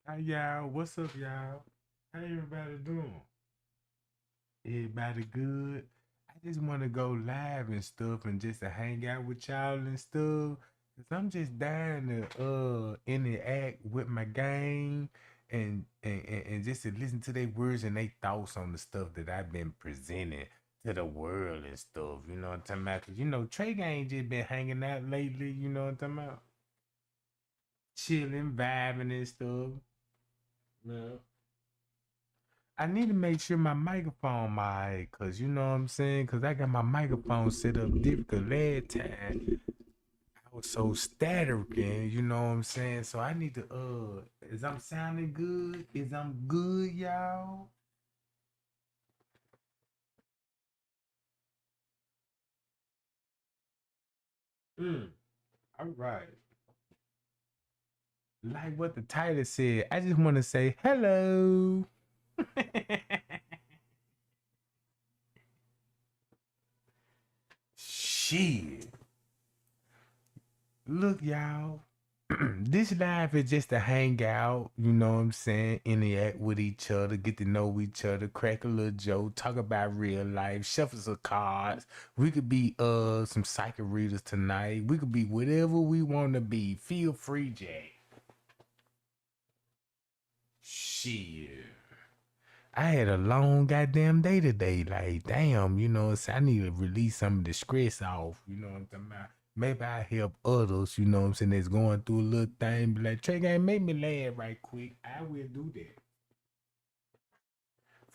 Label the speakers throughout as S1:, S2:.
S1: Hi y'all, what's up y'all? How everybody doing? Everybody good? I just want to go live and stuff and just to hang out with y'all and stuff. Cause I'm just dying to interact with my gang and just to listen to their words and their thoughts on the stuff that I've been presenting to the world and stuff. You know what I'm talking about? Cause Trey Gang just been hanging out lately, you know what I'm talking about? Chilling, vibing and stuff. Yeah. I need to make sure my microphone mic, cause you know what I'm saying, cause I got my microphone set up different. 'Cause last time I was so static, you know what I'm saying. So I need to is I'm sounding good? Is I'm good, y'all? Mm, all right. Like what the title said, I just want to say hello. Shit. Look, y'all. This life is just to hang out, you know what I'm saying? Interact with each other, get to know each other, crack a little joke, talk about real life, shuffle some cards. We could be some psychic readers tonight. We could be whatever we want to be. Feel free, Jay. Shit. I had a long goddamn day today. Like, damn, I need to release some of the stress off. You know what I'm talking about? Maybe I help others, you know what I'm saying, that's going through a little thing. Be like, Trey Gang, make me laugh right quick. I will do that.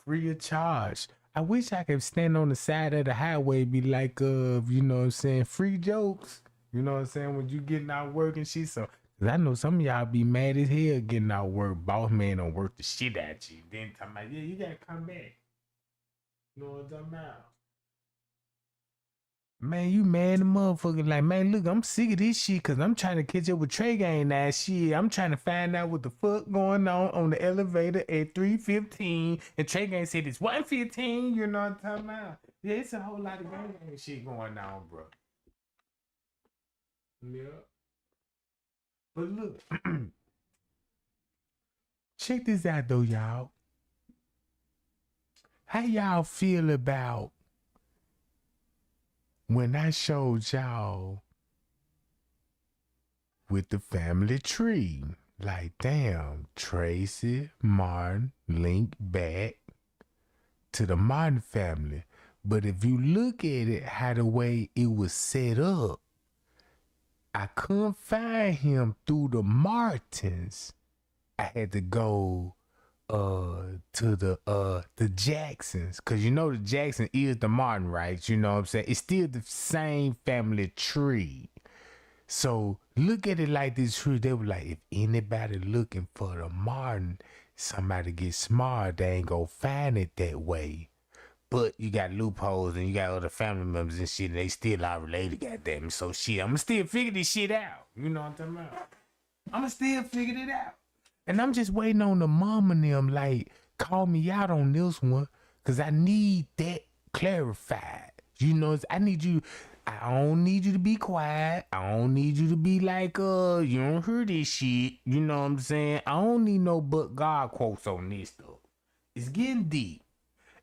S1: Free of charge. I wish I could stand on the side of the highway, be like, you know what I'm saying, free jokes. You know what I'm saying? When you getting out work and shit. So, 'cause I know some of y'all be mad as hell getting out work. Boss man don't work the shit at you. Then talking about, yeah, you gotta come back. You know what I'm talking about? Man, you mad the motherfucker. Like, man, look, I'm sick of this shit because I'm trying to catch up with Trey Gang now. Shit, I'm trying to find out what the fuck going on the elevator at 3:15. And Trey Gang said it's 1:15. You know what I'm talking about? Yeah, it's a whole lot of gang shit going on, bro. Yeah. But look, check this out, though, y'all. How y'all feel about when I showed y'all with the family tree? Like, damn, Tracy, Martin, link back to the Martin family. But if you look at it, how the way it was set up, I couldn't find him through the Martins. I had to go to the Jacksons, because the Jackson is the Martin, right? You know what I'm saying? It's still the same family tree. So look at it like this tree. They were like, if anybody looking for the Martin, somebody get smart, they ain't gonna find it that way. But you got loopholes and you got other family members and shit, and they still are related, goddamn. So shit, I'ma still figure this shit out. You know what I'm talking about? I'ma still figure it out. And I'm just waiting on the mom and them, like, call me out on this one. Cause I need that clarified. I need you. I don't need you to be quiet. I don't need you to be like, you don't hear this shit. You know what I'm saying? I don't need no but God quotes on this stuff. It's getting deep.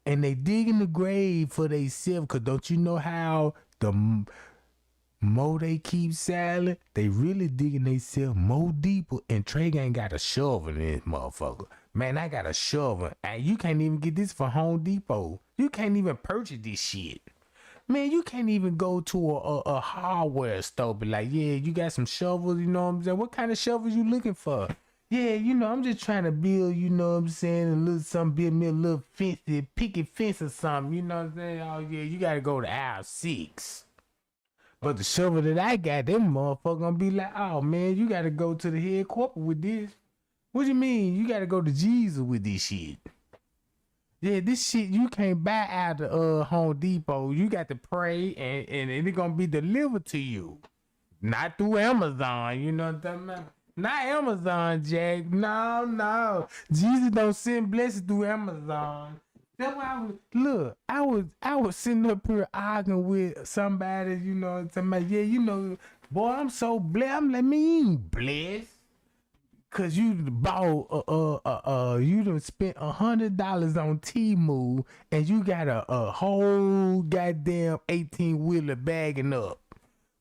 S1: And they dig in the grave for theyself. Cause don't you know how the more they keep silent, they really digging themselves more deeper. And Trey Gang got a shovel in this motherfucker. Man, I got a shovel. And you can't even get this for Home Depot. You can't even purchase this shit. Man, you can't even go to a hardware store. Be like, yeah, you got some shovels, you know what I'm saying? What kind of shovels you looking for? Yeah, I'm just trying to build, you know what I'm saying, a little something, build me a little fancy picket fence or something, you know what I'm saying? Oh yeah, you gotta go to aisle 6. But the shovel that I got, them motherfucker gonna be like, oh man, you gotta go to the head corporate with this. What you mean? You gotta go to Jesus with this shit. Yeah, this shit you can't buy out of Home Depot. You got to pray and it gonna be delivered to you. Not through Amazon, you know what I'm talking about? Not Amazon, Jack. No, no. Jesus don't send blessings through Amazon. That's why I was sitting up here arguing with somebody, you know, somebody, yeah, boy, I'm so blessed. I'm like, me ain't blessed. Cause you bought you done spent $100 on Temu and you got a whole goddamn 18-wheeler bagging up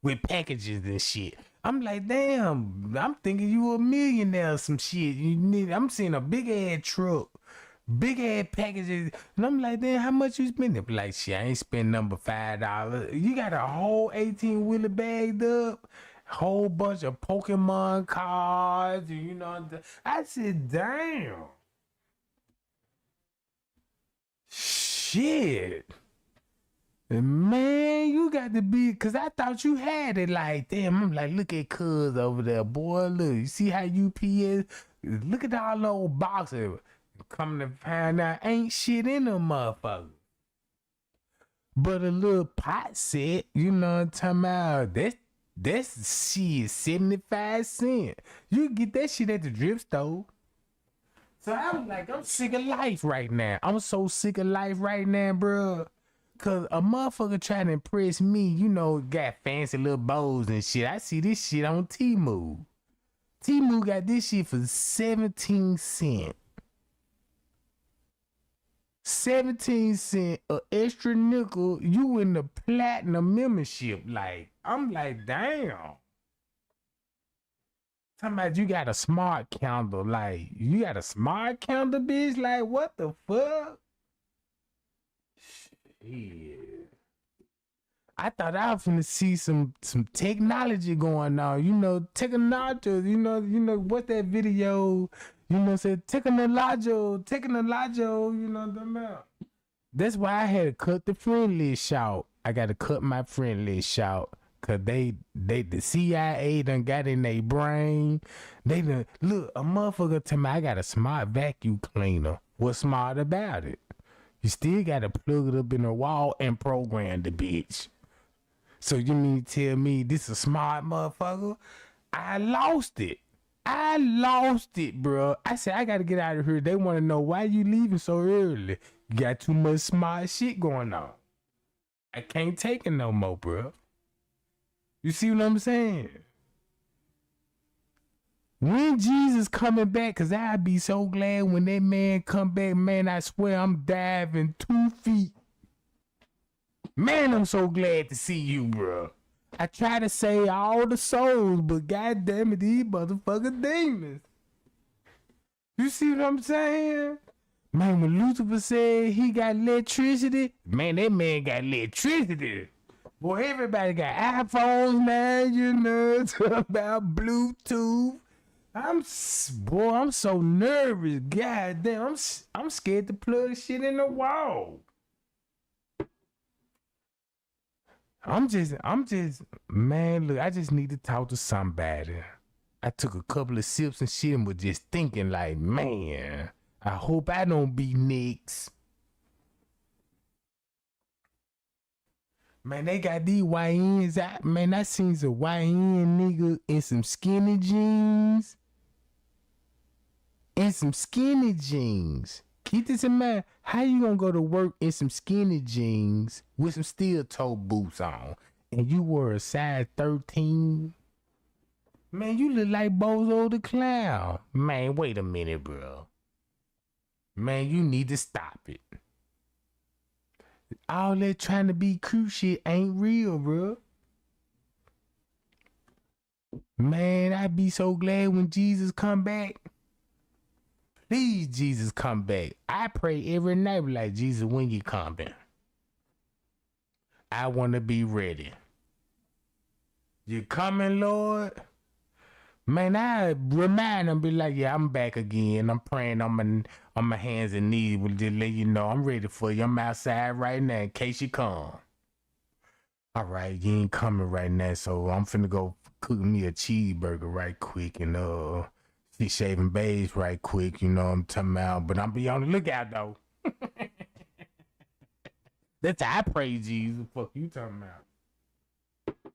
S1: with packages and shit. I'm like, damn, I'm thinking you a millionaire or some shit. I'm seeing a big ass truck, big ass packages, and I'm like, damn, how much you spending? Like, shit, I ain't spend number $5. You got a whole 18-wheeler bagged up. Whole bunch of Pokemon cards, you know. I said, damn. Shit. Man, you got to be, because I thought you had it. Like, damn, I'm like, look at Cuz over there, boy. Look, you see how UPS, look at all those boxes. Come to find out, ain't shit in them motherfuckers. But a little pot set, you know what I'm talking about? That's shit, 75 cents. You get that shit at the thrift store. So I was like, I'm sick of life right now. I'm so sick of life right now, bro. Cause a motherfucker trying to impress me, you know, got fancy little bows and shit. I see this shit on Temu. Temu got this shit for 17 cents. 17 cents, an extra nickel, you in the platinum membership. Like, I'm like, damn. Talking about you got a smart candle. Like, you got a smart candle, bitch? Like, what the fuck? Shit. I thought I was finna see some technology going on. You know, technology, you know, what's that video? You know, said technology, you know what I'm about. That's why I had to cut the friend list short. I got to cut my friend list short. Cause the CIA done got in their brain. They done, look, a motherfucker tell me I got a smart vacuum cleaner. What's smart about it? You still got to plug it up in the wall and program the bitch. So you mean to tell me this a smart motherfucker? I lost it. I lost it, bro. I said, I got to get out of here. They want to know why you leaving so early. You got too much smart shit going on. I can't take it no more, bro. You see what I'm saying? When Jesus coming back, cause I'd be so glad when that man come back, man, I swear I'm diving 2 feet. Man, I'm so glad to see you, bro. I try to save all the souls, but goddamn it, these motherfucking demons. You see what I'm saying? Man, when Lucifer said he got electricity, man, that man got electricity. Boy, everybody got iPhones now, you know, about Bluetooth. I'm so nervous. God damn, I'm scared to plug shit in the wall. I'm just, man, look, I just need to talk to somebody. I took a couple of sips and shit and was just thinking like, man, I hope I don't be next. Man, they got these YNs out. Man, I seen some YN niggas in some skinny jeans. Keep this in mind. How you gonna go to work in some skinny jeans with some steel toe boots on and you were a size 13? Man, you look like Bozo the Clown. Man, wait a minute, bro. Man, you need to stop it. All that trying to be cute shit ain't real, bro. Man, I'd be so glad when Jesus come back. Please, Jesus, come back. I pray every night like, Jesus, when you coming? I want to be ready. You coming, Lord? Man, I remind them, be like, yeah, I'm back again. I'm praying on my hands and knees. Will just let you know I'm ready for you. I'm outside right now in case you come. All right, you ain't coming right now, so I'm finna go cook me a cheeseburger right quick and shaving beige right quick, you know what I'm talking about. But I'm be on the lookout though. That's how I pray, Jesus. Fuck you talking about.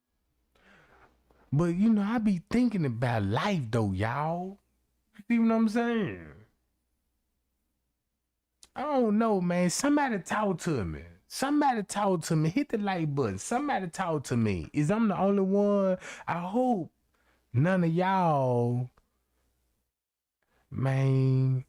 S1: But you know, I be thinking about life though, y'all. You see what I'm saying? I don't know, man. Somebody talk to me. Hit the like button. Somebody talk to me. Is I'm the only one? I hope none of y'all Man,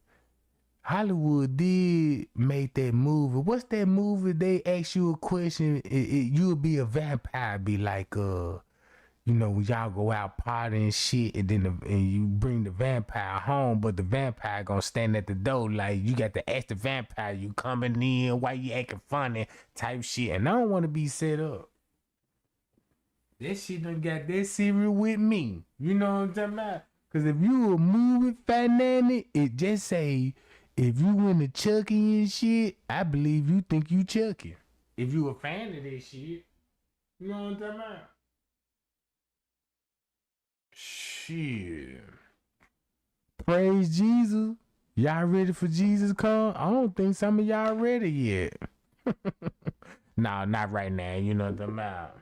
S1: Hollywood did make that movie. What's that movie? They ask you a question, you'll be a vampire. Be like, when y'all go out partying and shit, and then and you bring the vampire home, but the vampire gonna stand at the door like you got to ask the vampire, you coming in? Why you acting funny? Type shit. And I don't want to be set up. That shit done got that serious with me. You know what I'm talking about? Cause if you a movie fanatic, it just say if you into Chucky and shit, I believe you think you Chucky. If you a fan of this shit, you know what I'm talking about? Shit. Praise Jesus. Y'all ready for Jesus come? I don't think some of y'all ready yet. Nah, not right now. You know what I'm talking about?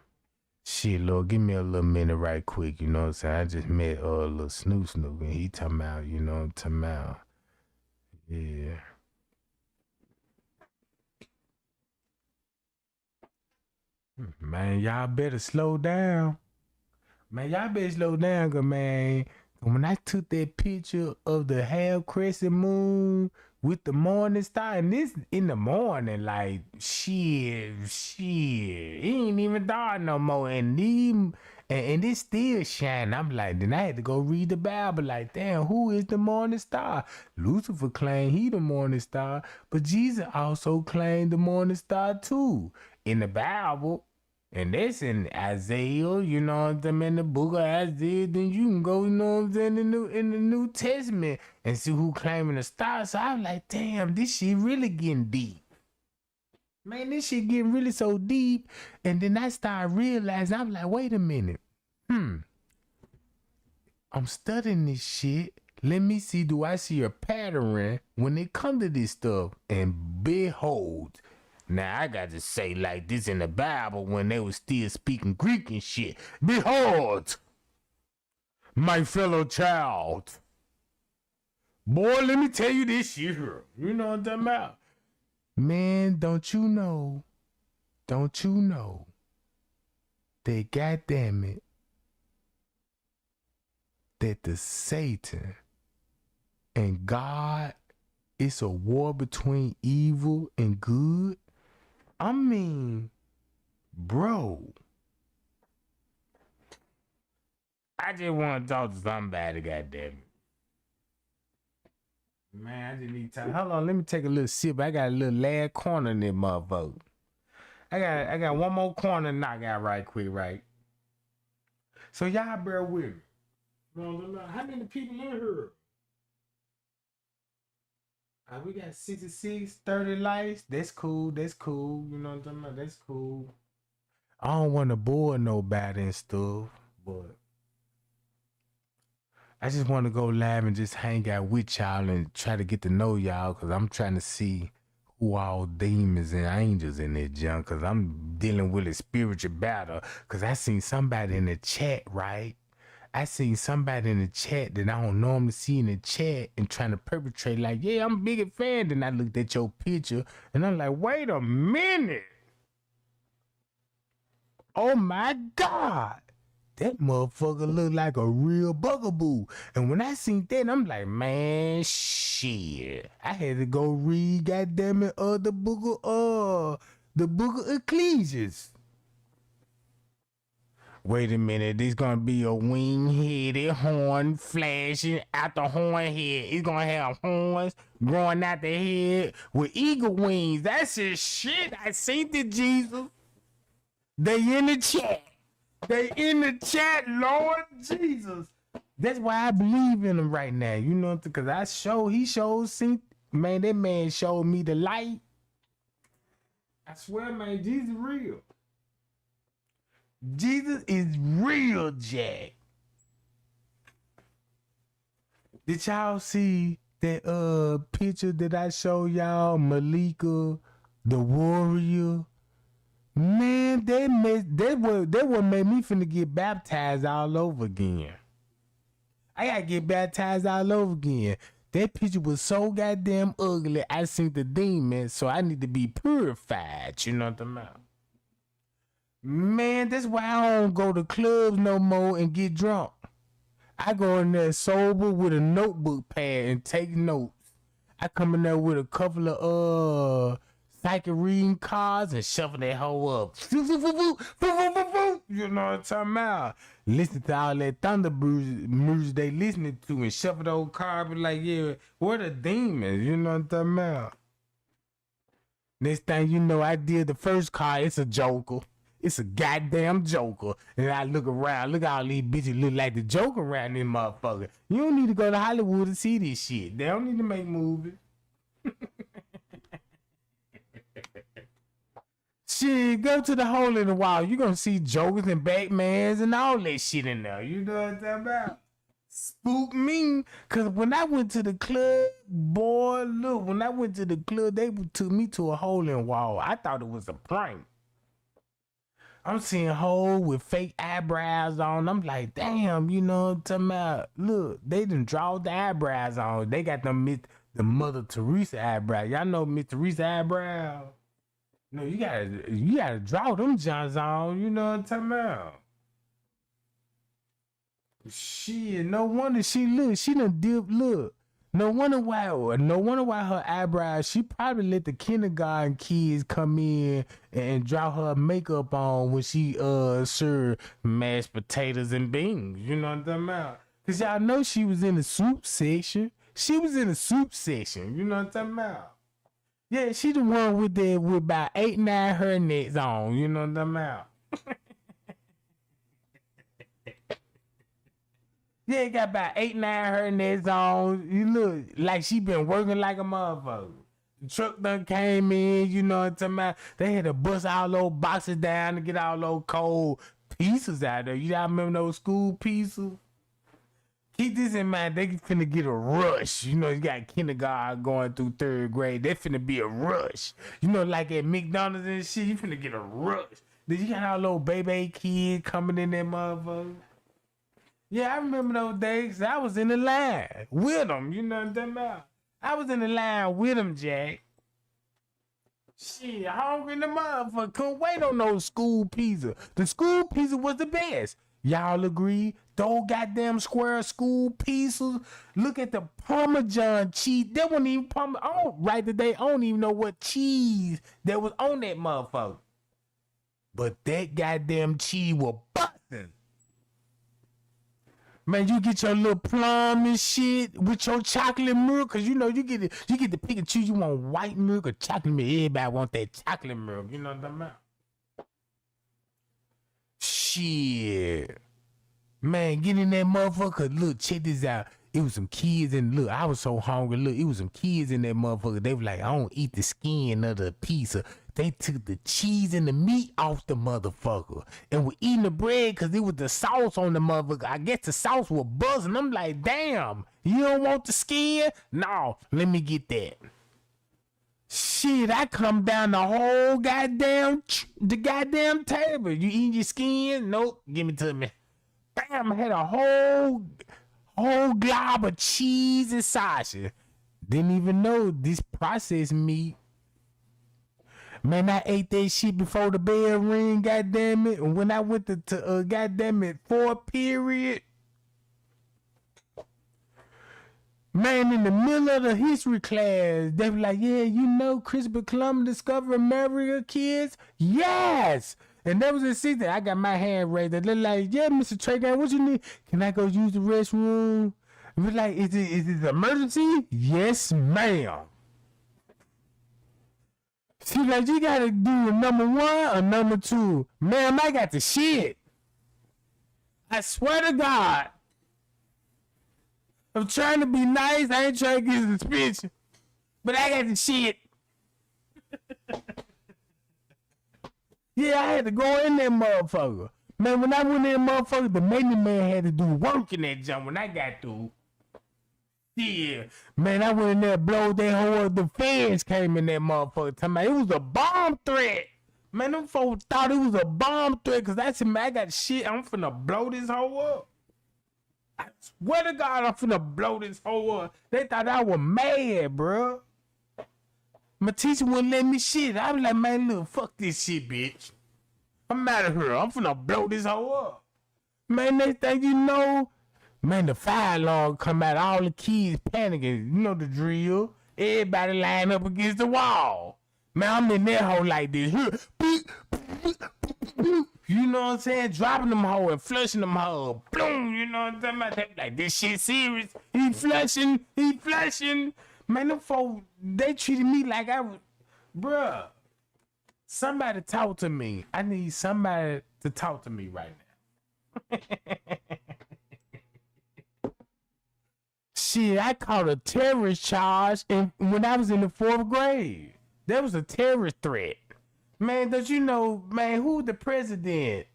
S1: Shit, Lord, give me a little minute right quick. You know what I'm saying? I just met a little Snoop and he talking about, you know what I'm talking about? Yeah. Man, y'all better slow down. Man, y'all better slow down, cause man, when I took that picture of the half crescent moon with the morning star, and this in the morning, like shit, it ain't even dark no more, and it's still shining. I'm like, then I had to go read the Bible, like, damn, who is the morning star? Lucifer claimed he the morning star, but Jesus also claimed the morning star too in the Bible. And that's in Isaiah, you know what I'm saying, in the book of Isaiah. Then you can go, you know what I'm saying, in the New Testament and see who claiming the star. So I'm like, damn, this shit really getting deep. Man, this shit getting really so deep. And then I started realizing, I'm like, wait a minute. I'm studying this shit. Let me see, do I see a pattern when it comes to this stuff? And behold, now I got to say like this in the Bible when they was still speaking Greek and shit. Behold, my fellow child. Boy, let me tell you this shit here. You know what I'm talking about? Man, don't you know that goddamn it, that the Satan and God, it's a war between evil and good? I mean, bro, I just want to talk to somebody, goddamn it. Man, I just need time. Hold on, let me take a little sip. I got a little last corner in this motherfucker. I got one more corner to knock out right quick, right? So y'all bear with me. How many people in here? We got 66, 30 likes. That's cool. You know what I'm talking about? That's cool. I don't want to bore nobody and stuff, but I just want to go live and just hang out with y'all and try to get to know y'all, because I'm trying to see who all demons and angels in this junk, because I'm dealing with a spiritual battle. Because I seen somebody in the chat, right? I seen somebody in the chat that I don't normally see in the chat and trying to perpetrate like, yeah, I'm a big fan. Then I looked at your picture and I'm like, wait a minute. Oh my God. That motherfucker look like a real bugaboo. And when I seen that, I'm like, man, shit. I had to go read, goddamn it, the book of Ecclesiastes. Wait a minute, there's gonna be a wing-headed horn flashing out the horn head. It's gonna have horns growing out the head with eagle wings. That's his shit. I seen the Jesus. They in the chat. Lord Jesus. That's why I believe in him right now. You know, because man, that man showed me the light. I swear, man, Jesus real. Jesus is real, Jack. Did y'all see that picture that I showed y'all, Malika, the warrior? Man, that what made me finna get baptized all over again. I gotta get baptized all over again. That picture was so goddamn ugly. I seen the demon, so I need to be purified. You know what I'm about? Man, that's why I don't go to clubs no more and get drunk. I go in there sober with a notebook pad and take notes. I come in there with a couple of psychic reading cards and shuffle that hoe up. You know what I'm talking about? Listen to all that thunder music they listening to and shuffle those cards, be like, yeah, what a demon. You know what I'm talking about? Next thing you know, I did the first card. It's a joker. It's a goddamn joker. And I look around. Look at all these bitches look like the joker around this motherfucker. You don't need to go to Hollywood to see this shit. They don't need to make movies. Shit, go to the hole in the wall. You gonna see jokers and Batmans and all that shit in there. You know what I'm talking about? Spook me. Cause when I went to the club, boy, look, when I went to the club, they took me to a hole in the wall. I thought it was a prank. I'm seeing hoes with fake eyebrows on. I'm like, damn, you know what I'm talking about? Look, they done draw the eyebrows on. They got the Mother Teresa eyebrow. Y'all know Miss Teresa eyebrow? No, you gotta draw them Johns on. You know what I'm talking about? Shit, no wonder she done dip, look. No wonder why her eyebrows, she probably let the kindergarten kids come in and draw her makeup on when she served mashed potatoes and beans. You know what I'm talking about? Cause y'all know she was in the soup section. You know what I'm talking about? Yeah, she the one with about 8-9 hair nets on. You know what I'm talking about? Yeah, got about 8-9 hair nets on. You look like she been working like a motherfucker. The truck done came in, you know what I'm talking about? They had to bust all those boxes down to get all those cold pieces out there. Y'all remember those school pieces? Keep this in mind, they finna get a rush. You know, you got kindergarten going through 3rd grade. They finna be a rush. You know, like at McDonald's and shit, you finna get a rush. Did you got all those baby kids coming in there, motherfucker? Yeah, I remember those days. I was in the line with them. You know what I'm talking about? I was in the line with them, Jack. Shit, hungry in the motherfucker. Couldn't wait on those school pizza. The school pizza was the best. Y'all agree? Those goddamn square school pizzas. Look at the Parmesan cheese. That wasn't even Parmesan. Oh, right today, I don't even know what cheese that was on that motherfucker. But that goddamn cheese was busting. Man, you get your little plum and shit with your chocolate milk, cause you know you get to pick and choose. You want white milk or chocolate milk? Everybody want that chocolate milk. You know what I'm talking about? Shit, man, get in that motherfucker. Look, check this out. It was some kids and look, I was so hungry. Look, it was some kids in that motherfucker. They were like, I don't eat the skin of the pizza. They took the cheese and the meat off the motherfucker and were eating the bread because it was the sauce on the motherfucker. I guess the sauce was buzzing. I'm like, damn, you don't want the skin? No, let me get that. Shit, I come down the whole goddamn table. You eating your skin? Nope, give it to me. Bam, I had a whole glob of cheese and sausage. Didn't even know this processed meat. Man, I ate that shit before the bell ring, goddamn it. And when I went to goddamn it, 4th period, man, in the middle of the history class, they were like, yeah, you know Christopher Columbus discovered America, kids? Yes! And that was the 60. I got my hand raised. They're like, yeah, Mr. Tragan, what you need? Can I go use the restroom? We're like, is it an emergency? Yes, ma'am. She like, you gotta do a number 1 or number 2. Ma'am, I got the shit. I swear to God. I'm trying to be nice. I ain't trying to get suspicious. But I got the shit. Yeah, I had to go in that motherfucker. Man, when I went in that motherfucker, the maintenance man had to do work in that jump when I got through. Yeah, man, I went in there, blowed that whole up. The fans came in that motherfucker. Talking about it was a bomb threat. Man, them folks thought it was a bomb threat because I said, man, I got shit. I'm finna blow this hoe up. I swear to God, I'm finna blow this hoe up. They thought I was mad, bro. My teacher wouldn't let me shit. I was like, man, look, fuck this shit, bitch. I'm out of here. I'm finna blow this hoe up. Man, next thing you know, Man, the fire alarm come out, all the kids panicking. You know the drill. Everybody line up against the wall. Man, I'm in that hole like this. You know what I'm saying? Dropping them hoe and flushing them hoe. Boom, you know what I'm talking about? They like, this shit serious. He flushing. Man, them folks, they treated me like I was, bruh. Somebody talk to me. I need somebody to talk to me right now. Shit, I caught a terrorist charge when I was in the 4th grade. There was a terrorist threat. Man, don't you know, man, who the president?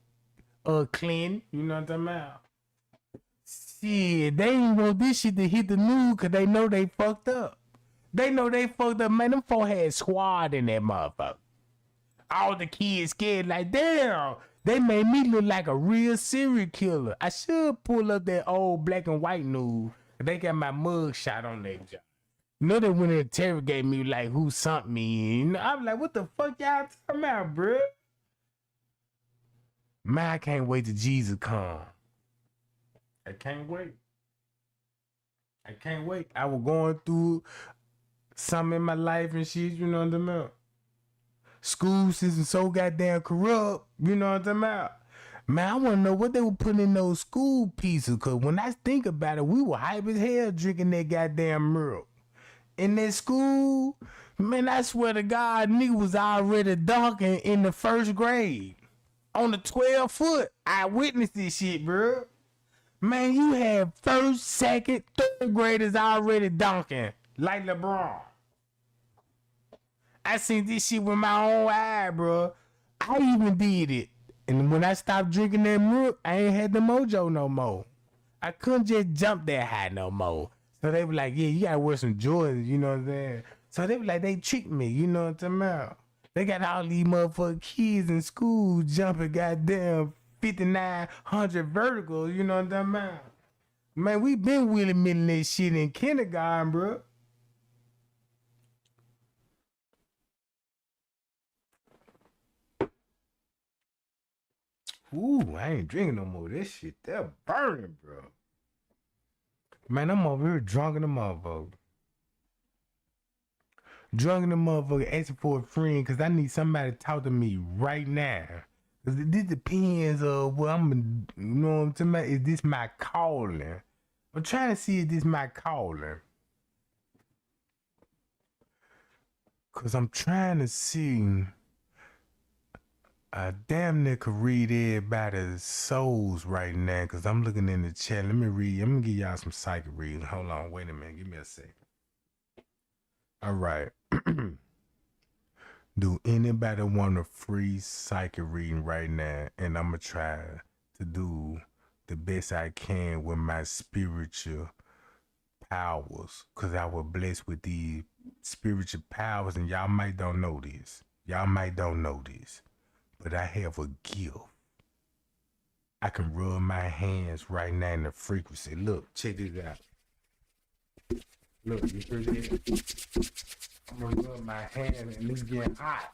S1: Clinton, you know what I'm talking about? Shit, they ain't want this shit to hit the news because they know they fucked up. Man, them folks had squad in that motherfucker. All the kids scared like, damn, they made me look like a real serial killer. I should pull up that old black and white news. They got my mug shot on their job. You know they went and interrogate me like who sent me. You know, I'm like, what the fuck y'all talking about, bro? Man, I can't wait till Jesus come. I can't wait. I was going through something in my life and shit, you know what I'm talking about? School system so goddamn corrupt, you know what I'm talking about? Man, I want to know what they were putting in those school pieces, because when I think about it, we were hype as hell drinking that goddamn milk. In that school, man, I swear to God, nigga was already dunking in the 1st grade. On the 12 foot, I witnessed this shit, bro. Man, you have 1st, 2nd, 3rd graders already dunking like LeBron. I seen this shit with my own eye, bro. I even did it. And when I stopped drinking that milk, I ain't had the mojo no more. I couldn't just jump that high no more. So they were like, yeah, you gotta wear some Jordans, you know what I'm saying? So they were like, they tricked me, you know what I'm talking about? They got all these motherfucking kids in school jumping goddamn 5,900 verticals, you know what I'm talking about? Man, we been willy-milling this shit in kindergarten, bro. Ooh, I ain't drinking no more. This shit, they're burning, bro. Man, I'm over here drunk in the motherfucker. Asking for a friend because I need somebody to talk to me right now. Because this depends on what I'm, you know what I'm talking about? Is this my calling? I'm trying to see if this my calling. Because I'm trying to see. I damn near could read everybody's souls right now because I'm looking in the chat. Let me read. I'm going to give y'all some psychic reading. Hold on. Wait a minute. Give me a second. All right. Do anybody want a free psychic reading right now? And I'm going to try to do the best I can with my spiritual powers because I was blessed with these spiritual powers and y'all might don't know this. But I have a gift. I can rub my hands right now in the frequency. Look, check this out. Look, you hear this? I'm gonna rub my hand and it's getting hot.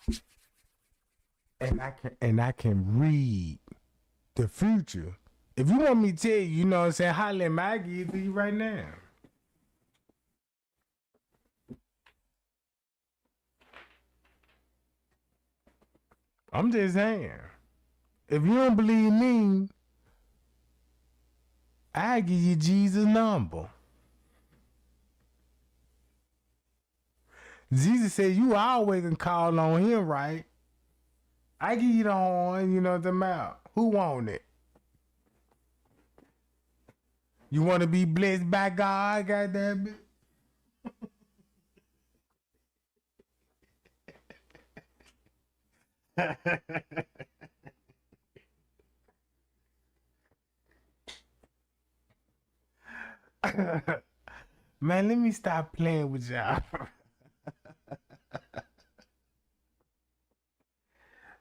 S1: And I can read the future. If you want me to tell you, you know what I'm saying, holla at me, I give it to you right now. I'm just saying. If you don't believe me, I give you Jesus' number. Jesus said you always can call on him, right? I give you the horn, you know the mouth. Who want it? You want to be blessed by God, goddamn it? Man, let me stop playing with y'all.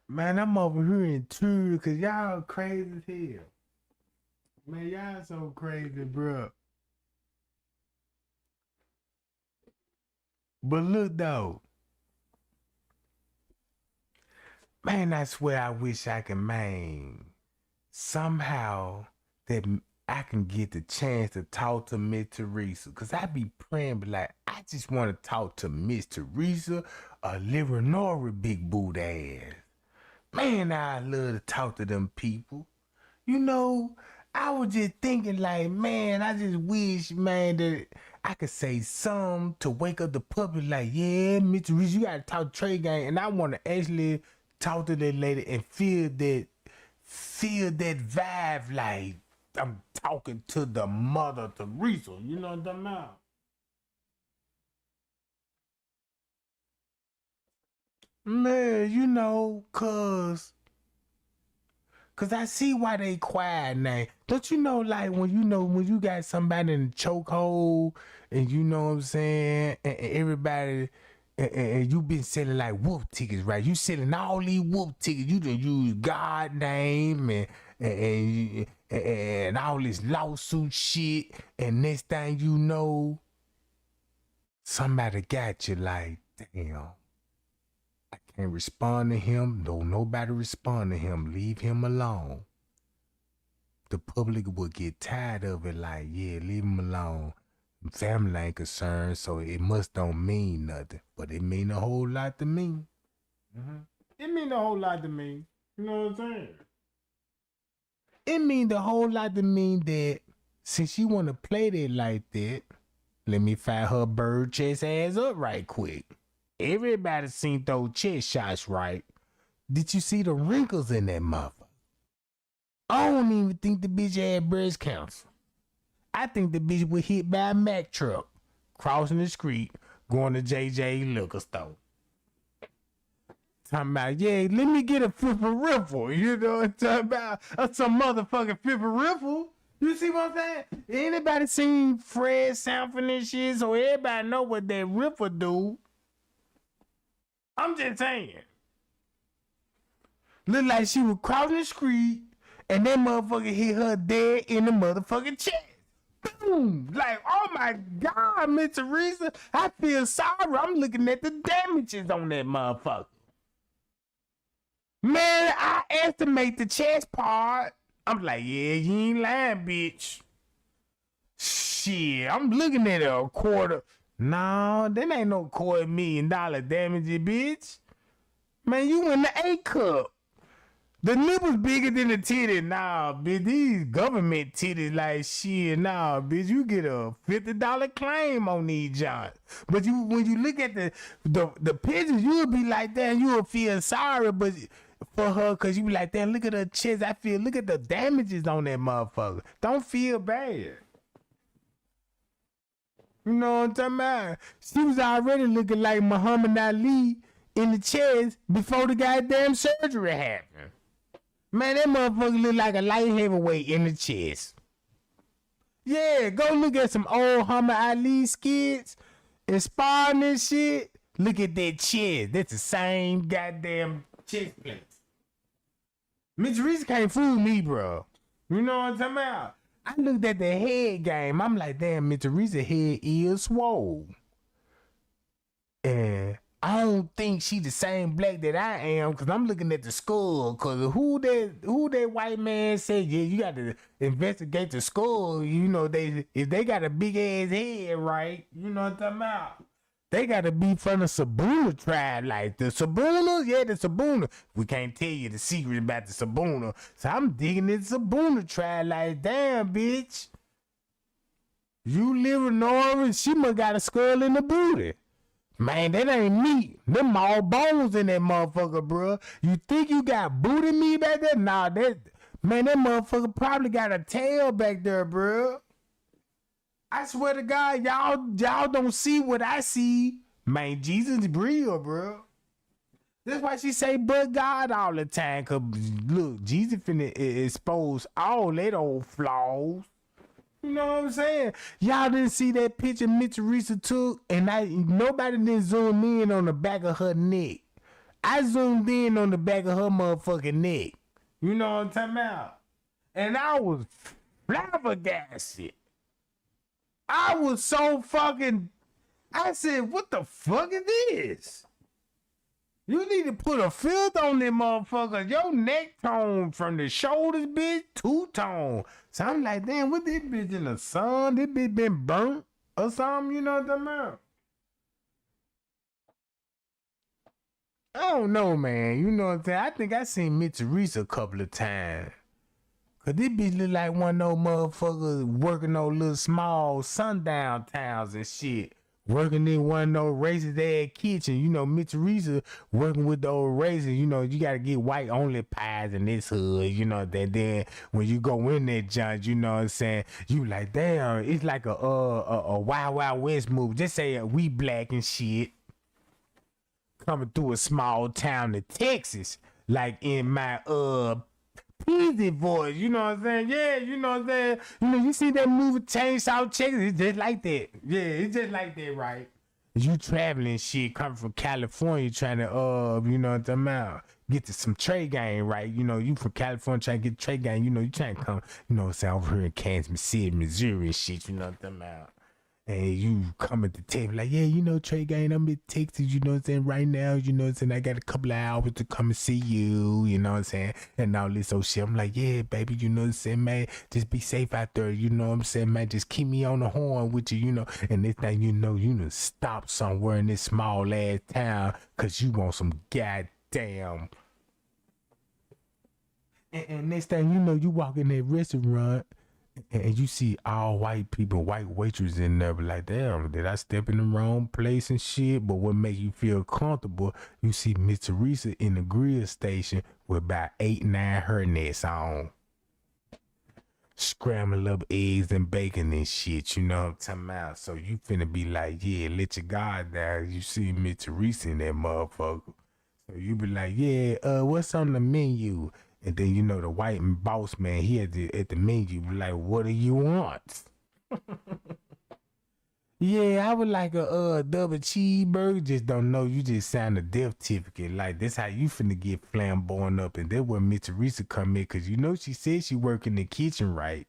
S1: Man, I'm over here in tears because y'all crazy as hell. Man, y'all so crazy, bro. But look, though. Man, I swear I wish I could, man. Somehow that I can get the chance to talk to Miss Teresa. Cause I be praying, but like, I just want to talk to Miss Teresa or Leonora big boot ass. Man, I love to talk to them people. You know, I was just thinking like, man, I just wish, man, that I could say something to wake up the public like, yeah, Miss Teresa, you gotta talk trade game. And I want to actually talk to that lady and feel that vibe like I'm talking to the Mother Teresa. You know what I'm talking about? Man, you know, cause I see why they quiet now. Don't you know, when you got somebody in the chokehold and you know what I'm saying, and everybody and you been selling like whoop tickets, right? You selling all these whoop tickets. You done use God name and all this lawsuit shit. And next thing you know, somebody got you like, damn. I can't respond to him. No, nobody respond to him. Leave him alone. The public will get tired of it like, yeah, leave him alone. Family ain't concerned, so it must don't mean nothing. But it mean a whole lot to me. Mm-hmm. It mean a whole lot to me. You know what I'm saying? It mean a whole lot to me that since you want to play that like that, let me fire her bird chest ass up right quick. Everybody seen those chest shots, right? Did you see the wrinkles in that mother? I don't even think the bitch had breast cancer. I think the bitch was hit by a Mack truck, crossing the street, going to JJ liquor store. Talking about, yeah, let me get a fifth of riffle. You know what I'm talking about? Some motherfucking fifth of riffle. You see what I'm saying? Anybody seen Fred Sanford and shit, so everybody know what that riffle do. I'm just saying. Look like she was crossing the street and that motherfucker hit her dead in the motherfucking chest. Boom! Like, oh my God, Miss Teresa, I feel sorry. I'm looking at the damages on that motherfucker. Man, I estimate the chest part. I'm like, yeah, you ain't lying, bitch. Shit, I'm looking at a quarter. No, that ain't no $250,000 damages, bitch. Man, you in the A cup. The nipple's bigger than the titty. Nah, bitch, these government titties like shit. Nah, bitch, you get a $50 claim on these joints. But when you look at the pictures, you'll be like that and you'll feel sorry for her, cause you be like, damn, look at her chest. Look at the damages on that motherfucker. Don't feel bad. You know what I'm talking about? She was already looking like Muhammad Ali in the chest before the goddamn surgery happened. Man, that motherfucker look like a light heavyweight in the chest. Yeah, go look at some old Muhammad Ali skits and sparring and shit. Look at that chest. That's the same goddamn chest plate. Miss Reese can't fool me, bro. You know what I'm talking about? I looked at the head game. I'm like, damn, Miss Teresa's head is swole. And I don't think she the same black that I am, because I'm looking at the skull. Because who that white man said, yeah, you got to investigate the skull. You know, if they got a big ass head, right? You know what I'm talking about? They got to be from the Sabuna tribe. Like the Sabuna, yeah, the Sabuna. We can't tell you the secret about the Sabuna. So I'm digging this Sabuna tribe like, damn, bitch. You live in Norris, she must got a skull in the booty. Man, that ain't meat. Them all bones in that motherfucker, bro. You think you got booty meat back there? Nah, that motherfucker probably got a tail back there, bro. I swear to God, y'all don't see what I see. Man, Jesus is real, bro. That's why she say but God all the time. Cause look, Jesus finna expose all that old flaws. You know what I'm saying? Y'all didn't see that picture Miss Teresa took, and nobody didn't zoom in on the back of her neck. I zoomed in on the back of her motherfucking neck. You know what I'm talking about? And I was flabbergasted. I was so fucking. I said, what the fuck is this? You need to put a filter on them motherfuckers. Your neck tone from the shoulders, bitch, two-tone. So I'm like, damn, what this bitch in the sun? This bitch been burnt or something, you know what I'm talking about? I don't know, man. You know what I'm saying? I think I seen Miss Teresa a couple of times. Cause this bitch look like one of those motherfuckers working those little small sundown towns and shit. Working in one of those racist ass kitchen. You know, Miss Teresa working with those raisins. You know, you gotta get white only pies in this hood. You know, that then when you go in that judge, you know what I'm saying? You like, damn, it's like a Wild Wild West movie. Just say we black and shit. Coming through a small town in Texas. Like in my Peasy voice, you know what I'm saying? Yeah, you know what I'm saying? You know, you see that movie Chainsaw Chicken? It's just like that. Yeah, it's just like that, right? You traveling shit, coming from California, trying to you know what I'm talking about? Get to some trade game, right? You know, you from California trying to get trade game, you know, you trying to come, you know what I'm saying, over here in Kansas City, Missouri and shit, you know what I'm talking about? And you come at the table like, yeah, you know, Trey Gang, I'm in Texas, you know what I'm saying, right now, you know what I'm saying, I got a couple of hours to come and see you know what I'm saying, and all this old shit. I'm like, yeah, baby, you know what I'm saying, man, just be safe out there, you know what I'm saying, man, just keep me on the horn with you, you know, and this thing, you know stop somewhere in this small ass town, cause you want some goddamn. And next thing you know, you walk in that restaurant, and you see all white people, white waiters in there, but like, damn, did I step in the wrong place and shit? But what make you feel comfortable, you see Miss Teresa in the grill station with about 8-9 hairnets on. Scramble up eggs and bacon and shit, you know what I'm talking about? So you finna be like, yeah, let your guard down. You see Miss Teresa in that motherfucker. So you be like, yeah, what's on the menu? And then you know the white boss man, he at the menu be like, what do you want? Yeah, I would like a double cheeseburger. Just don't know. You just signed a death certificate. Like that's how you finna get flamboyant up. And that's where Miss Teresa come in, cause you know she said she work in the kitchen, right?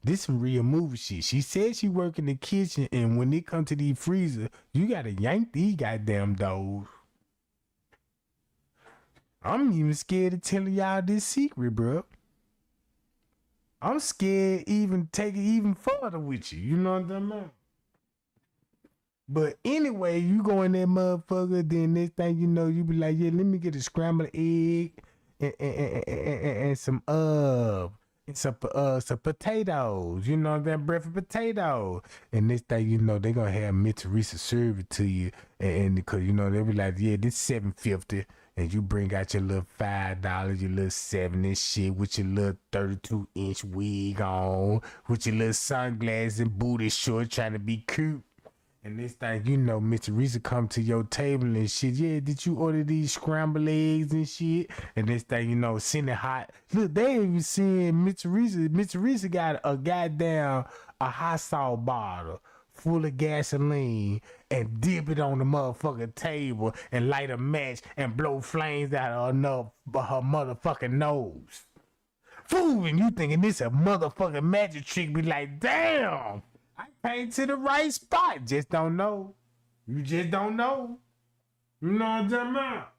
S1: This some real movie shit. She said she work in the kitchen, and when it come to these freezer, you gotta yank these goddamn doors. I'm even scared of telling y'all this secret, bro. I'm scared even take it even further with you. You know what I'm talking about? But anyway, you go in there, motherfucker, then next thing you know, you be like, yeah, let me get a scrambled egg and some potatoes, you know, that breakfast potato. And this thing, you know, they gonna have Miss Teresa serve it to you. And because, you know, they be like, yeah, this $7.50. And you bring out your little $5, your little 7 and shit with your little 32-inch wig on, with your little sunglasses and booty shorts trying to be cute. And this thing, you know, Miss Teresa come to your table and shit. Yeah, did you order these scrambled eggs and shit? And this thing, you know, send it hot. Look, they even seeing Miss Teresa. Miss Teresa got a goddamn hot sauce bottle full of gasoline and dip it on the motherfucking table and light a match and blow flames out of her motherfucking nose. Fool, and you thinking this a motherfucking magic trick, be like, damn, I came to the right spot. Just don't know. You just don't know. You know what I'm talking about?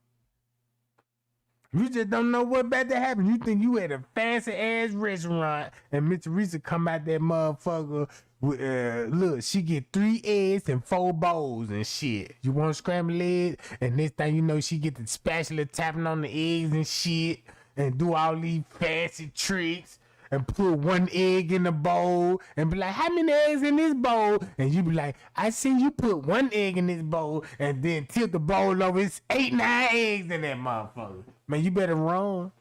S1: You just don't know what about to happen. You think you at a fancy ass restaurant and Miss Teresa come out that motherfucker with, look, she get 3 eggs and 4 bowls and shit. You want scrambled eggs? And this thing you know, she get the spatula tapping on the eggs and shit and do all these fancy tricks and put 1 egg in the bowl and be like, how many eggs in this bowl? And you be like, I see you put 1 egg in this bowl and then tilt the bowl over. It's 8-9 eggs in that motherfucker. Man, you better run.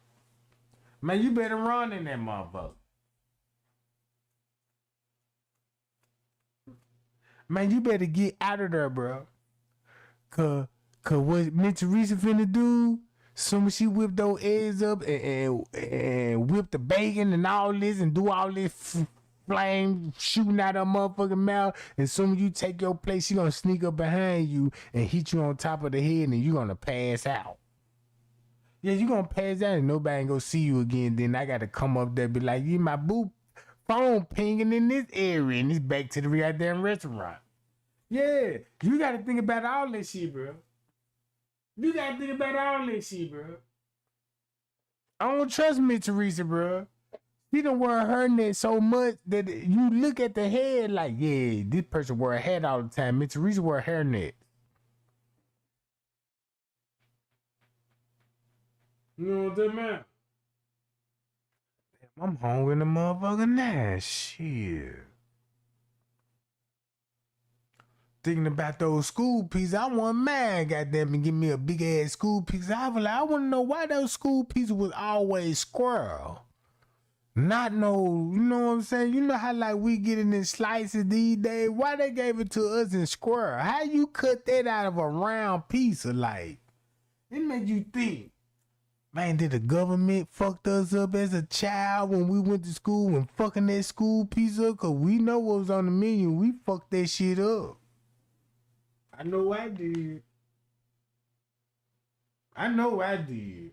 S1: Man, you better run in that motherfucker. Man, you better get out of there, bro. Cause what Miss Teresa finna do, soon as she whip those eggs up and whip the bacon and all this and do all this flame shooting out her motherfucking mouth, and soon as you take your place, she gonna sneak up behind you and hit you on top of the head and you gonna pass out. Yeah, you gonna pass out and nobody ain't gonna see you again. Then I gotta come up there and be like, yeah, my boo phone pinging in this area and it's back to the goddamn restaurant. Yeah, you gotta think about all this shit, bro. You gotta think about all that shit, bro. I don't trust Miss Teresa, bro. She done wear her net so much that you look at the head like, yeah, this person wear a hat all the time. Miss Teresa wear a hairnet. You know what I'm saying? I'm hungry in the motherfucker now. Shit. Thinking about those school pieces, I want mine, goddamn, and give me a big ass school piece. I was like, I want to know why those school pieces was always squirrel. Not no, you know what I'm saying? You know how like we get it in slices these days? Why they gave it to us in square? How you cut that out of a round piece of like? It make you think. Man, did the government fucked us up as a child when we went to school and fucking that school piece up? Cause we know what was on the menu. We fucked that shit up. I know I did. I know I did.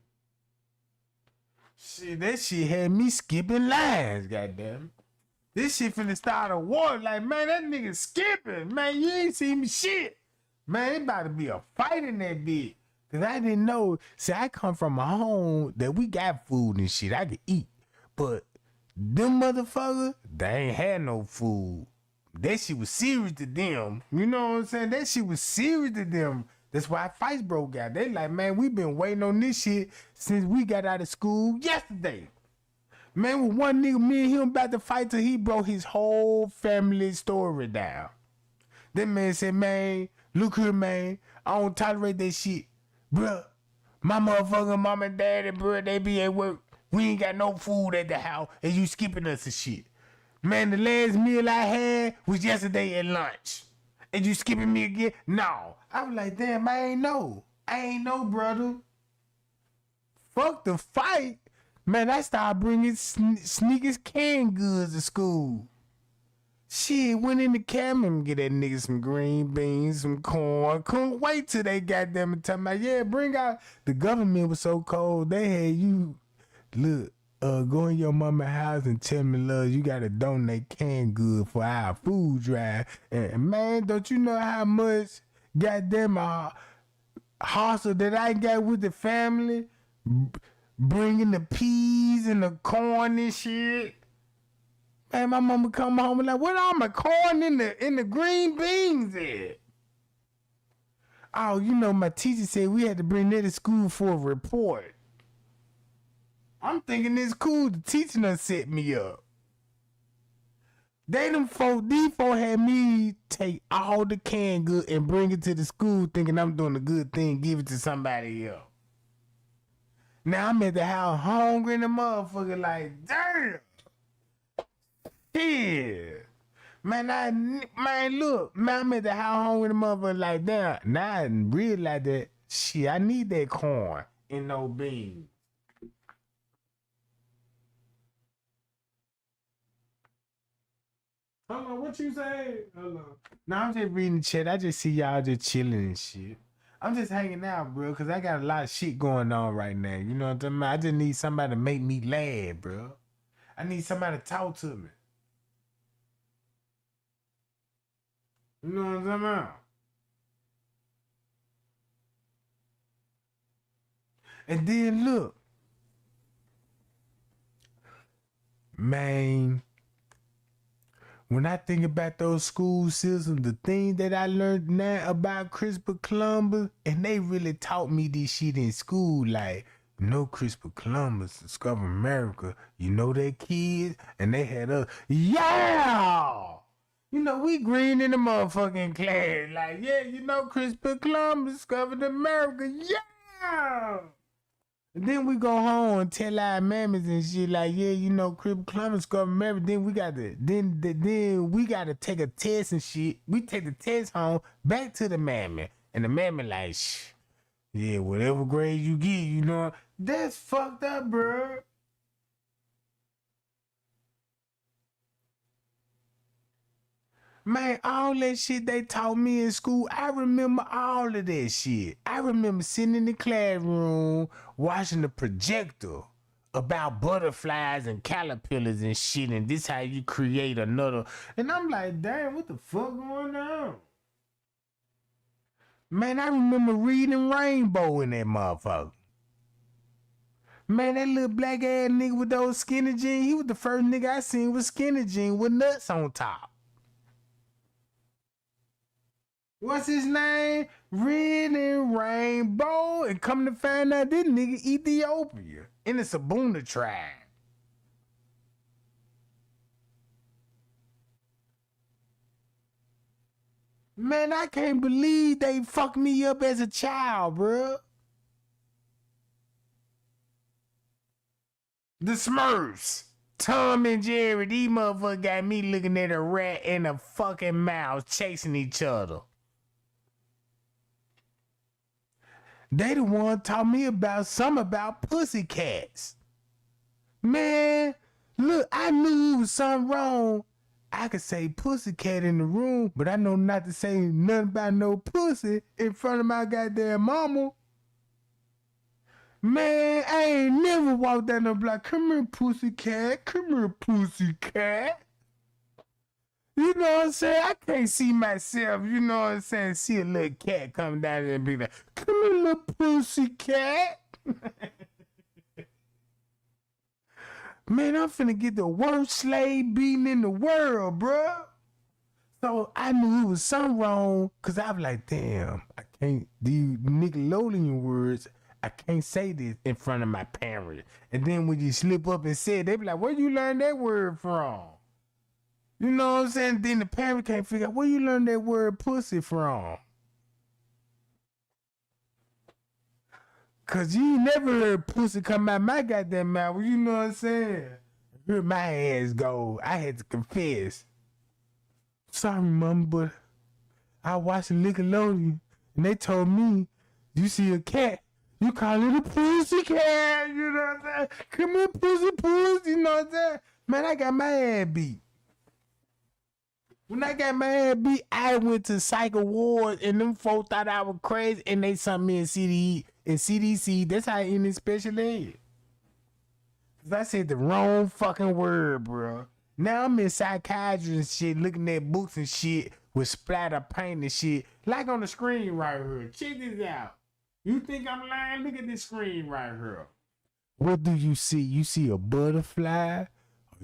S1: Shit, that shit had me skipping lines, goddamn. This shit finna start a war. Like, man, that nigga skipping. Man, you ain't seen me shit. Man, it about to be a fight in that bitch. Cause I didn't know. See, I come from a home that we got food and shit. I could eat. But them motherfuckers, they ain't had no food. That shit was serious to them. You know what I'm saying? That shit was serious to them. That's why fights broke out. They like, man, we been waiting on this shit since we got out of school yesterday. Man, with one nigga, me and him about to fight till he broke his whole family story down. That man said, man, look here, man, I don't tolerate that shit. Bruh, my motherfucking mom and daddy, bruh, they be at work. We ain't got no food at the house, and you skipping us and shit. Man, the last meal I had was yesterday at lunch. And you skipping me again? No. I was like, damn, I ain't know, brother. Fuck the fight. Man, I started bringing sneakers, canned goods to school. Shit, went in the cabin and get that nigga some green beans, some corn. Couldn't wait till they goddamn talking about, yeah, bring out. The government was so cold, they had you, look, go in your mama's house and tell me, love, you gotta donate canned goods for our food drive. And man, don't you know how much goddamn hustle that I got with the family? Bringing the peas and the corn and shit. Man, my mama come home and like, what all my corn in the green beans at? Oh, you know, my teacher said we had to bring that to school for a report. I'm thinking it's cool. The teacher done set me up. These folks had me take all the canned good and bring it to the school thinking I'm doing a good thing, give it to somebody else. Now I'm at the house hungry and the motherfucker like, damn. Yeah. Man, look, man, I'm at the house hungry and the motherfucker like, damn. Now I realize that, shit, I need that corn and no beans. Hold on, what you say? Hold on. No, I'm just reading the chat. I just see y'all just chilling and shit. I'm just hanging out, bro, because I got a lot of shit going on right now. You know what I'm talking about? I just need somebody to make me laugh, bro. I need somebody to talk to me. You know what I'm talking about? And then look. Man, when I think about those school systems, the thing that I learned now about Christopher Columbus, and they really taught me this shit in school, like, you know, Christopher Columbus discovered America, you know that kids, and they had us, yeah! You know, we green in the motherfucking class, like, yeah, you know, Christopher Columbus discovered America, yeah! And then we go home and tell our mammies and shit like, yeah, you know, Christopher Columbus discovered America. Then we got to then we got to take a test and shit. We take the test home back to the mammy, and the mammy like, shh, yeah, whatever grade you get, you know, that's fucked up, bro. Man, all that shit they taught me in school, I remember all of that shit. I remember sitting in the classroom watching the projector about butterflies and caterpillars and shit, and this how you create another. And I'm like, damn, what the fuck going on? Man, I remember reading Rainbow in that motherfucker. Man, that little black ass nigga with those skinny jeans, he was the first nigga I seen with skinny jeans with nuts on top. What's his name? Red and Rainbow. And come to find out this nigga Ethiopia in the Sabuna tribe. Man, I can't believe they fucked me up as a child, bruh. The Smurfs. Tom and Jerry, these motherfuckers got me looking at a rat and a fucking mouse chasing each other. They the one taught me about pussycats. Man, look, I knew it was something wrong. I could say pussycat in the room, but I know not to say nothing about no pussy in front of my goddamn mama. Man, I ain't never walked down the block. Come here, pussycat. Come here, pussycat. You know what I'm saying? I can't see myself, you know what I'm saying? See a little cat come down there and be like, come here, little pussycat. Man, I'm finna get the worst slave beating in the world, bruh. So I knew it was something wrong, cause I was like, damn, I can't, these Nickelodeon words, I can't say this in front of my parents. And then when you slip up and say it, they be like, where you learn that word from? You know what I'm saying? Then the parent can't figure out where you learn that word pussy from. Cause you never heard pussy come out my goddamn mouth. You know what I'm saying? Here my ass go. I had to confess. Sorry, mom, but I watched Nickelodeon and they told me, you see a cat, you call it a pussy cat. You know what I'm saying? Come here, pussy, pussy. You know what I'm saying? Man, I got my ass beat. When I got my ass beat, I went to psych awards and them folks thought I was crazy and they sent me in CDC. That's how I ended special ed. Cause I said the wrong fucking word, bro. Now I'm in psychiatry and shit, looking at books and shit with splatter paint and shit, like on the screen right here. Check this out. You think I'm lying? Look at this screen right here. What do you see? You see a butterfly or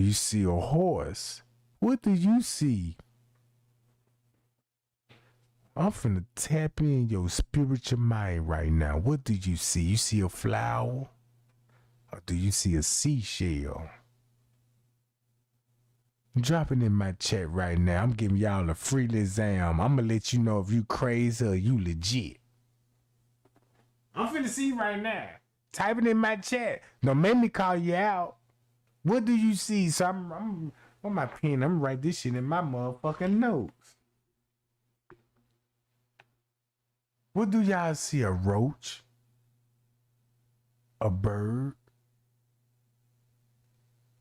S1: you see a horse? What do you see? I'm finna tap in your spiritual mind right now. What do you see? You see a flower? Or do you see a seashell? Drop it in my chat right now. I'm giving y'all a free exam. I'm gonna let you know if you crazy or you legit. I'm finna see right now. Type it in my chat. Don't make me call you out. What do you see? So I'm on my pen. I'm gonna write this shit in my motherfucking notes. What do y'all see? A roach? A bird?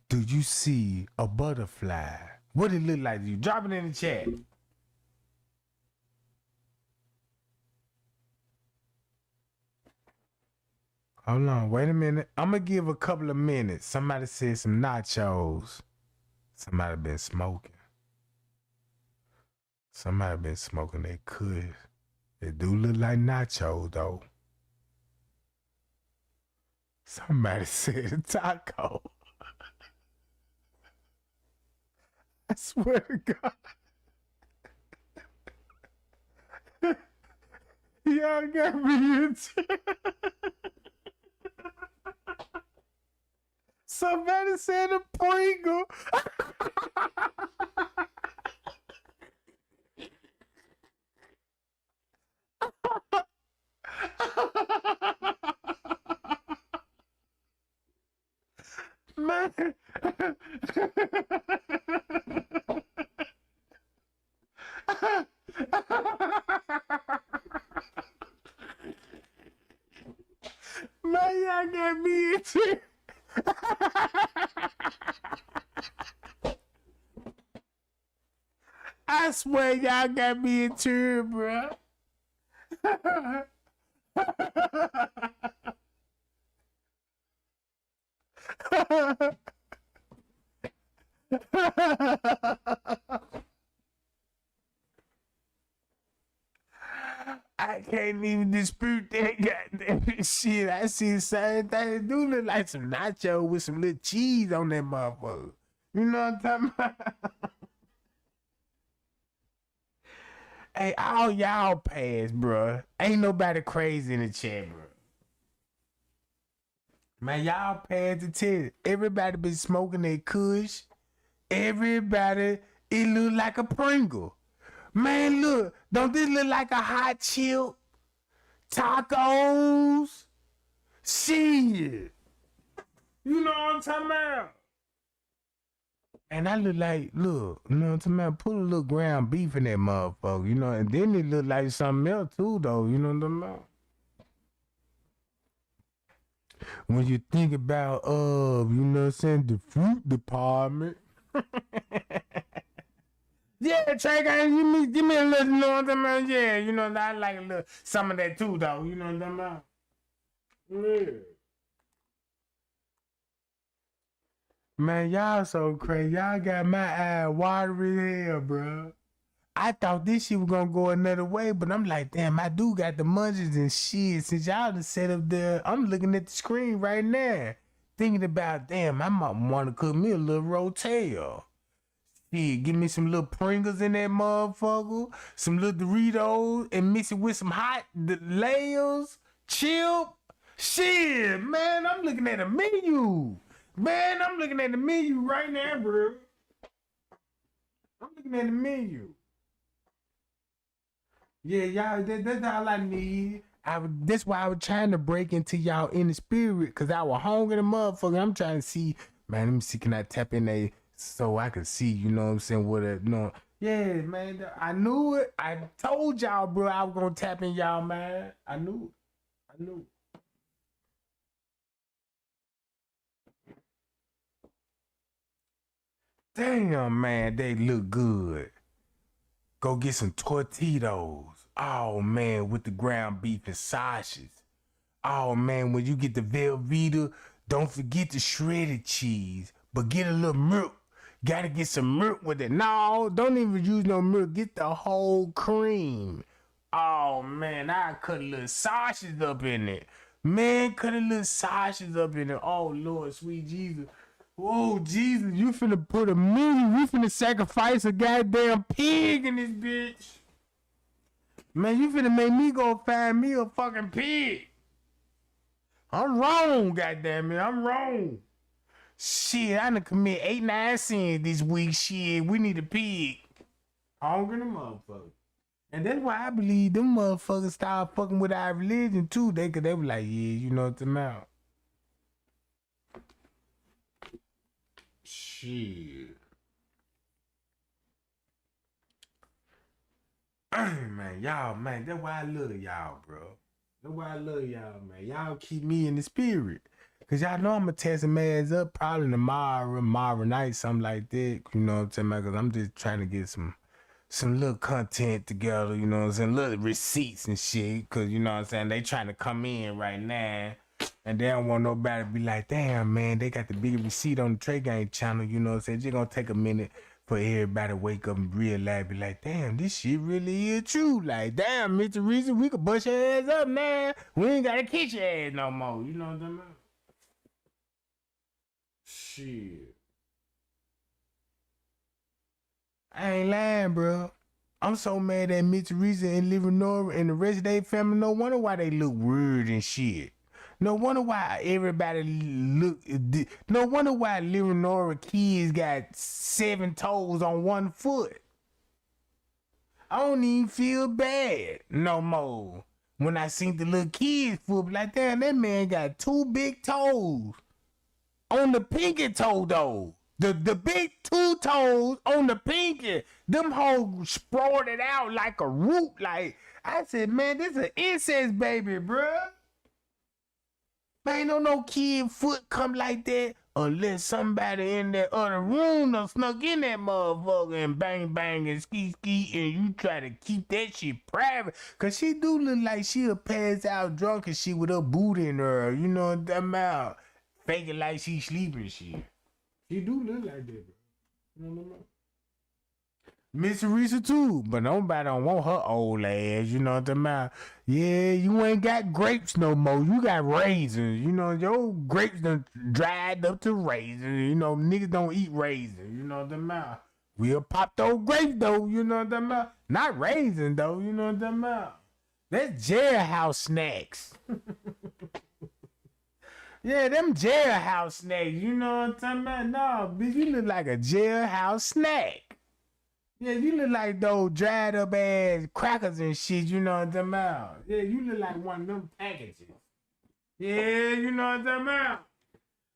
S1: Do you see a butterfly? What it look like to you? Drop it in the chat. Hold on, wait a minute. I'm gonna give a couple of minutes. Somebody said some nachos. Somebody been smoking. Somebody been smoking that kush. It do look like nachos though. Somebody said taco. I swear to God. Y'all got me into Somebody said a Pringle. Man. Man, y'all got me into I swear y'all got me into it, bro. I can't even dispute that goddamn shit. I see the same thing. It do look like some nacho with some little cheese on that motherfucker. You know what I'm talking about? Hey, all y'all pass, bro. Ain't nobody crazy in the chat, bro. Man, y'all pass the test. Everybody been smoking that kush. Everybody, it look like a Pringle. Man, look, don't this look like a hot chip? Tacos? Shit. You know what I'm talking about? And I look like, look, you know what I'm talking about? Put a little ground beef in that motherfucker, you know, and then it look like something else too, though, you know what I'm talking about? When you think about, you know what I'm saying, the fruit department. Yeah, Trey, give me a little, you know what I'm talking about? Yeah, you know, I like a little, some of that too, though, you know what I'm talking about? Yeah. Man, y'all so crazy. Y'all got my eye watery hell, bro. I thought this shit was gonna go another way, but I'm like, damn, I do got the munchies and shit. Since y'all done set up there, I'm looking at the screen right now, thinking about, damn, I might want to cook me a little rotel. Shit, give me some little Pringles in that motherfucker, some little Doritos, and mix it with some hot layers, chip. Shit, man, I'm looking at a menu. Man, I'm looking at the menu right now, bro. I'm looking at the menu. Yeah, y'all, that's all I need. That's why I was trying to break into y'all in the spirit, cause I was hungry the motherfucker. I'm trying to see, man, let me see, can I tap in there so I can see, you know what I'm saying, what a, you know. Yeah, man, I knew it. I told y'all, bro, I was gonna tap in y'all, man. I knew it. I knew it. Damn, man, they look good. Go get some tortillas. Oh, man, with the ground beef and sausages. Oh, man, when you get the Velveeta, don't forget the shredded cheese, but get a little milk. Gotta get some milk with it. No, don't even use no milk. Get the whole cream. Oh, man, I cut a little sausage up in it. Man, cut a little sausage up in it. Oh, Lord, sweet Jesus. Oh, Jesus, you finna put a million, you finna sacrifice a goddamn pig in this bitch. Man, you finna make me go find me a fucking pig. I'm wrong, goddamn it, I'm wrong. Shit, I done commit 8, 9 sins this week. Shit, we need a pig. Hungry the motherfucker. And that's why I believe them motherfuckers start fucking with our religion too. They were like, yeah, you know what I'm about. Shit. Man, y'all, man, that's why I love y'all, bro. That's why I love y'all, man. Y'all keep me in the spirit. Cause y'all know I'm gonna test some ass up probably tomorrow night, something like that. You know what I'm saying? Cause I'm just trying to get some little content together, you know what I'm saying? Little receipts and shit. Cause you know what I'm saying? They trying to come in right now. And they don't want nobody to be like, damn, man, they got the big receipt on the Trey Gang channel, you know what I'm saying? Just gonna take a minute for everybody to wake up and realize, be like, damn, this shit really is true. Like, damn, Mr. Reason, we could bust your ass up, man. We ain't gotta kiss your ass no more. You know what I'm saying? Shit. I ain't lying, bro. I'm so mad at Mitch Reason and Livernoir and the rest of their family. No wonder why they look weird and shit. No wonder why everybody look. No wonder why Livernoir kids got 7 toes on 1 foot. I don't even feel bad no more. When I seen the little kids foot, like, damn, that man got 2 big toes on the pinky toe though. The big 2 toes on the pinky, them hoes sprouted out like a root. Like, I said, man, this is an incest baby, bruh. Man, ain't no kid foot come like that unless somebody in that other room done snuck in that motherfucker and bang bang and ski and you try to keep that shit private. Cause she do look like she'll pass out drunk and she with her booty in her, you know what I'm about. Faking like she sleeping shit. She do look like that, bro. You know what I mean? Miss Teresa too, but nobody don't want her old ass, you know what I'm about? Yeah, you ain't got grapes no more. You got raisins. You know, your grapes done dried up to raisins. You know, niggas don't eat raisins, you know what I'm about? We'll pop those grapes though, you know what I'm about? Not raisins though, you know what I'm about? That's jailhouse snacks. Yeah, them jailhouse snacks, you know what I'm talking about? No, bitch, you look like a jailhouse snack. Yeah, you look like those dried up ass crackers and shit, you know what I'm talking about? Yeah, you look like one of them packages. Yeah, you know what I'm talking about?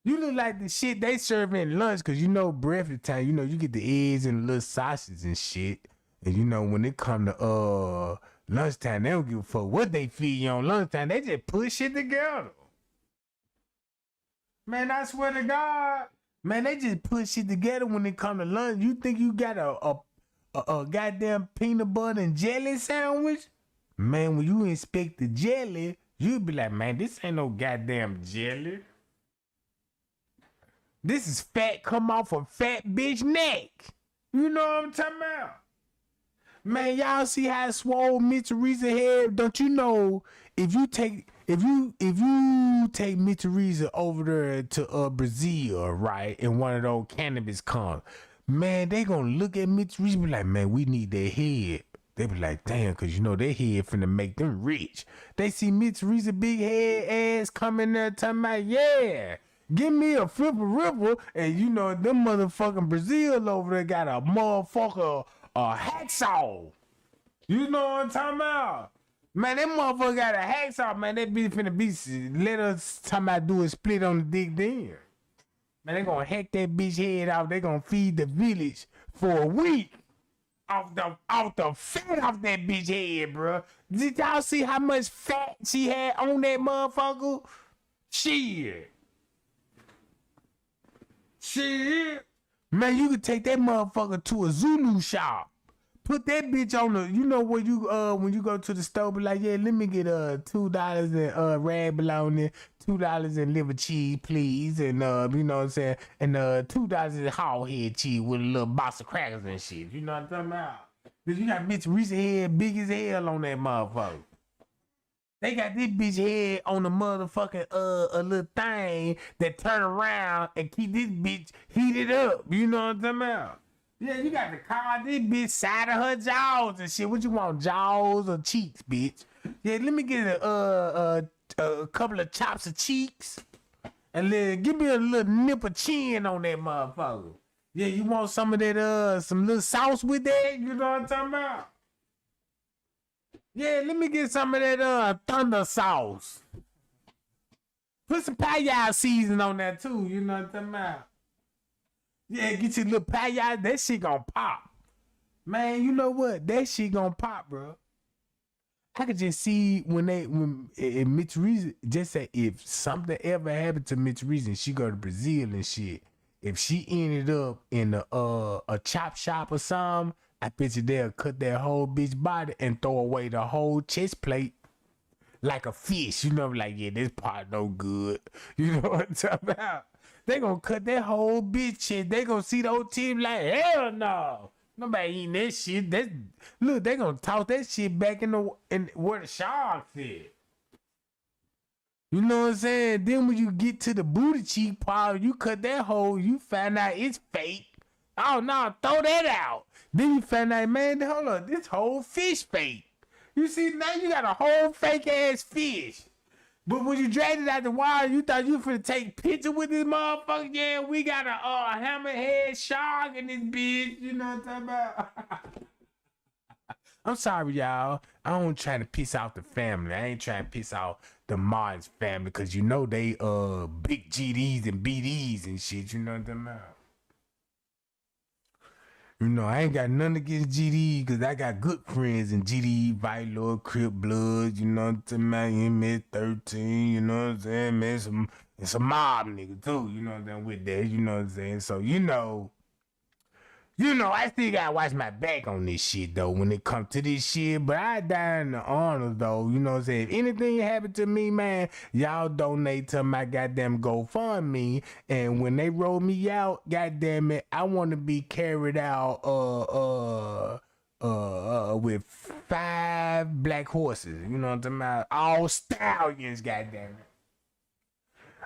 S1: You look like the shit they serve in lunch, cause you know breakfast time, you know, you get the eggs and the little sausages and shit. And you know, when it come to lunchtime, they don't give a fuck what they feed you on lunchtime. They just put shit together. Man, I swear to God. Man, they just put shit together when it come to lunch. You think you got a goddamn peanut butter and jelly sandwich? Man, when you inspect the jelly, you be like, man, this ain't no goddamn jelly. This is fat come off a fat bitch neck. You know what I'm talking about? Man, y'all see how swole Miss Teresa head? Don't you know if you take Miss Teresa over there to Brazil, right, and one of those cannabis comes, man, they gonna look at Miss Teresa and be like, man, we need their head. They be like, damn, cause you know their head finna make them rich. They see Miss Teresa big head ass coming there talking about, yeah, give me a flipper ripper, and you know them motherfucking Brazil over there got a motherfucker hacksaw. You know what I'm talking about? Man, that motherfucker got a hacksaw, man. That bitch finna be let us talking about do a split on the dick then. Man, they gonna hack that bitch head off. They gonna feed the village for a week off the fat off that bitch head, bro. Did y'all see how much fat she had on that motherfucker? Shit. Man, you could take that motherfucker to a Zulu shop. Put that bitch on the, you know, where you when you go to the store, be like, yeah, let me get $2 and rag bologna, $2 and liver cheese, please, and you know what I'm saying, and $2 and hog head cheese with a little box of crackers and shit. You know what I'm talking about? Cause you got bitch Reese's head big as hell on that motherfucker. They got this bitch head on the motherfucking a little thing that turn around and keep this bitch heated up. You know what I'm talking about? Yeah, you got to call this bitch side of her jaws and shit. What you want, jaws or cheeks, bitch? Yeah, let me get a couple of chops of cheeks and give me a little nip of chin on that motherfucker. Yeah, you want some of that some little sauce with that? You know what I'm talking about? Yeah, let me get some of that thunder sauce. Put some paella season on that too. You know what I'm talking about? Yeah, get your little paella. That shit gonna pop. Man, you know what? That shit gonna pop, bro. I could just see when Mitch Reason just say if something ever happened to Mitch Reason, she go to Brazil and shit. If she ended up in a chop shop or something, I bet you they'll cut that whole bitch body and throw away the whole chest plate like a fish. You know, like, yeah, this part no good. You know what I'm talking about? They gonna cut that whole bitch shit. They gonna see the old team like, hell no. Nobody eating that shit. Look, they gonna toss that shit back in where the sharks is. You know what I'm saying? Then when you get to the booty cheek part, you cut that hole, you find out it's fake. Oh no, throw that out. Then you find out, man, hold on, this whole fish fake. You see, now you got a whole fake ass fish. But when you dragged it out the water, you thought you finna take picture with this motherfucker. Yeah, we got a hammerhead shark in this bitch. You know what I'm talking about? I'm sorry, y'all. I don't try to piss off the family. I ain't trying to piss off the Martin's family, cause you know they big GDs and BDs and shit. You know what I'm talking about? You know, I ain't got nothing against GD because I got good friends in GD, Vital, Crip Blood, you know what I'm talking about, MS-13, you know what I'm saying, man, some mob nigga too, you know what I'm saying, with that, you know what I'm saying, so, you know, You know, I still gotta watch my back on this shit though when it comes to this shit. But I die in the honor though. You know what I'm saying? If anything happened to me, man, y'all donate to my goddamn GoFundMe. And when they roll me out, goddamn it, I want to be carried out with 5 black horses. You know what I'm talking about? All stallions, goddamn it.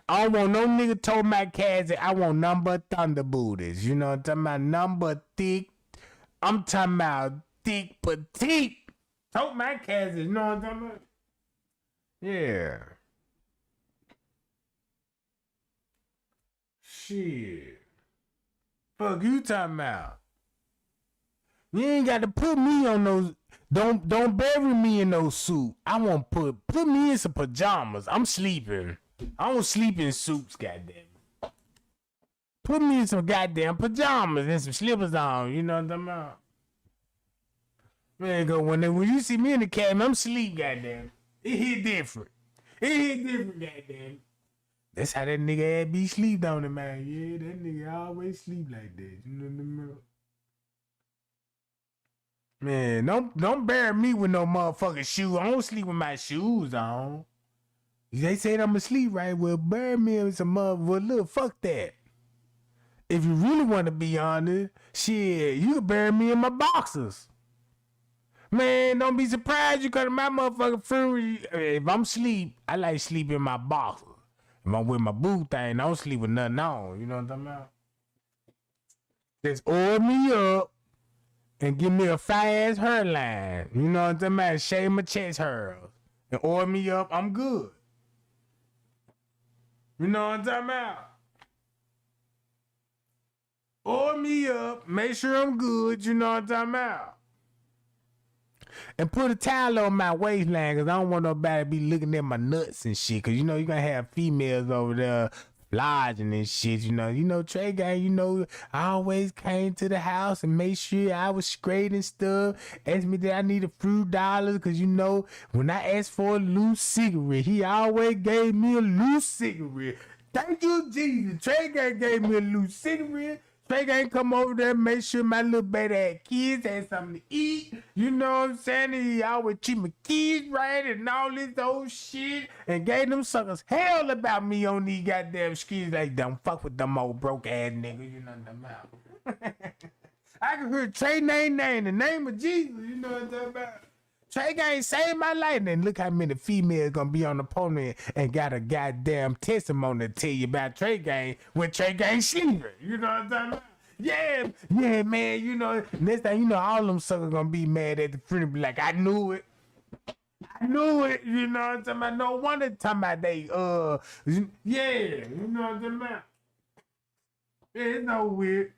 S1: I don't want no nigga told my cats that I want number thunder booties. You know what I'm talking about? Number thick. I'm talking about thick petite. Told my cats, you know what I'm talking about? Yeah. Shit. Fuck you talking about? You ain't got to put me on those. Don't bury me in those suits. I want put me in some pajamas. I'm sleeping. I don't sleep in suits, goddamn. Put me in some goddamn pajamas and some slippers on. You know what I'm talking about? Man, go when you see me in the cabin, I'm sleep, goddamn. It hit different. It hit different, goddamn. That's how that nigga ass be sleep on it, man. Yeah, that nigga always sleep like that. You know what I'm talking about? Man, don't bury me with no motherfucking shoes. I don't sleep with my shoes on. They said I'm asleep, right? Well, bury me with some motherfucker. Look, fuck that. If you really want to be honest, shit, you can bury me in my boxers. Man, don't be surprised you come to my motherfucking funeral. If I'm asleep, I like sleep in my boxers. If I'm with my boo thing, I don't sleep with nothing on. You know what I'm talking about? Just oil me up and give me a fast hairline. You know what I'm talking about? Shave my chest hairs and oil me up. I'm good. You know what I'm talking about? Oil me up, make sure I'm good, you know what I'm talking about? And put a towel on my waistline, cause I don't want nobody to be looking at my nuts and shit. Cause you know you gonna have females over there lodging and shit, you know, Trey Gang, you know, I always came to the house and made sure I was straight and stuff. Asked me that I need a few dollars, cause you know, when I asked for a loose cigarette, he always gave me a loose cigarette. Thank you, Jesus. Trey Gang gave me a loose cigarette. Trey Gang come over there, make sure my little baby had kids, had something to eat. You know what I'm saying? He always treat my kids right and all this old shit. And gave them suckers hell about me on these goddamn streets. Like, don't fuck with them old broke ass niggas. You know what I'm talking about? I can hear Trey name, the name of Jesus. You know what I'm talking about? Trey Gang saved my life. And look how many females gonna be on the pony and got a goddamn testimony to tell you about Trey Gang when Trey Gang sleeping. You know what I'm talking about? Yeah, man, you know, next time, you know, all them suckers gonna be mad at the funeral, be like, I knew it, you know what I'm talking about? No wonder talking about they, yeah, you know what I'm talking about? Yeah, it's no weird.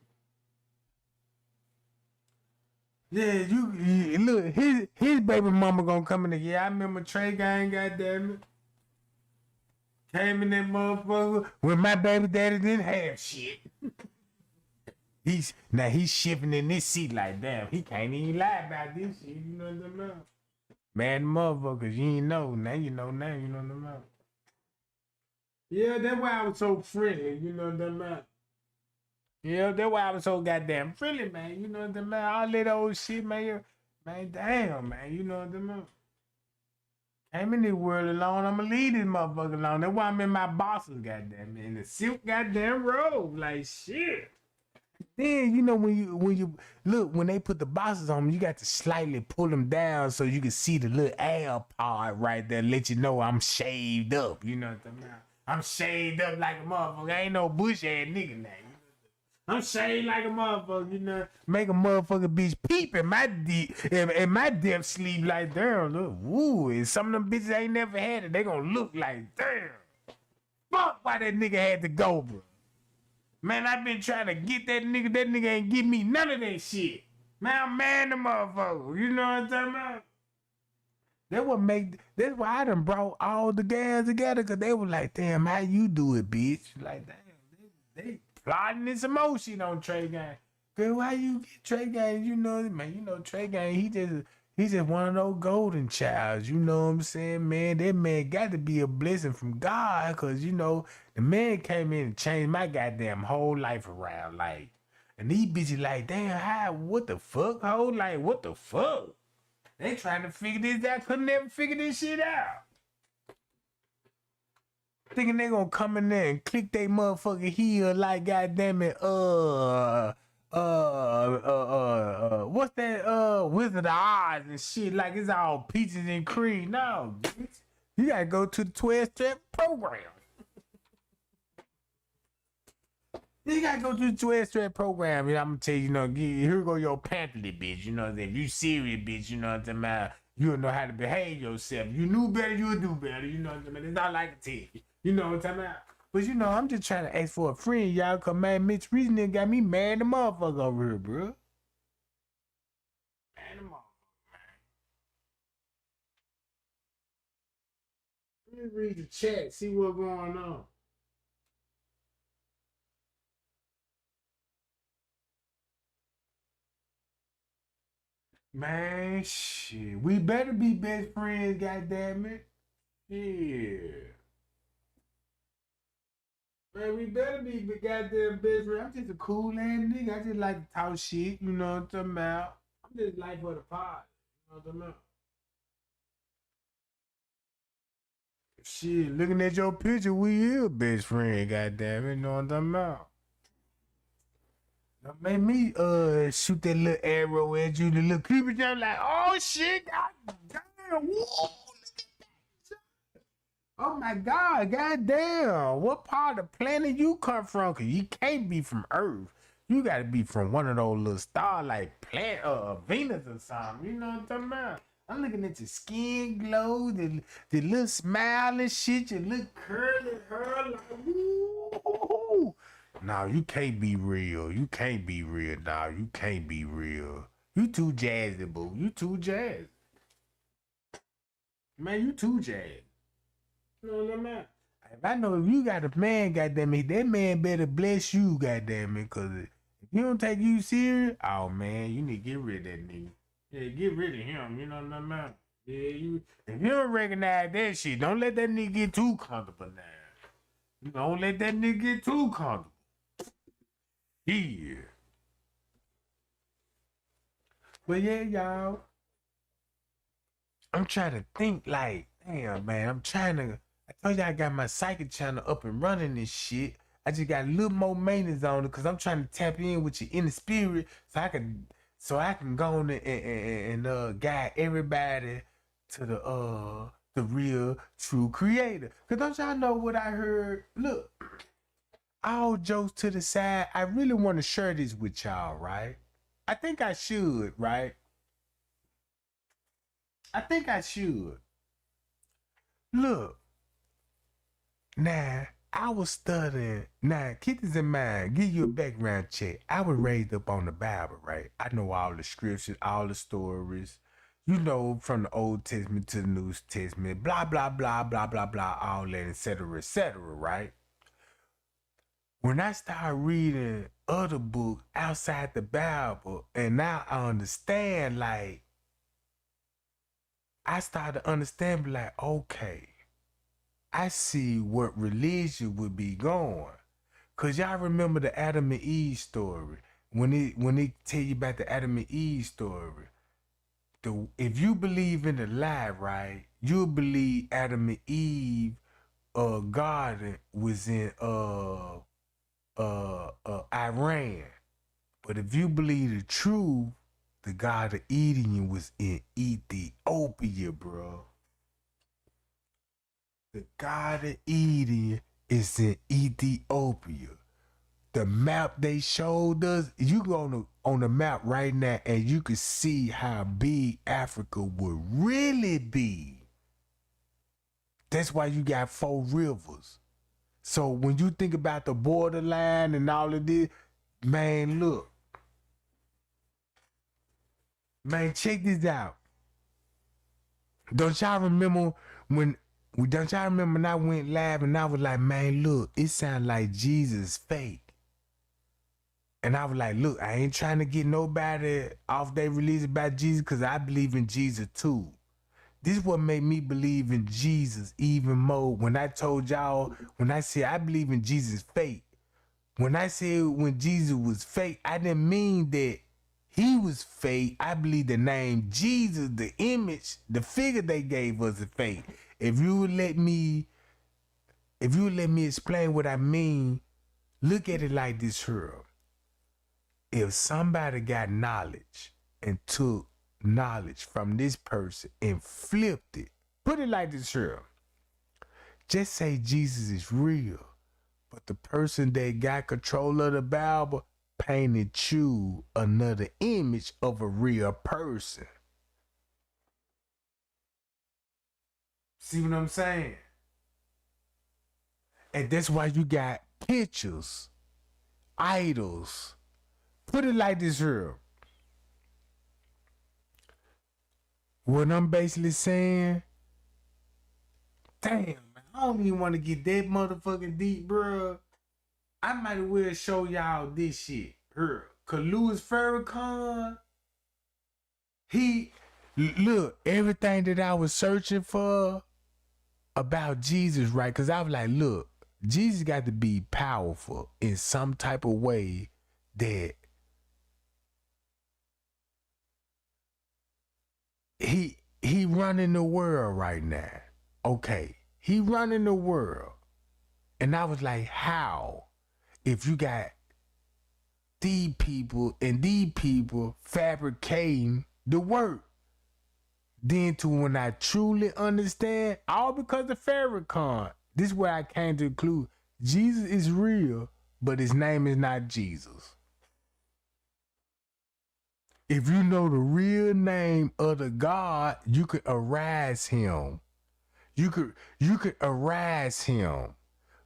S1: Yeah, you look, his baby mama gonna come in there. Yeah, I remember Trey Gang, goddamn it. Came in that motherfucker when my baby daddy didn't have shit. He's shifting in this seat like, damn, he can't even lie about this shit. You know what I'm talking about? Man, motherfuckers, you ain't know. Now you know what I'm talking about? Yeah, that's why I was so friendly. You know what I'm talking about? Yeah, that's why I was so goddamn friendly, man. You know what I'm talking about? All that old shit, man. Man, damn, man. You know what I'm talking about? Came in this world alone. I'ma leave this motherfucker alone. That's why I'm in my boxes, goddamn, in the silk goddamn robe. Like, shit. Then you know when you look, when they put the boxes on them, you got to slightly pull them down so you can see the little air part right there, let you know I'm shaved up. You know what I'm talking about? I'm shaved up like a motherfucker. I ain't no bush ass nigga now. I'm shaved like a motherfucker, you know. Make a motherfucker bitch peep in my deep sleep like, damn, look, woo. And some of them bitches ain't never had it. They gonna look like, damn. Fuck why that nigga had to go, bro. Man, I been trying to get that nigga ain't give me none of that shit. Man, I'm mad the motherfucker. You know what I'm talking about? That's why I done brought all the guys together, cause they were like, damn, how you do it, bitch? Like, damn, they plotting this emotion on Trey Gang. Girl, why you get Trey Gang? You know, man, you know Trey Gang, he's just one of those golden childs, you know what I'm saying, man? That man got to be a blessing from God, cause you know, the man came in and changed my goddamn whole life around. Like, And these bitches like, damn, how, what the fuck, ho? Like, what the fuck? They trying to figure this out, couldn't never figure this shit out. Thinking they gonna come in there and click they motherfucking heel like goddamn it, what's that, Wizard of Oz and shit, like it's all peaches and cream. No, bitch. You gotta go to the 12-step program. You gotta go to the 12-step program, and I'm gonna tell you, you know, here go your pamphlet, bitch. You know, if you serious, bitch, you know what I'm about, you'll know how to behave yourself. You knew better, you'll do better. You know what I'm saying? That's all I can tell you. You know what I'm about? But you know, I'm just trying to ask for a friend, y'all, cause man, Mitch Reasoning got me mad the motherfucker over here, bro. Man, the motherfucker, man. Let me read the chat, see what's going on. Man, shit. We better be best friends, goddammit. Yeah. Man, we better be goddamn best friends. I'm just a cool ass nigga. I just like to talk shit, you know what I'm talking about. I'm just like for the pod. You know what I'm talking about. Shit, looking at your picture, we is best friend, goddammit. You know what I'm talking about. Now, make me shoot that little arrow at you, the little creepy jump like, oh shit, goddamn, whoa, oh my goddamn, what part of the planet you come from? Cause you can't be from Earth. You gotta be from one of those little stars like Venus or something. You know what I'm talking about? I'm looking at your skin glow, the little smile and shit, your little curly hair, like, woo. No, you can't be real. You can't be real, dog. You can't be real. You too jazzy, boo. You too jazzy. Man, you too jazzy. You know what I mean? If I know if you got a man, goddamn it, that man better bless you, goddamn it, cause if he don't take you serious, oh man, you need to get rid of that nigga. Yeah, get rid of him. You know what I mean? Yeah, you. If you don't recognize that shit, don't let that nigga get too comfortable now. Don't let that nigga get too comfortable. Yeah. But yeah, y'all. I'm trying to think like, damn, man. I told you I got my psychic channel up and running this shit. I just got a little more maintenance on it because I'm trying to tap in with your inner spirit so I can go on and guide everybody to the real true creator. Cause don't y'all know what I heard? Look. All jokes to the side, I really want to share this with y'all, right? I think I should, right? I think I should. Look, now, I was studying. Now, keep this in mind, give you a background check. I was raised up on the Bible, right? I know all the scriptures, all the stories, you know, from the Old Testament to the New Testament, blah, blah, blah, blah, blah, blah, all that, etc., right? When I started reading other books outside the Bible, and now I understand, like, I started to understand, like, okay, I see what religion would be going. Cause y'all remember the Adam and Eve story. When they tell you about the Adam and Eve story, if you believe in the lie, right, you'll believe Adam and Eve garden was in Iran. But if you believe the truth, the God of Eden was in Ethiopia, bro. The God of Eden is in Ethiopia. The map they showed us, you go on the map right now and you can see how big Africa would really be. That's why you got 4 rivers. So when you think about the borderline and all of this, man, look. Man, check this out. Don't y'all remember when I went live and I was like, man, look, it sounds like Jesus fake. And I was like, look, I ain't trying to get nobody off their release about Jesus because I believe in Jesus too. This is what made me believe in Jesus even more. When I told y'all, when I said I believe in Jesus fake, When I said when Jesus was fake, I didn't mean that he was fake. I believe the name Jesus, the image, the figure they gave us is fake. If you would let me explain what I mean, look at it like this here. If somebody got knowledge and took knowledge from this person and flipped it, put it like this here. Just say Jesus is real, but the person that got control of the Bible painted you another image of a real person. See what I'm saying? And that's why you got pictures, idols. Put it like this here. What I'm basically saying, damn, man, I don't even want to get that motherfucking deep, bro. I might as well show y'all this shit here. Cause Louis Farrakhan, look, everything that I was searching for about Jesus, right? Cause I was like, look, Jesus got to be powerful in some type of way that he running the world right now. Okay, he running the world. And I was like, how? If you got these people fabricating the work. Then to when I truly understand, all because of Farrakhan, this is where I came to conclude Jesus is real, but his name is not Jesus. If you know the real name of the God, you could arise him. You could arise him.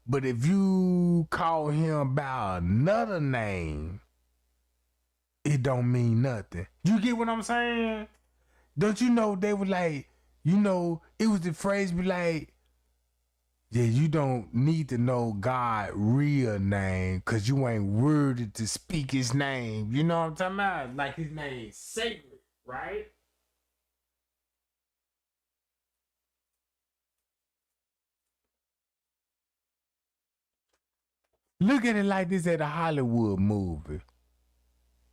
S1: But if you call him by another name, it don't mean nothing. You get what I'm saying? Don't you know they were like, you know, it was the phrase be like, yeah, you don't need to know God's real name because you ain't worthy to speak his name. You know what I'm talking about? Like his name's sacred, right? Look at it like this at a Hollywood movie.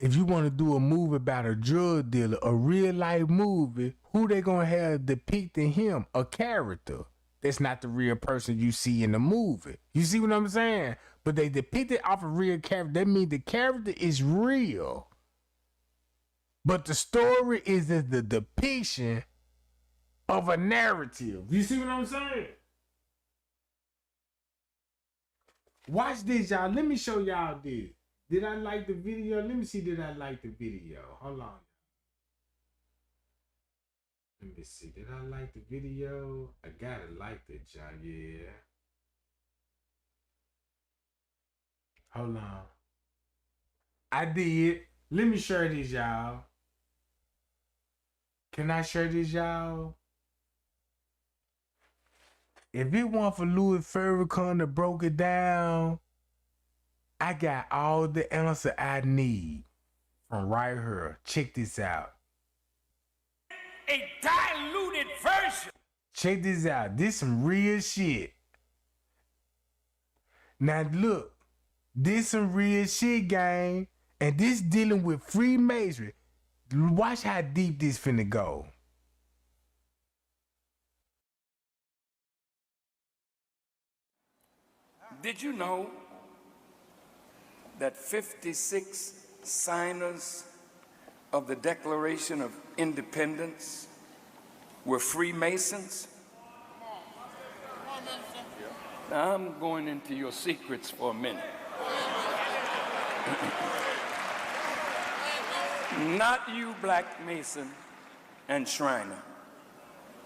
S1: If you want to do a movie about a drug dealer, a real life movie, who they gonna have depicting him? A character. That's not the real person you see in the movie. You see what I'm saying? But they depict it off a real character. That means the character is real. But the story is the depiction of a narrative. You see what I'm saying? Watch this, y'all. Let me show y'all this. Did I like the video? Let me see, did I like the video? Hold on. Let me see, did I like the video? I gotta like it, y'all, yeah. Hold on. I did. Let me share this, y'all. Can I share this, y'all? If it weren't for Louis Farrakhan that broke it down, I got all the answer I need from right here. Check this out. A diluted version. Check this out. This some real shit. Now look, this some real shit, gang. And this dealing with Freemasonry. Watch how deep this finna go.
S2: Did you know that 56 signers of the Declaration of Independence were Freemasons? Now I'm going into your secrets for a minute. Not you, Black Mason and Shriner.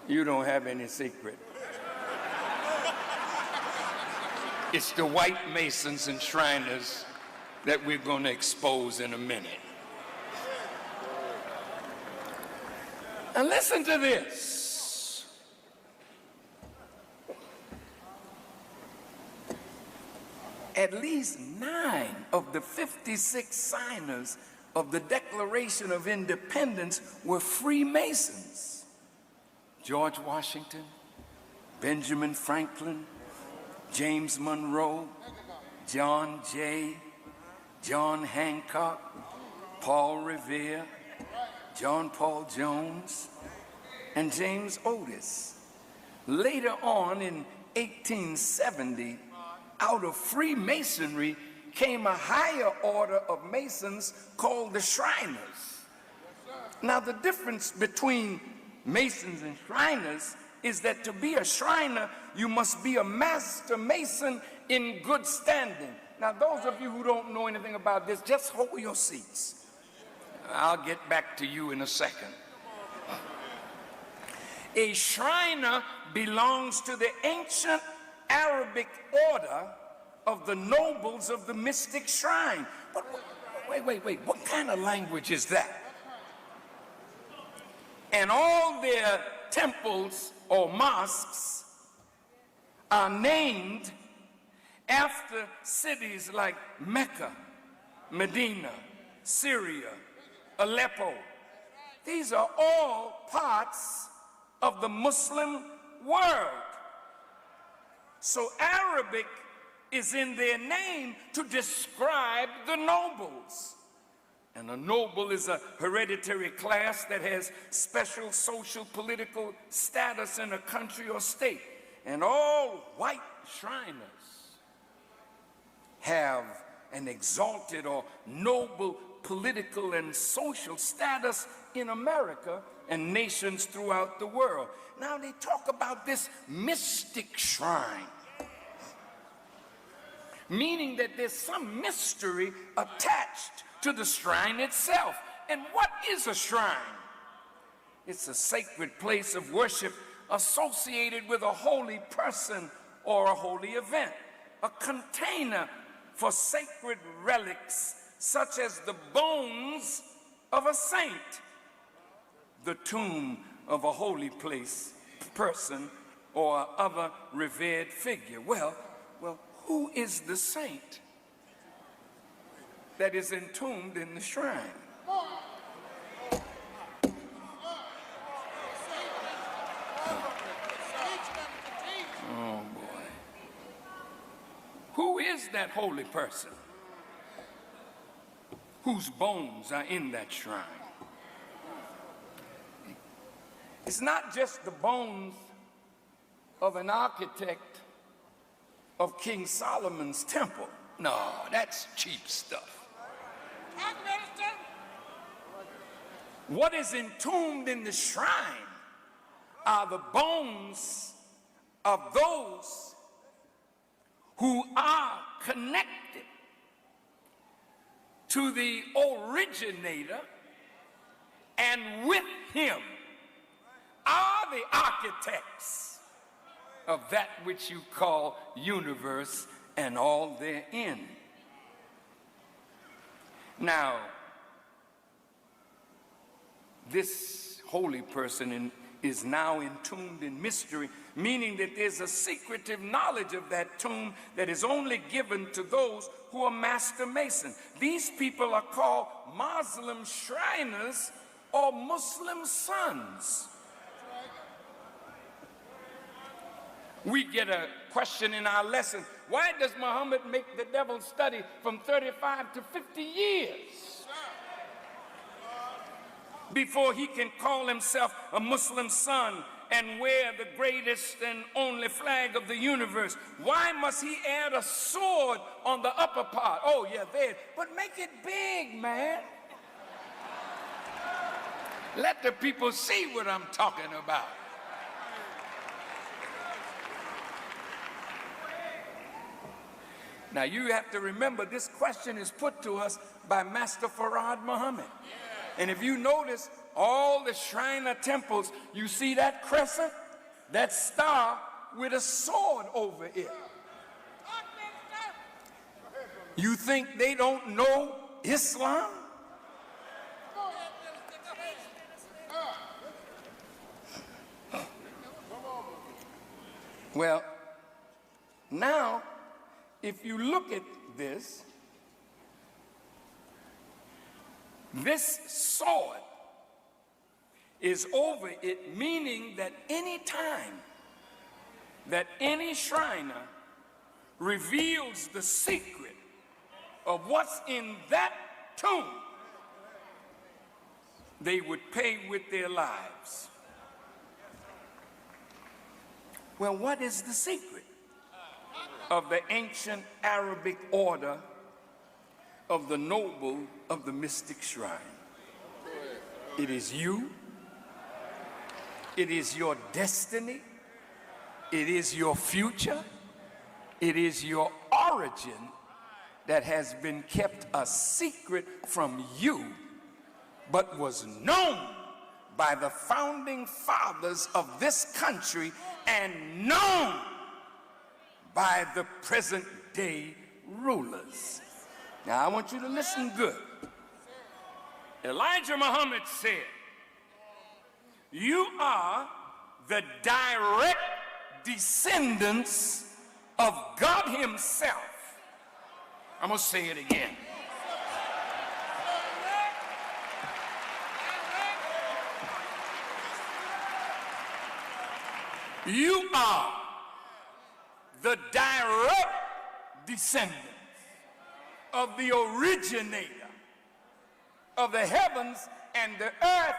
S2: You don't have any secret. It's the white Masons and Shriners that we're going to expose in a minute. And listen to this. At least 9 of the 56 signers of the Declaration of Independence were Freemasons. George Washington, Benjamin Franklin, James Monroe, John Jay, John Hancock, Paul Revere, John Paul Jones, and James Otis. Later on in 1870, out of Freemasonry came a higher order of Masons called the Shriners. Now, the difference between Masons and Shriners is that to be a Shriner, you must be a master Mason in good standing. Now, those of you who don't know anything about this, just hold your seats. I'll get back to you in a second. A Shriner belongs to the ancient Arabic order of the nobles of the mystic shrine. But wait, what kind of language is that? And all their temples or mosques are named after cities like Mecca, Medina, Syria, Aleppo. These are all parts of the Muslim world. So Arabic is in their name to describe the nobles. And a noble is a hereditary class that has special social, political status in a country or state. And all white Shriners have an exalted or noble political and social status in America and nations throughout the world. Now they talk about this mystic shrine, meaning that there's some mystery attached to the shrine itself. And what is a shrine? It's a sacred place of worship associated with a holy person or a holy event, a container for sacred relics such as the bones of a saint, the tomb of a holy place, person, or other revered figure. Well, who is the saint that is entombed in the shrine? Oh boy. Who is that holy person whose bones are in that shrine? It's not just the bones of an architect of King Solomon's temple. No, that's cheap stuff. What is entombed in the shrine are the bones of those who are connected to the originator, and with him are the architects of that which you call universe and all therein. Now, this holy person is now entombed in mystery, meaning that there's a secretive knowledge of that tomb that is only given to those who are master Mason. These people are called Muslim Shriners or Muslim sons. We get a question in our lesson: why does Muhammad make the devil study from 35 to 50 years before he can call himself a Muslim son and wear the greatest and only flag of the universe? Why must he add a sword on the upper part? Oh yeah, there, but make it big, man. Let the people see what I'm talking about. Now you have to remember, this question is put to us by Master Farad Muhammad. And if you notice, all the Shriner temples, you see that crescent, that star with a sword over it. You think they don't know Islam? Well, now, if you look at this sword is over it, meaning that any time that any Shriner reveals the secret of what's in that tomb, they would pay with their lives. Well, what is the secret of the ancient Arabic order of the noble of the mystic shrine? It is you. It is your destiny. It is your future. It is your origin that has been kept a secret from you, but was known by the founding fathers of this country and known by the present day rulers. Now I want you to listen good. Elijah Muhammad said, you are the direct descendants of God himself. I'm gonna say it again. You are the direct descendants of the originator of the heavens and the earth,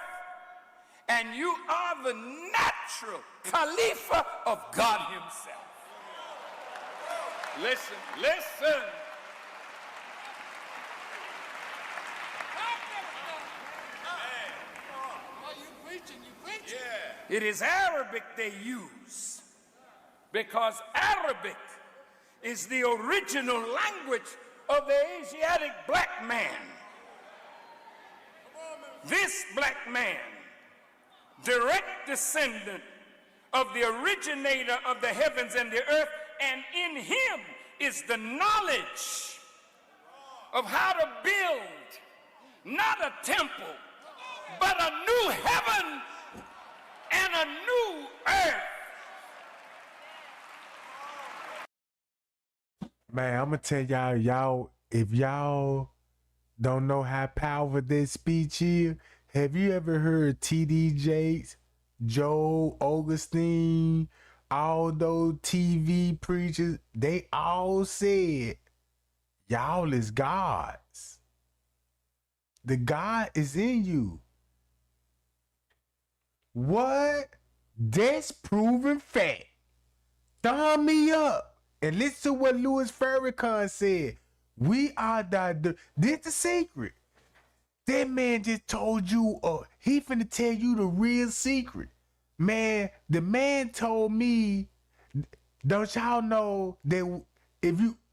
S2: and you are the natural Khalifa of God himself. Listen, listen. It is Arabic they use because Arabic is the original language of the Asiatic black man. This black man, direct descendant of the originator of the heavens and the earth, and in him is the knowledge of how to build not a temple, but a new heaven and a new earth.
S1: Man, I'm gonna tell y'all, if y'all don't know how powerful this speech is, have you ever heard T.D. Jakes, Joel Augustine, all those TV preachers? They all said, y'all is gods. The God is in you. What? That's proven fact. Thumb me up and listen to what Louis Farrakhan said. We are this the secret. That man just told you, he finna tell you the real secret. Man, the man told me, don't y'all know that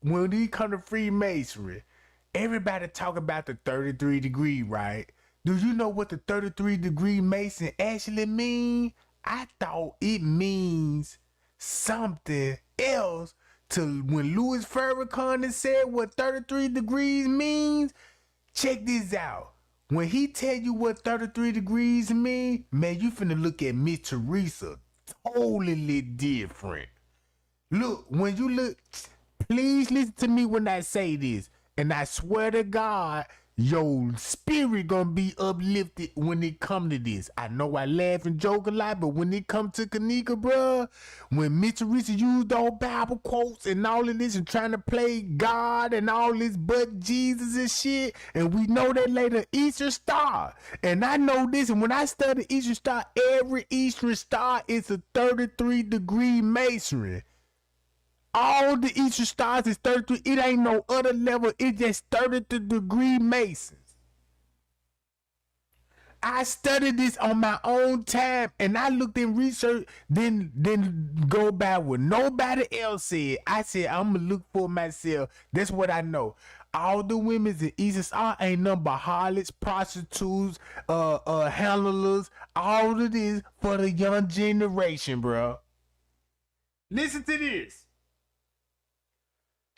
S1: when you come to Freemasonry, everybody talk about the 33 degree, right? Do you know what the 33 degree Mason actually mean? I thought it means something else to when Louis Farrakhan said what 33 degrees means. Check this out. When he tell you what 33 degrees mean, man, you finna look at Miss Teresa totally different. Look, when you look, please listen to me when I say this, and I swear to God, your spirit gonna be uplifted when it come to this. I know I laugh and joke a lot, but when it come to Kenneka, bruh, when Miss Teresa used all Bible quotes and all of this and trying to play God and all this but Jesus and shit, and we know that later Eastern Star, and I know this, and when I study Eastern Star, every Eastern Star is a 33 degree masonry. All the Eastern Stars is 33. It ain't no other level. It's just 33 degree Masons. I studied this on my own time, and I looked in research, then go by what nobody else said. I said, I'm going to look for myself. That's what I know. All the women in Eastern Star ain't nothing but harlots, prostitutes, handlers, all of this for the young generation, bro. Listen to this.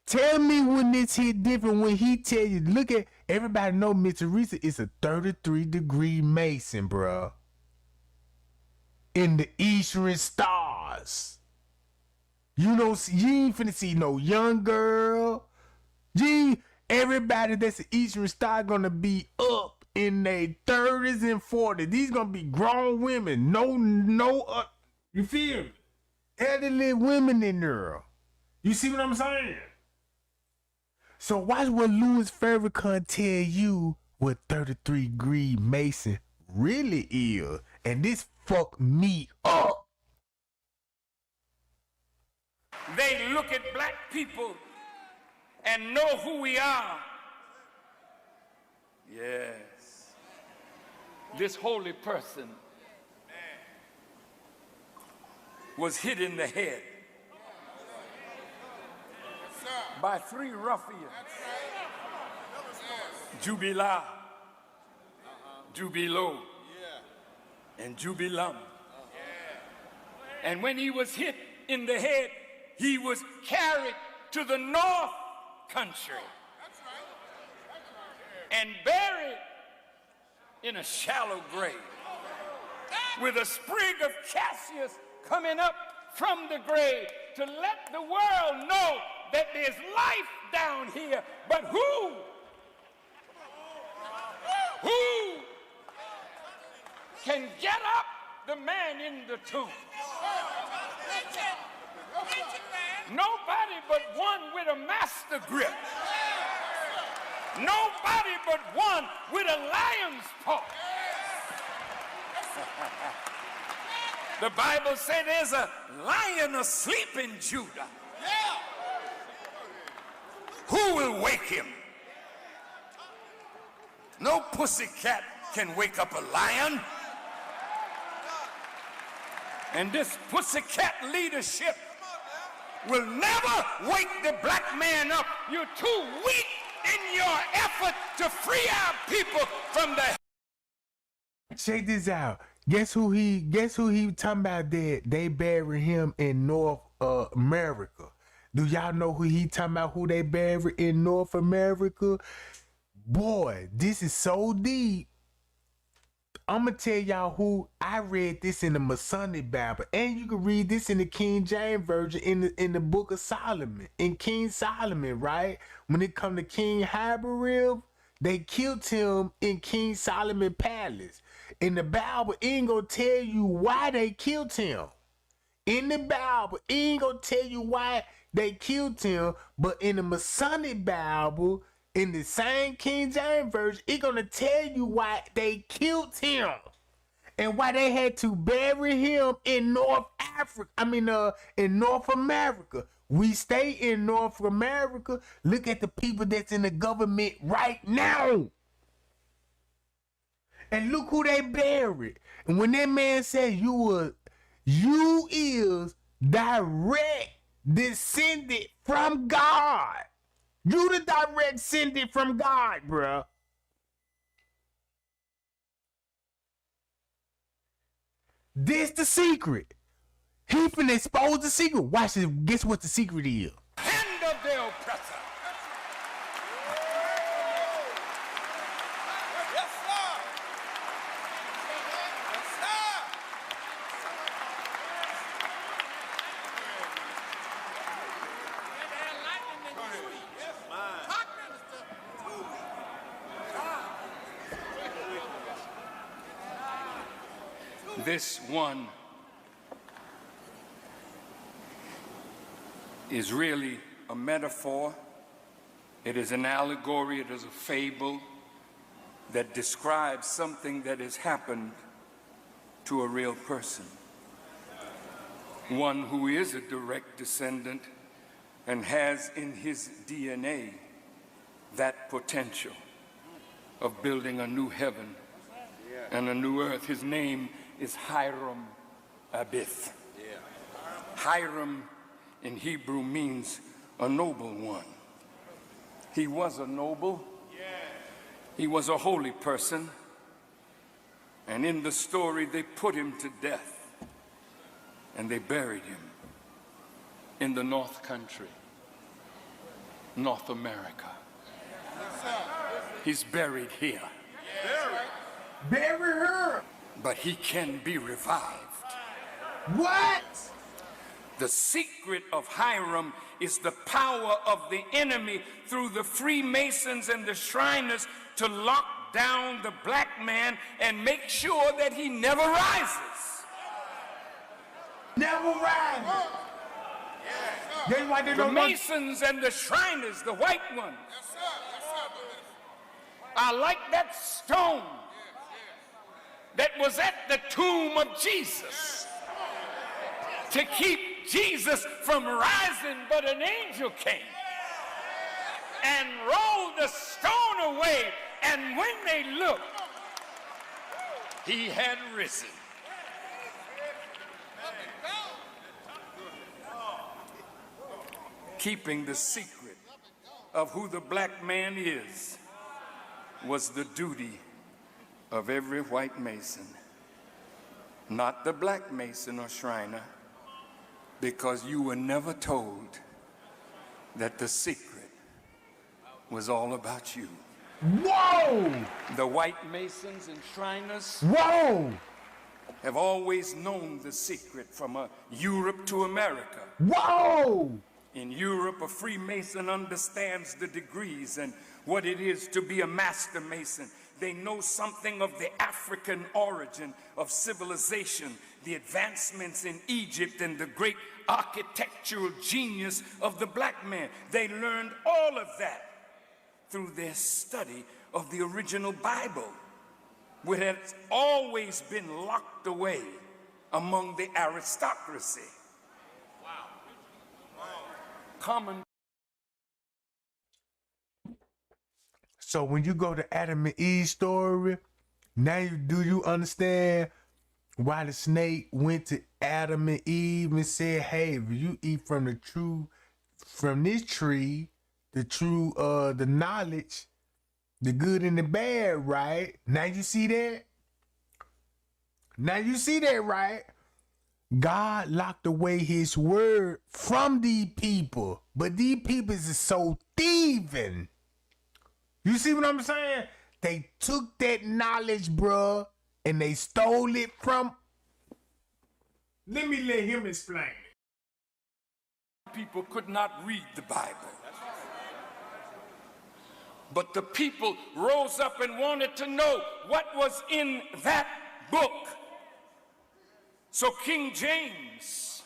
S1: Tell me when this hit different when he tell you, look at, everybody know Miss Teresa is a 33 degree Mason, bruh. In the Eastern Stars. You know, you ain't finna see no young girl. Everybody that's an Eastern Star gonna be up in their 30s and 40s. These gonna be grown women. You feel me? Elderly women in there. You see what I'm saying? So watch what Louis Farrakhan tell you what 33-degree Mason really is. And this fucked me up.
S2: They look at black people and know who we are. Yes. This holy person was hit in the head by 3 ruffians, Jubilah, Jubilo, and Jubilam. And when he was hit in the head, he was carried to the North Country and buried in a shallow grave with a sprig of cassius coming up from the grave to let the world know that there's life down here. But who can get up? The man in the tomb. Nobody but one with a master grip. Nobody but one with a lion's paw. The Bible said there's a lion asleep in Judah. Who will wake him? No pussycat can wake up a lion. And this pussycat leadership will never wake the black man up. You're too weak in your effort to free our people from the...
S1: Check this out. Guess who he talking about that they bury him in North America? Do y'all know who he talking about, who they bury in North America? Boy, this is so deep. I'm gonna tell y'all who I read this in the Masonic Bible, and you can read this in the King James Version in the Book of Solomon, in King Solomon, right? When it come to King Hiram, they killed him in King Solomon Palace. In the Bible, it ain't gonna tell you why they killed him. In the Bible, it ain't gonna tell you why they killed him, but in the Masonic Bible, in the same King James Version, it's gonna tell you why they killed him and why they had to bury him in North Africa. In North America. We stay in North America. Look at the people that's in the government right now. And look who they buried. And when that man said you is direct descendant from God. You the direct descendant from God, bruh. This the secret. He finna expose the secret. Watch this. Guess what the secret is?
S2: Hand of the oppressor. Yes, sir. Yes, sir. This one is really a metaphor. It is an allegory. It is a fable that describes something that has happened to a real person. One who is a direct descendant and has in his DNA that potential of building a new heaven and a new earth. His name is Hiram Abiff. Hiram in Hebrew means a noble one. He was a noble. He was a holy person. And in the story, they put him to death and they buried him in the North Country, North America. He's buried here.
S1: Bury her.
S2: But he can be revived.
S1: What?
S2: The secret of Hiram is the power of the enemy through the Freemasons and the Shriners to lock down the black man and make sure that he never rises.
S1: Never rises. That's why they
S2: The
S1: don't know.
S2: Masons and the Shriners, the white ones, are like that stone that was at the tomb of Jesus to keep Jesus from rising, but an angel came and rolled the stone away, and when they looked, he had risen. Keeping the secret of who the black man is was the duty of every white Mason, not the black Mason or Shriner, because you were never told that the secret was all about you.
S1: Whoa!
S2: The white Masons and Shriners
S1: Whoa!
S2: have always known the secret from Europe to America.
S1: Whoa!
S2: In Europe, a Freemason understands the degrees and what it is to be a Master Mason. They know something of the African origin of civilization, the advancements in Egypt, and the great architectural genius of the black man. They learned all of that through their study of the original Bible, which has always been locked away among the aristocracy. Common.
S1: So when you go to Adam and Eve's story, now do you understand why the snake went to Adam and Eve and said, hey, if you eat from this tree, the knowledge, the good and the bad, right? Now you see that? Now you see that, right? God locked away his word from these people, but these people is so thieving. You see what I'm saying? They took that knowledge, bruh, and they stole it from. Let him explain it.
S2: People could not read the Bible. But the people rose up and wanted to know what was in that book. So King James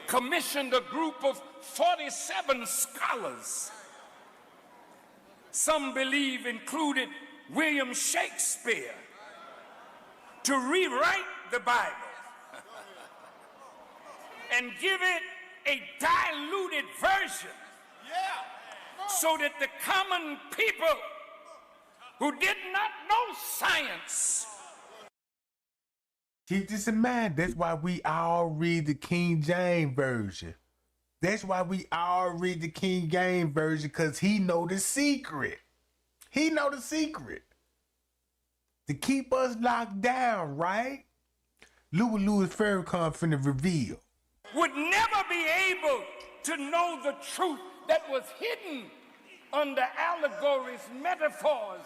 S2: commissioned a group of 47 scholars. Some believe included William Shakespeare, to rewrite the Bible and give it a diluted version so that the common people who did not know science.
S1: Keep this in mind. That's why we all read the King James Version. That's why we all read the King James Version, because he know the secret. He know the secret. To keep us locked down, right? Louis Farrakhan finna reveal.
S2: Would never be able to know the truth that was hidden under allegories, metaphors,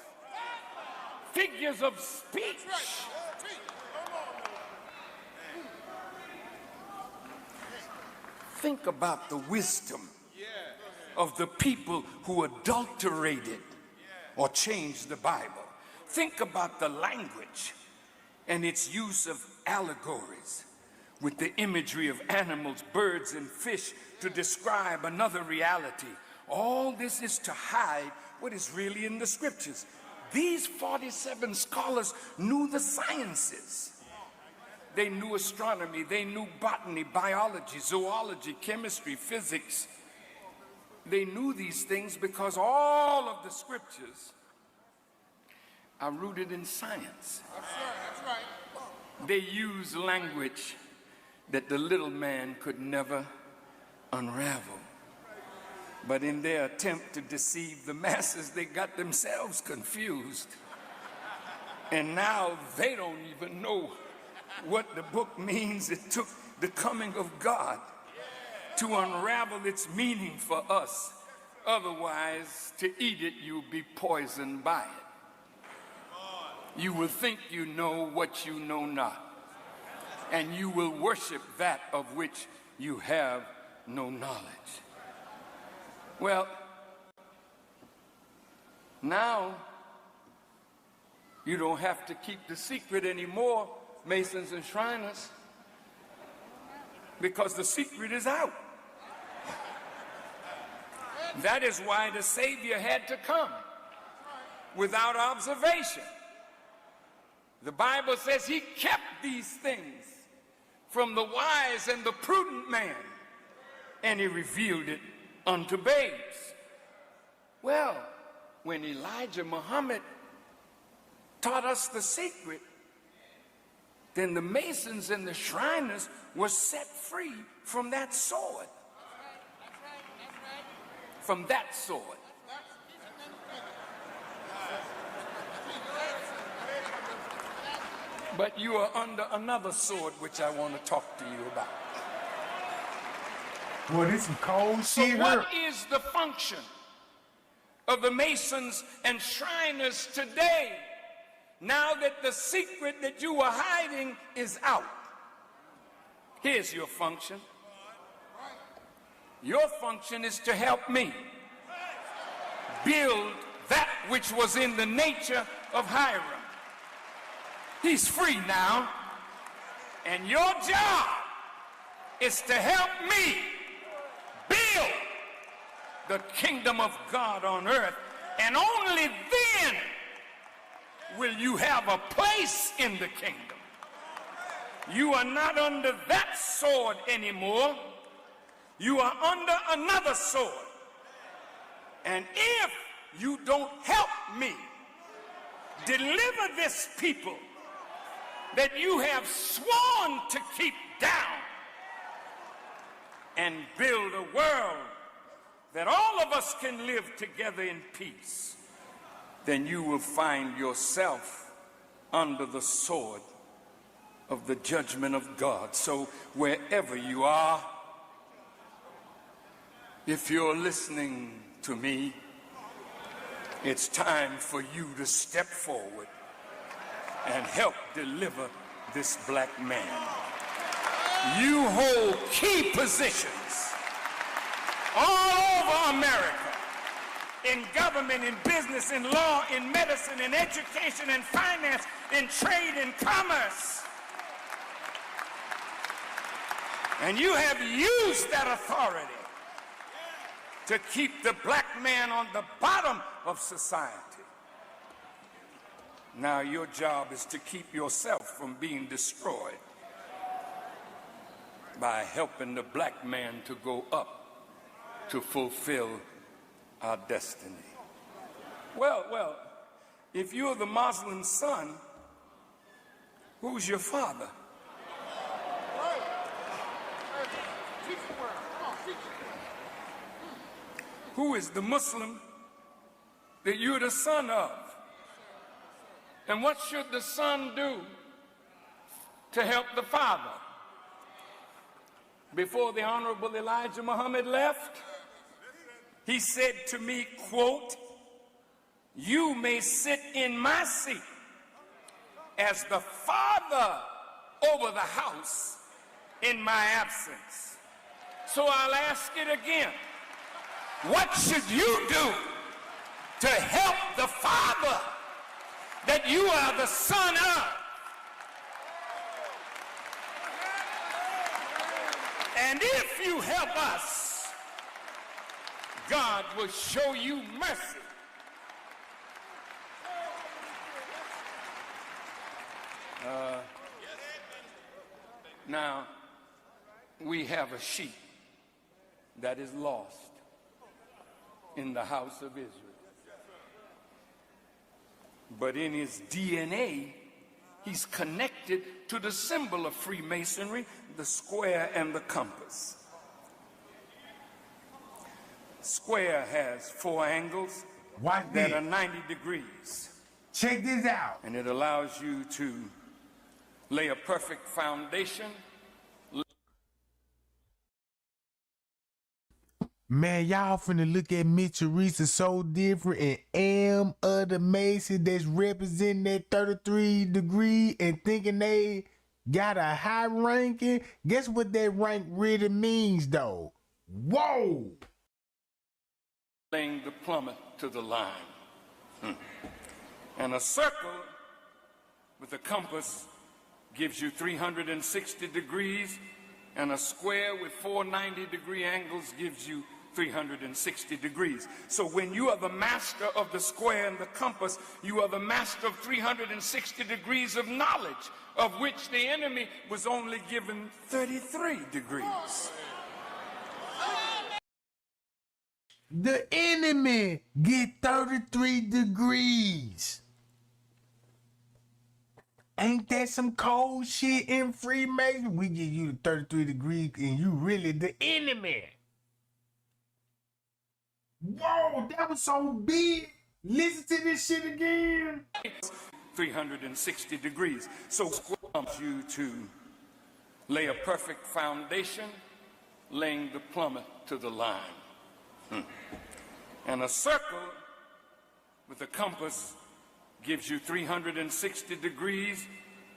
S2: figures of speech. Think about the wisdom of the people who adulterated or changed the Bible. Think about the language and its use of allegories with the imagery of animals, birds, and fish to describe another reality. All this is to hide what is really in the scriptures. These 47 scholars knew the sciences. They knew astronomy, they knew botany, biology, zoology, chemistry, physics. They knew these things because all of the scriptures are rooted in science. That's right. They use language that the little man could never unravel. But in their attempt to deceive the masses, they got themselves confused. And now they don't even know what the book means. It took the coming of God to unravel its meaning for us. Otherwise, to eat it, you'll be poisoned by it. You will think you know what you know not, and you will worship that of which you have no knowledge. Well, now you don't have to keep the secret anymore, Masons and Shriners. because the secret is out. That is why the Savior had to come without observation. The Bible says he kept these things from the wise and the prudent man, and he revealed it unto babes. Well, when Elijah Muhammad taught us the secret, then the Masons and the Shriners were set free from that sword. From that sword. But you are under another sword which I want to talk to you about.
S1: Well, this is cold
S2: So
S1: shit.
S2: what is the function of the Masons and Shriners today, now that the secret that you were hiding is out? Here's your function. Your function is to help me build that which was in the nature of Hiram. He's free now, and your job is to help me build the kingdom of God on earth, and only then will you have a place in the kingdom. You are not under that sword anymore. You are under another sword. And if you don't help me deliver this people that you have sworn to keep down and build a world that all of us can live together in peace, then you will find yourself under the sword of the judgment of God. So wherever you are, if you're listening to me, it's time for you to step forward and help deliver this black man. You hold key positions all over America, in government, in business, in law, in medicine, in education, in finance, in trade, in commerce. And you have used that authority to keep the black man on the bottom of society. Now your job is to keep yourself from being destroyed by helping the black man to go up to fulfill our destiny. Well, if you're the Muslim son, who's your father? Who is the Muslim that you're the son of? And what should the son do to help the father? Before the Honorable Elijah Muhammad left, he said to me, quote, "You may sit in my seat as the father over the house in my absence." So I'll ask it again. What should you do to help the father that you are the son of? And if you help us, God will show you mercy. Now, we have a sheep that is lost in the house of Israel. But in his DNA, he's connected to the symbol of Freemasonry, the square and the compass. Square has 4 angles that are 90 degrees.
S1: Check this out.
S2: And it allows you to lay a perfect foundation.
S1: Man, y'all finna look at Mitch Teresa so different and am of the Mason that's representing that 33 degree and thinking they got a high ranking. Guess what that rank really means though? Whoa!
S2: Laying the plummet to the line. And a circle with a compass gives you 360 degrees, and a square with 4 90-degree angles gives you 360 degrees. So when you are the master of the square and the compass, you are the master of 360 degrees of knowledge, of which the enemy was only given 33 degrees.
S1: The enemy get 33 degrees. Ain't that some cold shit in Freemason? We give you the 33 degrees and you really the enemy. Whoa, that was so big. Listen to this shit again.
S2: 360 degrees. So wants you to lay a perfect foundation, laying the plummet to the line. And a circle with a compass gives you 360 degrees,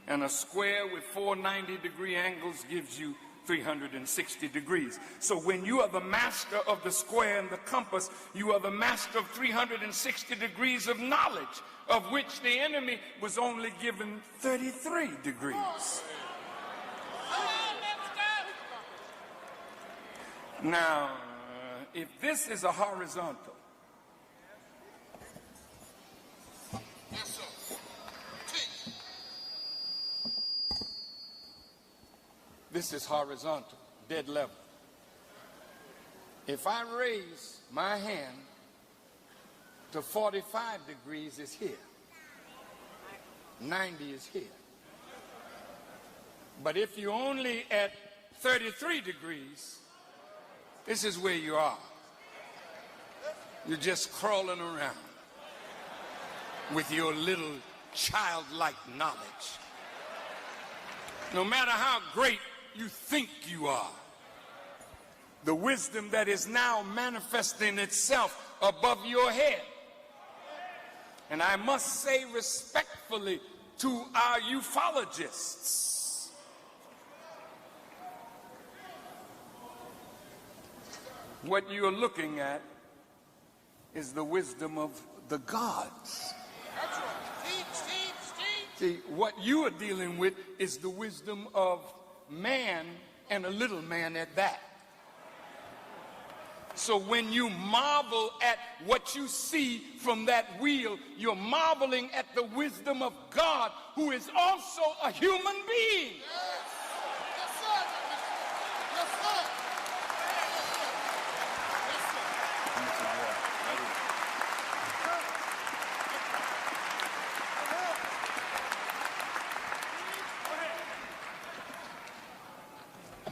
S2: and a square with 4 90-degree angles gives you 360 degrees. So when you are the master of the square and the compass, you are the master of 360 degrees of knowledge, of which the enemy was only given 33 degrees. Now, if this is a horizontal, this is horizontal, dead level. If I raise my hand to 45 degrees, it's here. 90 is here. But if you're only at 33 degrees, this is where you are. You're just crawling around with your little childlike knowledge. No matter how great you think you are, the wisdom that is now manifesting itself above your head. And I must say respectfully to our ufologists, what you're looking at is the wisdom of the gods.
S3: That's right. Steve.
S2: See, what you are dealing with is the wisdom of man, and a little man at that. So when you marvel at what you see from that wheel, you're marveling at the wisdom of God, who is also a human being.
S3: Yes, sir. Yes, sir.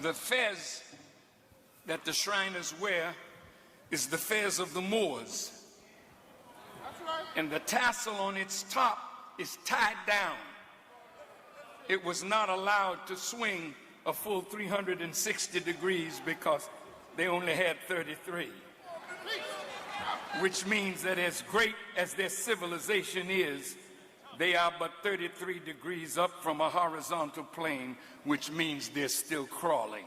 S2: The fez that the Shriners wear is the fez of the Moors.
S3: That's right.
S2: And the tassel on its top is tied down. It was not allowed to swing a full 360 degrees because they only had 33. Which means that as great as their civilization is, they are but 33 degrees up from a horizontal plane, which means they're still crawling.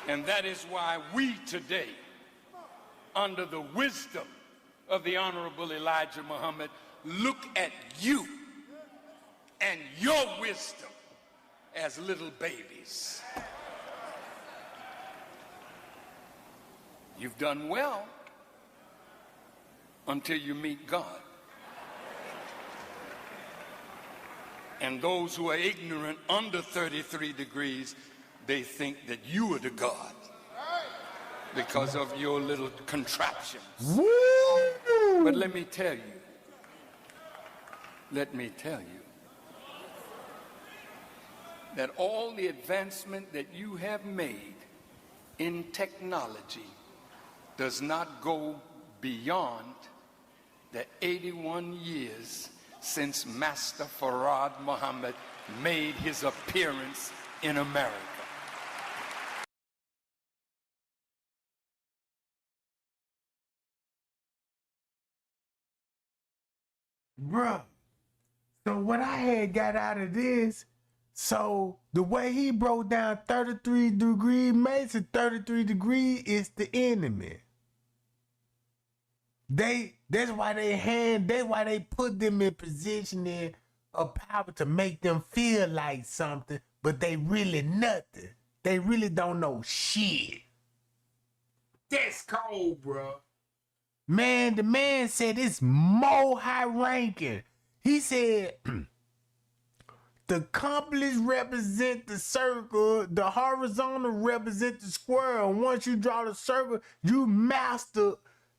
S2: And that is why we today, under the wisdom of the Honorable Elijah Muhammad, look at you and your wisdom as little babies. You've done well until you meet God. And those who are ignorant under 33 degrees, they think that you are the God because of your little contraptions.
S1: Woo!
S2: But let me tell you, that all the advancement that you have made in technology does not go beyond the 81 years since Master Farad Muhammad made his appearance in America.
S1: Bruh, so what I had got out of this, so the way he broke down 33 degree Mason, 33 degrees is the enemy. That's why they put them in position of power to make them feel like something, but they really nothing. They really don't know shit. That's cold, bro. Man, the man said it's more high ranking. He said the compasses represent the circle, the horizontal represent the square, and once you draw the circle, you master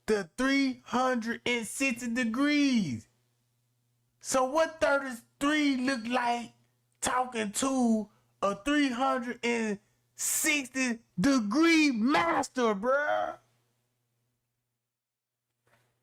S1: the 360 degrees. So what 33 look like talking to a 360 degree master, bruh?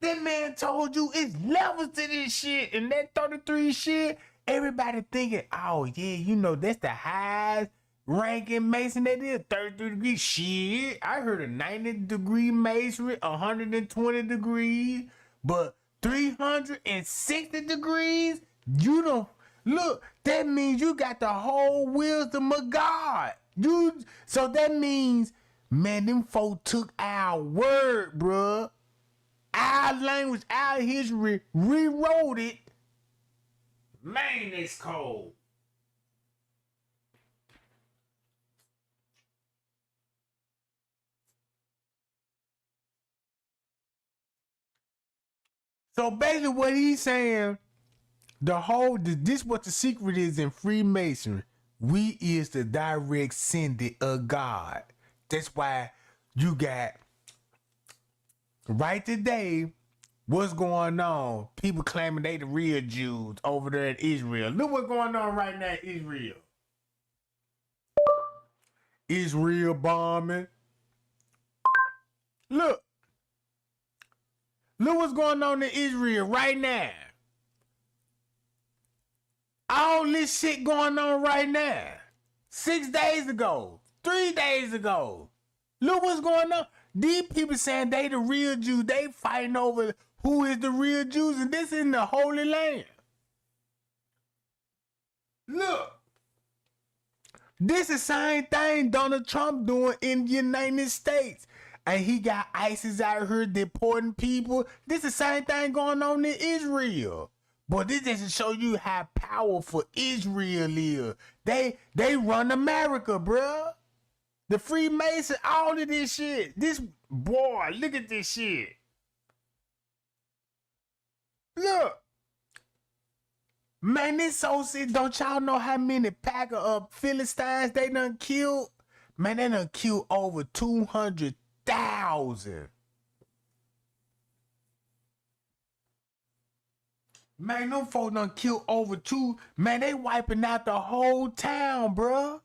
S1: That man told you it's levels to this shit, and that 33 shit, everybody thinking, oh yeah, you know, that's the highest ranking Mason that is, 33 degrees. Shit, I heard a 90 degree masonry, 120 degrees, but 360 degrees, you don't, look, that means you got the whole wisdom of God. So that means, man, them folk took our word, bruh. Our language, our history, rewrote it. Man, it's cold. So basically what he's saying, this what the secret is in Freemasonry. We is the direct sender of God. That's why you got right today, what's going on? People claiming they the real Jews over there in Israel. Look what's going on right now in Israel. Israel bombing. Look what's going on in Israel right now. All this shit going on right now. 6 days ago, 3 days ago. Look what's going on. These people saying they the real Jews. They fighting over who is the real Jews, and this is in the Holy Land. Look. This is the same thing Donald Trump doing in the United States. And he got ISIS out here deporting people. This is the same thing going on in Israel. But this doesn't show you how powerful Israel is. They run America, bruh. The Freemason, all of this shit. This, boy, look at this shit. Look. Man, this so sick. Don't y'all know how many pack of Philistines they done killed? Man, they done killed over 200,000. Man, them folks done killed over man, they wiping out the whole town, bruh.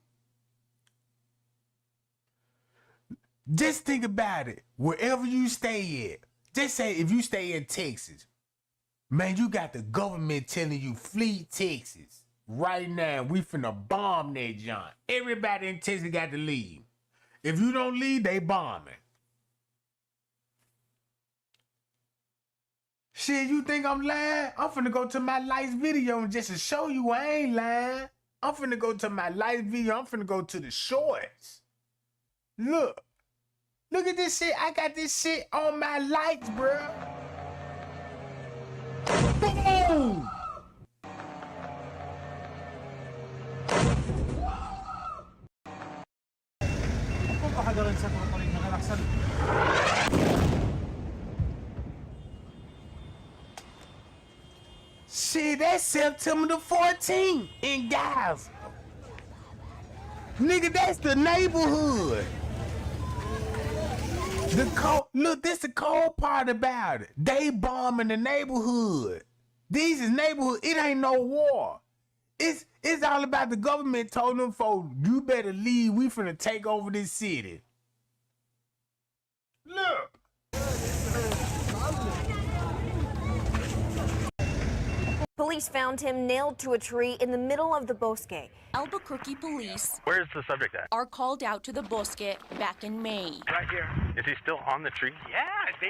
S1: Just think about it. Wherever you stay at, just say if you stay in Texas, man, you got the government telling you flee Texas. Right now, we finna bomb that joint. Everybody in Texas got to leave. If you don't leave, they bombing. Shit, you think I'm lying? I'm finna go to my lights video and just to show you I ain't lying. I'm finna go to my lights video. I'm finna go to the shorts. Look. Look at this shit. I got this shit on my lights, bro. Boom! Shit, that's September the 14th in Gaza. Nigga, that's the neighborhood. Look, this the cold part about it. They bombing the neighborhood. These is neighborhood. It ain't no war. It's all about the government told them folks, you better leave. We finna take over this city. Look.
S4: Police found him nailed to a tree in the middle of the bosque.
S5: Albuquerque police
S6: Where's the subject at?
S5: are called out to the bosque back in May.
S6: Right here. Is he still on the tree?
S7: Yeah, they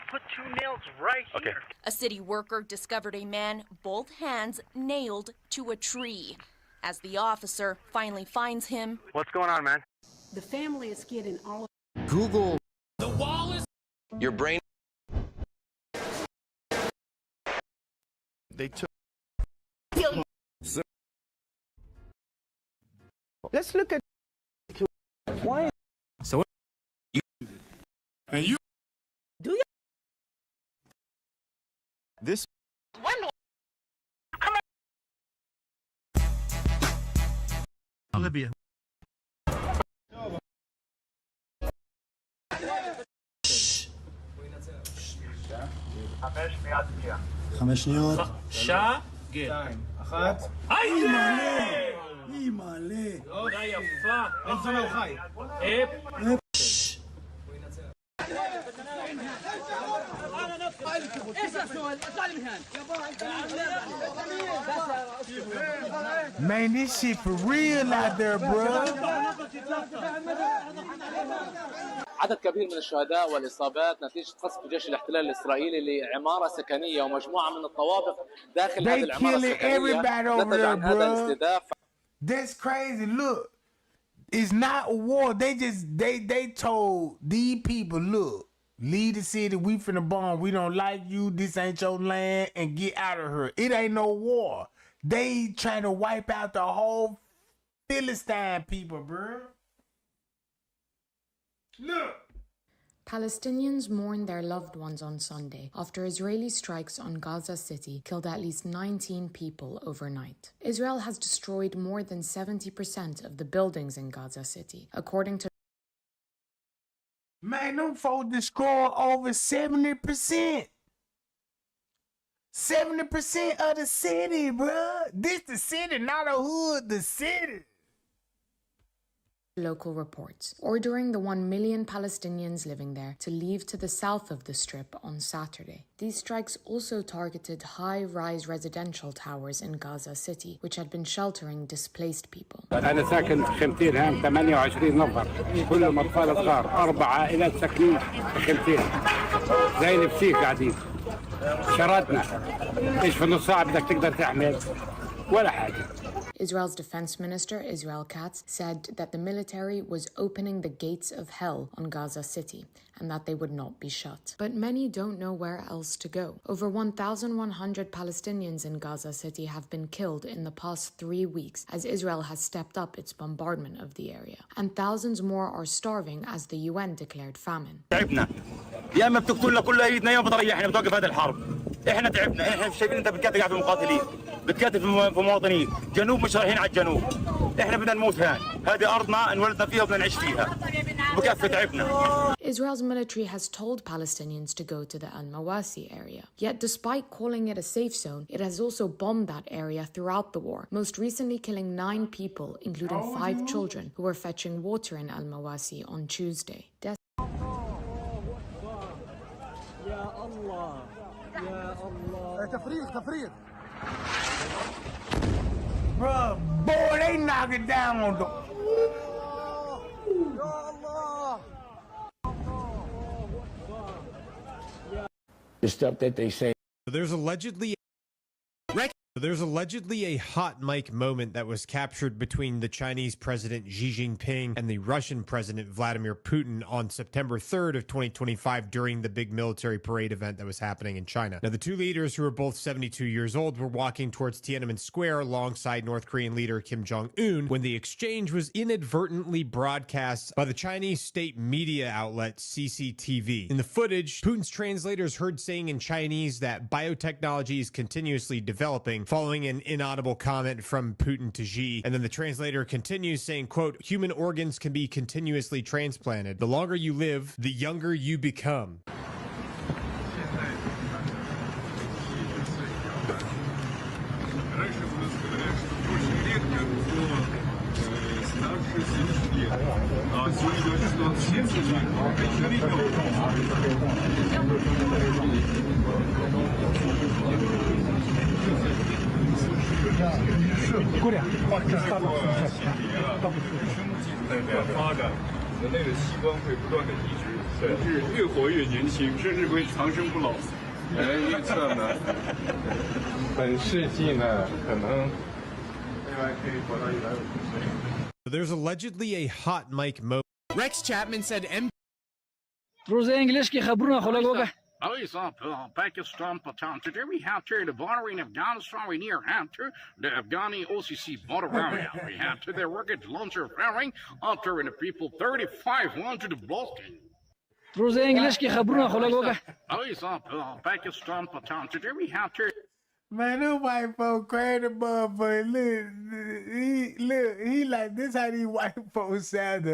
S7: put 2 nails right here.
S6: Okay.
S5: A city worker discovered a man, both hands nailed to a tree. As the officer finally finds him,
S6: What's going on, man?
S8: The family is getting all
S9: Google.
S7: The wall is...
S9: Your brain.
S7: They took...
S9: Let's look at why.
S7: So you and you
S9: Do you?
S7: this Libya.
S10: 500
S7: שעה
S10: אחת היא מלא
S7: עבודה יפה
S10: אין זמן חי
S1: Man, this shit for real out there, bro.
S11: عدد كبير من الشهداء والإصابات نتيجة قصف جيش الاحتلال الإسرائيلي لعمارة سكنية ومجموعة من الطوابق داخل هذه العمارة السكنية. نتج عن هذا الاستهداف.
S1: That's crazy. Look, it's not a war. They told these people, look, leave the city. We finna bomb. We don't like you. This ain't your land, and get out of here. It ain't no war. They trying to wipe out the whole Philistine people, bro. Look.
S12: Palestinians mourn their loved ones on Sunday after Israeli strikes on Gaza City killed at least 19 people overnight. Israel has destroyed more than 70% of the buildings in Gaza City, according to...
S1: Man, them folks destroyed over 70%. 70% of the city, bruh. This the city, not a hood, the city.
S12: Local reports, ordering the 1 million Palestinians living there to leave to the south of the Strip on Saturday. These strikes also targeted high-rise residential towers in Gaza City, which had been sheltering displaced people.
S13: أنا ساكن في خيمتين هام 28 نفر كلهم أطفال صغار 4 عائلات ساكنين في خيمتين زي الفسيخ قاعدين شردنا إيش في نص ساعة بدك تقدر تعمل ولا حاجة.
S12: Israel's defense minister, Israel Katz, said that the military was opening the gates of hell on Gaza City and that they would not be shut. But many don't know where else to go. Over 1,100 Palestinians in Gaza City have been killed in the past 3 weeks as Israel has stepped up its bombardment of the area. And thousands more are starving as the UN declared famine.
S14: تعبنا يا اما بتقتلنا كل ايدنا يا اما بتريحنا بتوقف هذه الحرب. احنا تعبنا احنا شايفين انت بتقاتل في المقاتلين بتقاتل في مواطنين جنوب مش رايحين على الجنوب احنا بدنا نموت هان هذه ارضنا انولدنا فيها وبدنا نعيش فيها بكفي تعبنا.
S12: Israel's military has told Palestinians to go to the Al-Mawasi area. Yet despite calling it a safe zone, it has also bombed that area throughout the war, most recently killing 9 people, including 5 children, who were fetching water in Al-Mawasi on Tuesday.
S3: تفريغ
S1: Bruh, boy, they knock it down on the...
S13: The stuff that they say.
S15: There's allegedly a hot mic moment that was captured between the Chinese President Xi Jinping and the Russian President Vladimir Putin on September 3rd of 2025 during the big military parade event that was happening in China. Now, the two leaders, who are both 72 years old, were walking towards Tiananmen Square alongside North Korean leader Kim Jong-un when the exchange was inadvertently broadcast by the Chinese state media outlet CCTV. In the footage, Putin's translators heard saying in Chinese that biotechnology is continuously developing, following an inaudible comment from Putin to Xi. And then the translator continues saying, quote, "Human organs can be continuously transplanted. The longer you live, the younger you become." There's allegedly a hot mic moment.
S7: Rex Chapman said
S16: روز انگلیس که خبرونه خلاق وگه
S13: Eyes up, Pakistan, Patan. Today we have here the border in Afghanistan. We near after the Afghani OCC border area. We have to their rocket launcher firing after the people 35-1 to the Boston.
S16: روز انگلیس کی خبرونه خلاص
S13: Eyes up, Pakistan, Patan. Today we have here.
S1: Man, them white folk crazy motherfucker. Look, he like this how these white folks sound.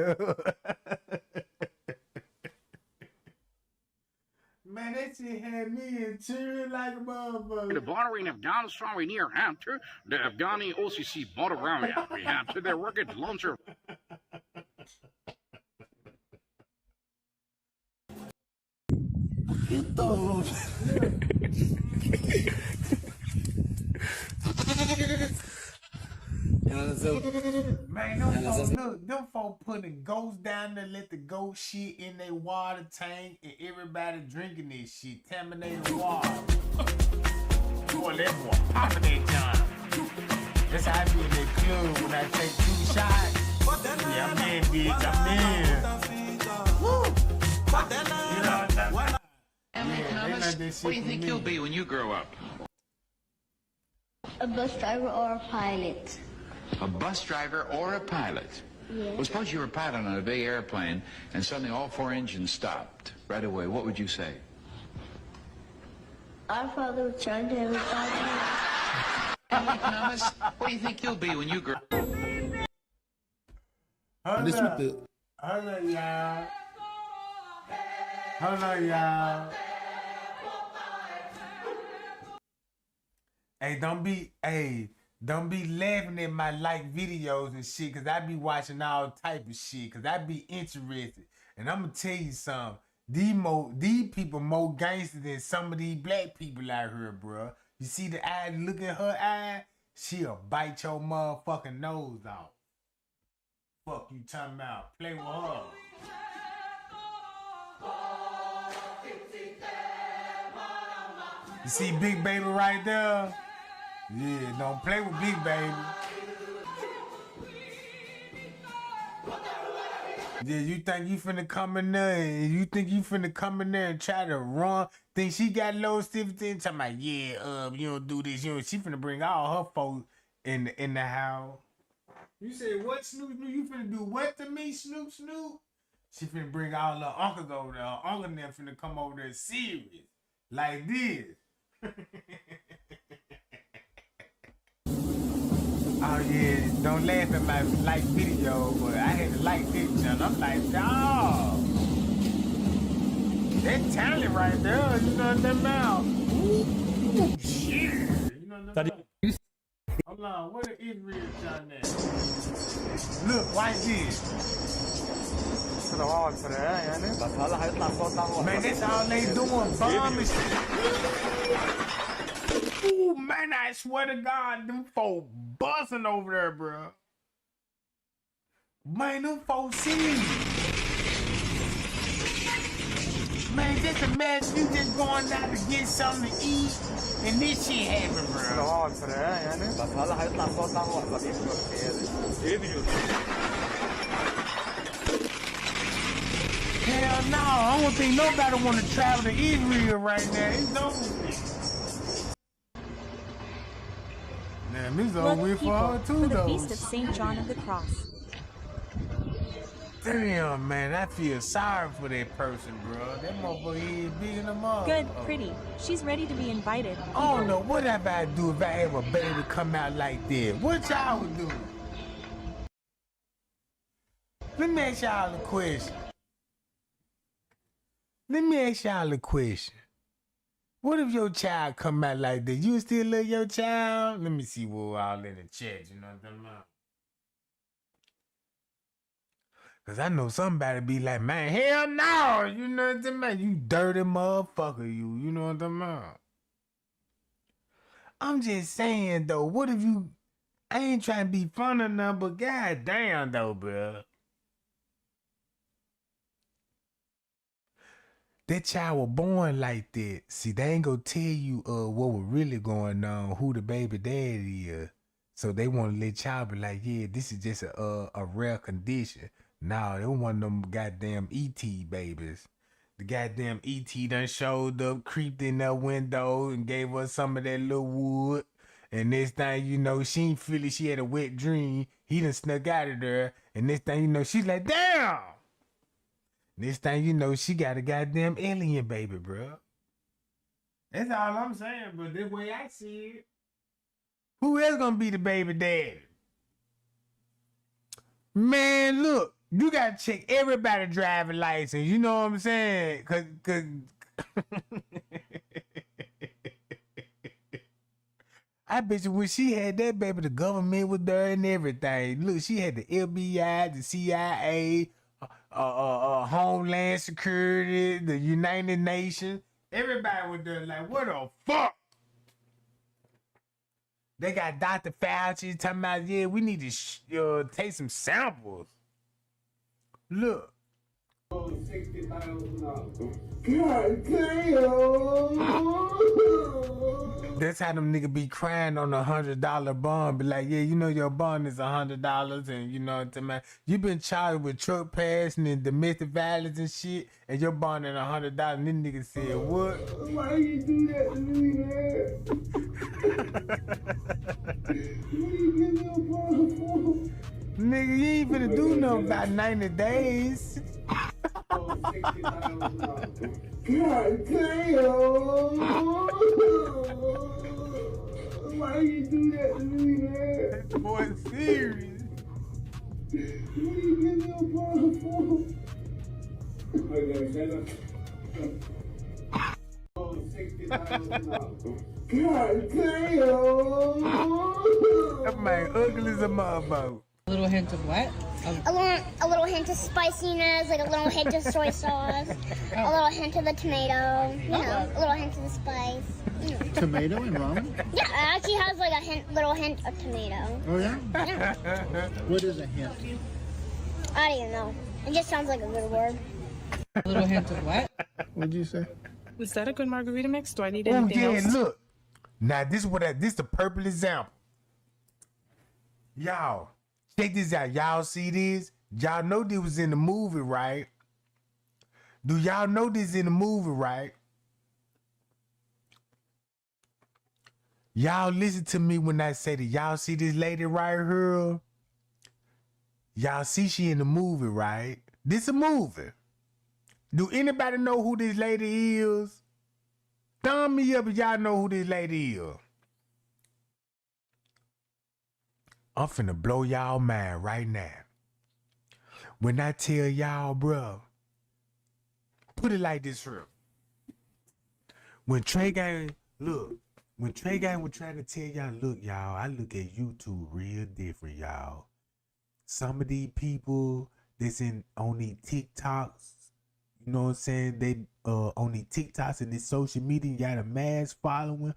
S1: Man, that shit had me in tears like a motherfucker.
S13: The border in Afghanistan, we near after the Afghani OCC border area. We have to their rocket launcher.
S1: Man, them folk putting ghosts down there, let the ghost shit in their water tank, and everybody drinking this shit, contaminated water. Boy, that boy popping that time. That's how I be in that club when I take 2 shots. Yeah, I'm in, bitch, I'm in. Woo! You know what I'm saying?
S17: What do you think you'll be when you grow up?
S18: A bus driver or a pilot.
S17: A bus driver or a pilot?
S18: Yes.
S17: Well, suppose you were a pilot on a big airplane and suddenly all 4 engines stopped right away. What would you say?
S18: Our Father which art in heaven,
S17: Thomas, what do you think you'll be when you grow up?
S1: Hold up, y'all. Hold on, y'all. Hey, don't be laughing at my like videos and shit, cause I be watching all type of shit, cause I be interested. And I'm gonna tell you something. These people more gangster than some of these black people out here, bro. You see the eye, look at her eye, she'll bite your motherfucking nose off. Fuck you talking about? Play with her. You see Big Baby right there? Yeah, don't play with Big Baby. Yeah, you think you finna come in there and try to run? Think she got low sympathy? Talking about, yeah, you don't do this, she finna bring all her folks in the house. You say, what, Snoop? You finna do what to me, Snoop? She finna bring all her uncles over there. Her uncle and them finna come over there serious. Like this. Oh yeah, don't laugh at my like video, but I had to like this channel. I'm like, dawg. That talent right there, you know what I'm about? Ooh, shit. You know what I'm about? Hold on, what is Israel done there? Look, watch this. Man, that's all they doing, bombing. Ooh, man, I swear to God, them folks buzzing over there, bro. Man, them folks see me. Man, just imagine you just going out to get something to eat, and this shit happen, bro. Hell no, I don't think nobody want to travel to Israel right now. It's over with. Damn, it's over with for her too, though.
S19: For the Feast of St. John of the Cross.
S1: Damn, man, I feel sorry for that person, bro. That motherfucker is big in the mother.
S19: Good, pretty. She's ready to be invited.
S1: I don't know what I about to do if I have a baby come out like that. What y'all would do? Let me ask y'all a question. What if your child come out like that? You still love your child? Let me see what all in the chat, you know what I'm about? Cause I know somebody be like, man, hell no, you know what I'm about? You dirty motherfucker, you know what I'm about? I'm just saying though, what if you, I ain't trying to be fun or nothing, but goddamn though, bro. That child was born like that. See, they ain't gonna tell you what was really going on, who the baby daddy is. So they want to let child be like, yeah, this is just a rare condition. No, they don't want them goddamn ET babies. The goddamn ET done showed up, creeped in that window, and gave us some of that little wood. And next thing you know, she ain't feel it. She had a wet dream. He done snuck out of there. And next thing you know, she's like, damn! Next thing you know, she got a goddamn alien baby, bro. That's all I'm saying, but this way I see it. Who else gonna be the baby daddy? Man, look, you gotta check everybody's driving license. You know what I'm saying? Cause I bet you when she had that baby, the government was there and everything. Look, she had the FBI, the CIA, Homeland Security, the United Nations. Everybody was there like, what the fuck? They got Dr. Fauci talking about, yeah, we need to take some samples. Look. That's how them niggas be crying on $100 bond. Be like, yeah, you know your bond is $100, and you know what I'm saying. You been charged with truck passing and domestic violence and shit, and your bond is $100. And this nigga said, what? Why you do that to me, man? Nigga, you ain't finna do nothing about 90 days. God damn! Why you do that to me, man? That boy's serious. What are you getting your bond for? God damn! That man ugly as a motherfucker.
S20: A little hint of what?
S18: A little hint of spiciness, like a little hint of soy sauce, a little hint of the tomato, you know, a little hint of the spice. You know.
S10: Tomato and ramen?
S18: Yeah, it actually has like a little hint of tomato.
S10: Oh yeah?
S18: Yeah.
S10: What is a hint?
S18: I don't even know. It just sounds like a good word.
S20: A little hint of what?
S10: What'd you say?
S20: Was that a good margarita mix? Do I need
S1: Oh
S20: anything
S1: yeah,
S20: else?
S1: look. Now this is the purple example. Y'all, check this out. Y'all see this? Y'all know this was in the movie, right? Do y'all know this in the movie, right? Y'all listen to me when I say that. Y'all see this lady right here? Y'all see she in the movie, right? This a movie. Do anybody know who this lady is? Thumb me up if y'all know who this lady is. I'm finna blow y'all mind right now. When I tell y'all, bro, put it like this real. When Trey Gang was trying to tell y'all, look, y'all, I look at YouTube real different, y'all. Some of these people that's on these TikToks, you know what I'm saying? They on these TikToks and this social media got a mass following.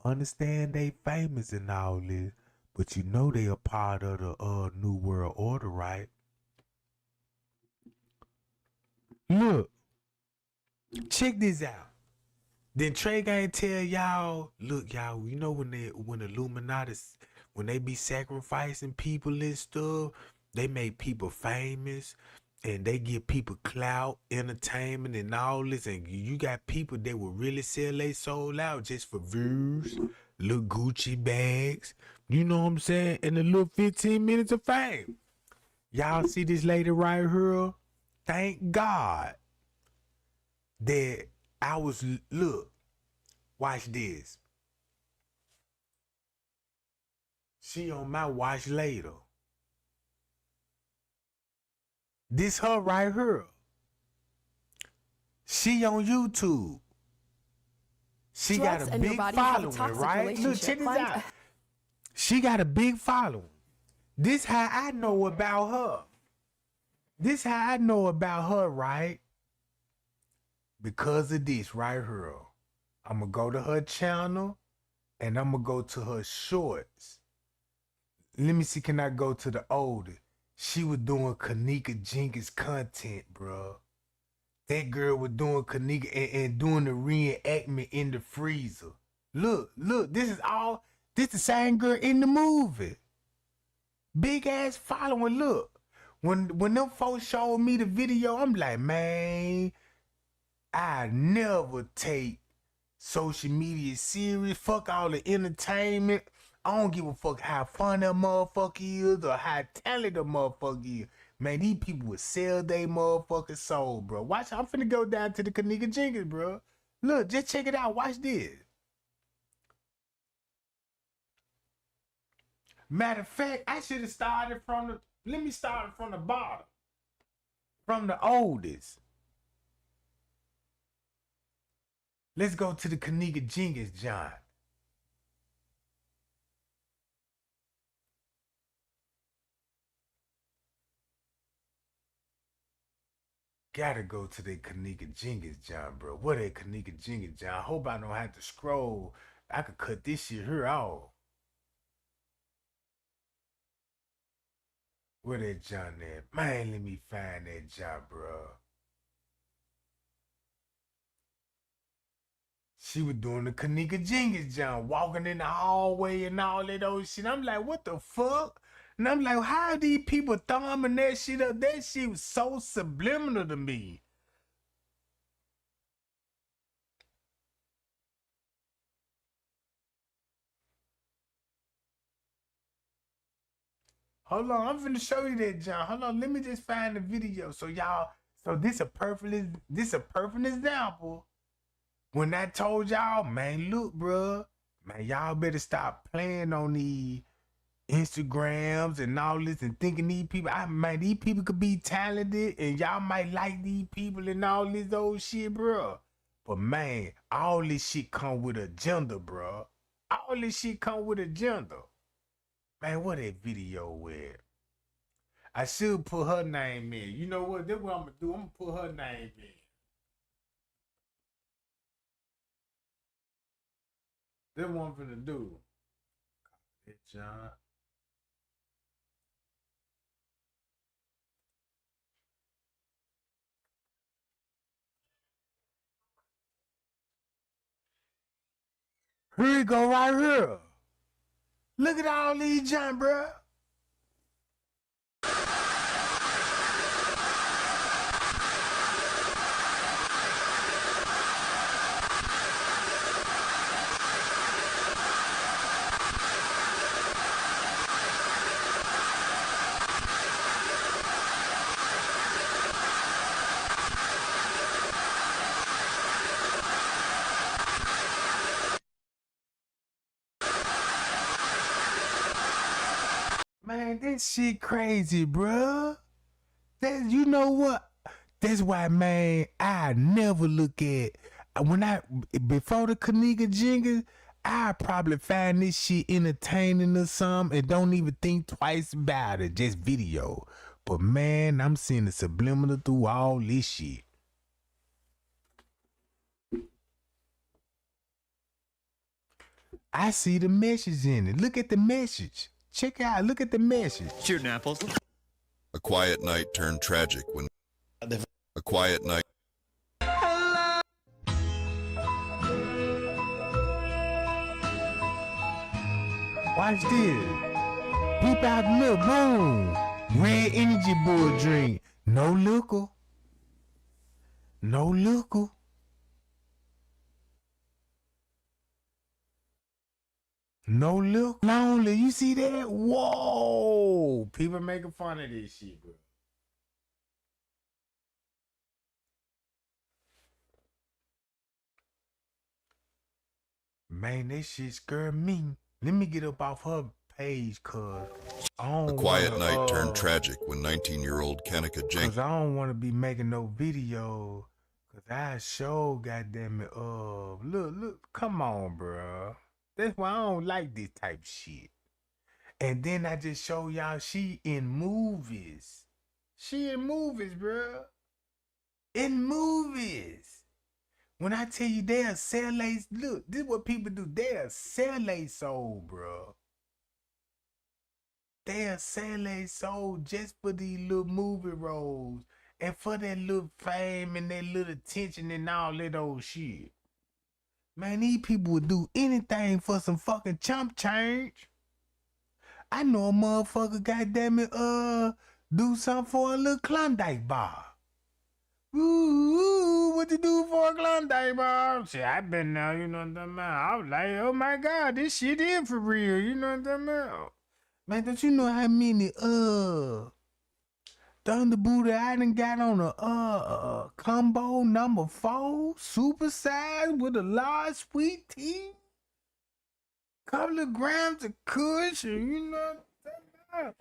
S1: Understand they famous and all this, but you know they a part of the New World Order, right? Look, check this out. Then Trey Gang tell y'all, look, y'all, you know when Illuminati, when they be sacrificing people and stuff, they make people famous and they give people clout, entertainment, and all this. And you got people that will really sell their soul out just for views, little Gucci bags, you know what I'm saying? And a little 15 minutes of fame. Y'all see this lady right here? Thank God that I was, look, watch this. She on my watch later. This her right here. She on YouTube. She got a big following, right? Look, check this out. She got a big following. This how I know about her. This how I know about her, right? Because of this right here. I'm going to go to her channel and I'm going to go to her shorts. Let me see, can I go to the older? She was doing Kenneka Jenkins content, bro. That girl was doing Kenneka and doing the reenactment in the freezer. Look, this the same girl in the movie. Big ass following, look. When them folks showed me the video, I'm like, man, I never take social media serious. Fuck all the entertainment. I don't give a fuck how fun that motherfucker is or how talented the motherfucker is. Man, these people would sell their motherfucking soul, bro. Watch, I'm finna go down to the Kenneka Jenkins, bro. Look, just check it out. Watch this. Matter of fact, I should have started from the, let me start from the bottom. From the oldest. Let's go to the Kenneka Jenkins, John. Gotta go to the Kenneka Jenkins, John, bro. What a Kenneka Jenkins, John. I hope I don't have to scroll. I could cut this shit here off. Where that John at? Man, let me find that John, bro. She was doing the Kenneka Jenkins, John, walking in the hallway and all that old shit. I'm like, what the fuck? And I'm like, how these people thumbing that shit up? That shit was so subliminal to me. Hold on, I'm finna show you that, John. Hold on, let me just find the video. So y'all, so this a perfect example. When I told y'all, man, look, bro, man, y'all better stop playing on these Instagrams and all this and thinking these people, man, these people could be talented and y'all might like these people and all this old shit, bro. But man, all this shit come with agenda, bro. All this shit come with agenda. Man, what that video with? I should put her name in. You know what? That's what I'm gonna do. I'm gonna put her name in. That's what I'm gonna do. Hey, John. Here you go right here. Look at all these John, bro. Man, this shit crazy, bruh. That, you know what? That's why, man, I never look at, before the Kenneka Jenkins, I probably find this shit entertaining or something and don't even think twice about it, just video. But man, I'm seeing the subliminal through all this shit. I see the message in it. Look at the message. Check out, look at the message.
S21: Shooting apples.
S22: A quiet night turned tragic when a quiet night.
S1: Watch this. Peep out the look, boom. Red energy bull drink. No liquor. No liquor. No look lonely. You see that? Whoa. People making fun of this shit, bro. Man, this shit scared me. Let me get up off her page, cuz.
S22: A quiet night turned tragic when 19-year-old Kenneka Jenkins.
S1: Cause I don't want to be making no video. Cause I show, goddamn it, look, come on, bro. That's why I don't like this type of shit. And then I just show y'all she in movies. She in movies, bro. In movies. When I tell you they'll sell they, look, this is what people do. They'll sell their soul, bro. They'll sell their soul just for these little movie roles and for that little fame and that little attention and all that old shit. Man, these people would do anything for some fucking chump change. I know a motherfucker, goddamn it, do something for a little Klondike bar. Ooh, what you do for Klondike bar. Shit, I been there, you know what I'm talking about? I was like, oh my God, this shit is for real, you know what I'm talking about? Man, don't you know how many, Thunder Buddha I done got on a combo number 4, super size with a large sweet tea? Couple of grams of kush, and you know what I'm talking about?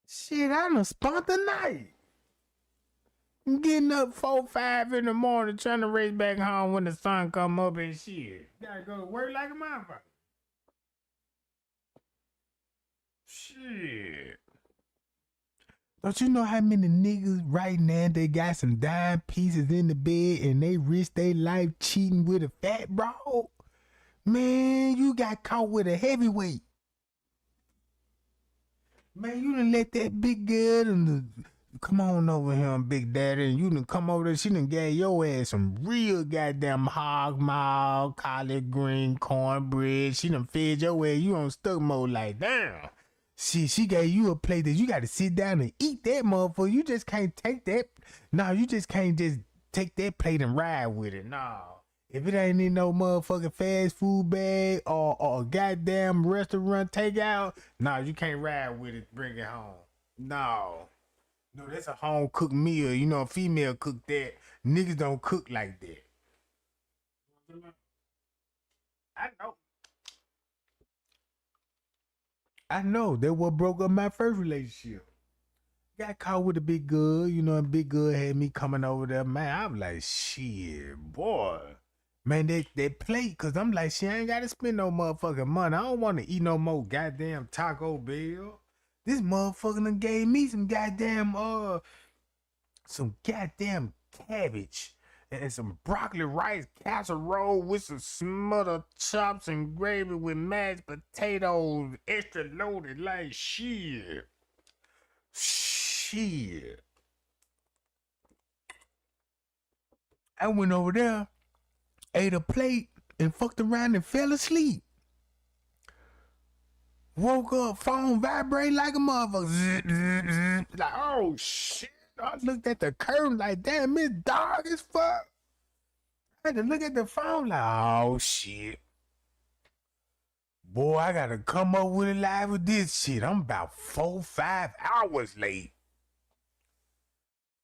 S1: Shit, I done spent the night. I'm getting up 4, 5 in the morning trying to race back home when the sun come up and shit. Gotta go to work like a motherfucker. Shit. Don't you know how many niggas right now they got some dime pieces in the bed and they risk their life cheating with a fat broad? Man, you got caught with a heavyweight. Man, you done let that big girl come on over here, Big Daddy, and you done come over there. She done gave your ass some real goddamn hog maw, collard green, cornbread. She done fed your ass. You on stuck mode like, damn. She gave you a plate that you got to sit down and eat that motherfucker. You just can't take that. No, you just can't just take that plate and ride with it. No. If it ain't in no motherfucking fast food bag or goddamn restaurant takeout, no, you can't ride with it, bring it home. No. No, that's a home cooked meal. You know, a female cook that. Niggas don't cook like that. I know. That what broke up my first relationship. Got caught with a big girl, you know, and big girl had me coming over there. Man, I'm like, shit, boy. Man, that plate, cause I'm like, she ain't gotta spend no motherfucking money. I don't wanna eat no more goddamn Taco Bell. This motherfucker done gave me some goddamn cabbage and some broccoli rice casserole with some smothered chops and gravy with mashed potatoes, extra loaded like shit. Shit. I went over there, ate a plate, and fucked around and fell asleep. Woke up, phone vibrate like a motherfucker. Zzz, zzz, zzz. Like, oh shit. I looked at the curtain like, damn, it's dark as fuck. I had to look at the phone like, oh shit. Boy, I gotta come up with it live with this shit. I'm about 4, 5 hours late.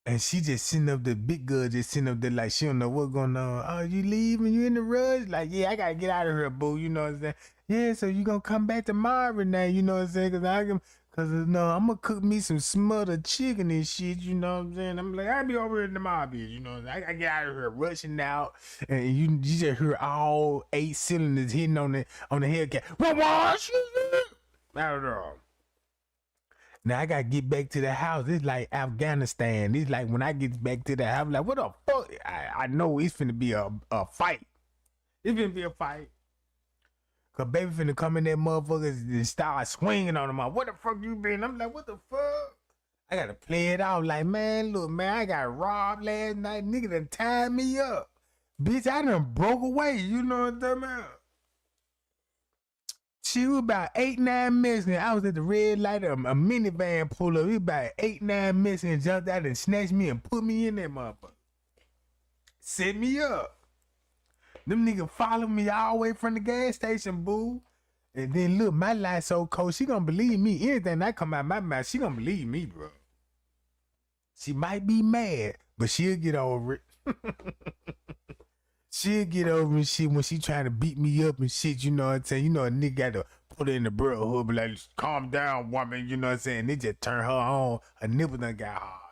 S1: And she just sitting up there, big girl just sitting up there like she don't know what's going on. Oh, you leaving? You in the rush? Like, yeah, I gotta get out of here, boo. You know what I'm saying? Yeah, so you gonna come back tomorrow now, you know what I'm saying? Cause I'm gonna cook me some smothered chicken and shit, you know what I'm saying? I'm like, I'll be over here tomorrow, bitch, you know what I'm saying? I gotta get out of here rushing out, and you just hear all 8 cylinders hitting on the Hellcat. Out of there. Now I gotta get back to the house. It's like Afghanistan. It's like when I get back to the house, I'm like, what the fuck? I know it's finna be a fight. It's finna be a fight. Cause baby finna come in that motherfucker and start swinging on him. What the fuck you been? I'm like, what the fuck? I gotta play it out like, man, look, man, I got robbed last night. Nigga done tied me up. Bitch, I done broke away. You know what I'm talking about? She was about 8, 9 minutes, and I was at the red light. A minivan pulled up. It was about 8, 9 minutes, and jumped out and snatched me and put me in that motherfucker. Set me up. Them niggas follow me all the way from the gas station, boo. And then look, my life so cold. She gonna believe me. Anything that come out my mouth, she gonna believe me, bro. She might be mad, but she'll get over it. She'll get over it shit when she trying to beat me up and shit, you know what I'm saying? You know a nigga got to put her in the brotherhood, but like, calm down, woman, you know what I'm saying? They just turn her on. Her nipple done got hard.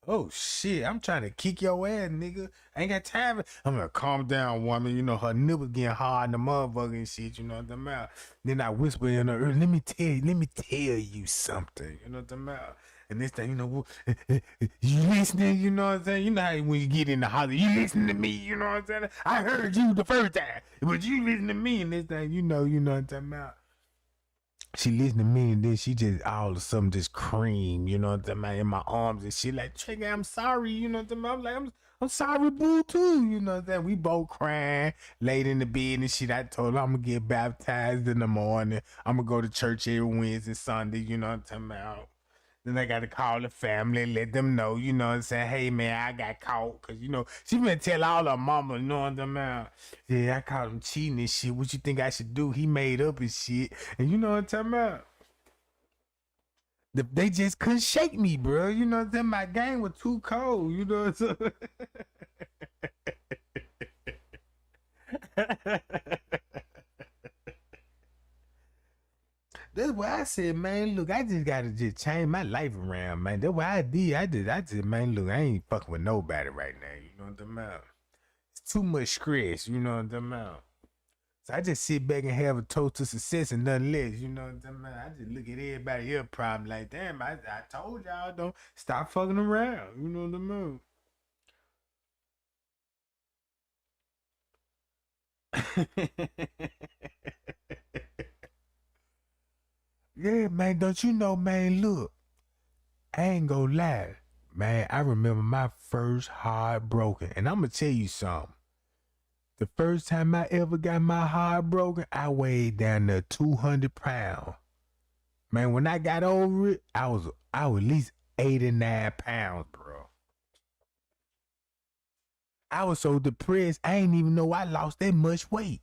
S1: Oh shit, I'm trying to kick your ass, nigga. I ain't got time. I'm gonna calm down, woman. You know, her nipples getting hard in the motherfucker and shit, you know what I'm talking about? Then I whisper in her ear, let me tell you something. You know what I'm talking about? And this thing, you know, you listening, you know what I'm saying? You know how when you get in the house, you listen to me, you know what I'm saying? I heard you the first time, but you listen to me and this thing, you know what I'm talking about? She listened to me and then she just all of a sudden just cream, you know what I'm saying, in my arms and she like, Trigger, I'm sorry, you know what I'm saying? I'm like, I'm sorry, boo, too, you know what I'm saying? We both crying, laid in the bed and shit. I told her I'm gonna get baptized in the morning. I'm gonna go to church every Wednesday, Sunday, you know what I'm talking about? Then I got to call the family, let them know, you know what I'm saying? Hey, man, I got caught. Because, you know, she been tell all her mama, you know what I'm saying? Yeah, I caught him cheating and shit. What you think I should do? He made up and shit. And you know what I'm talking about? They just couldn't shake me, bro. You know what I'm saying? My game was too cold. You know what I'm saying? That's why I said, man, look, I just gotta just change my life around, man. That's what I did. I just, man, look, I ain't fucking with nobody right now. You know what I'm about? It's too much stress, you know what I'm about? So I just sit back and have a toast to success and nothing less, you know what I'm about? I just look at everybody else's problem like, damn, I told y'all don't stop fucking around, you know what I'm about? Yeah, man, don't you know, man, look, I ain't gonna lie, man, I remember my first heart broken, and I'm gonna tell you something. The first time I ever got my heart broken, I weighed down to 200 pounds. Man, when I got over it, I was at least 89 pounds, bro. I was so depressed, I ain't even know I lost that much weight.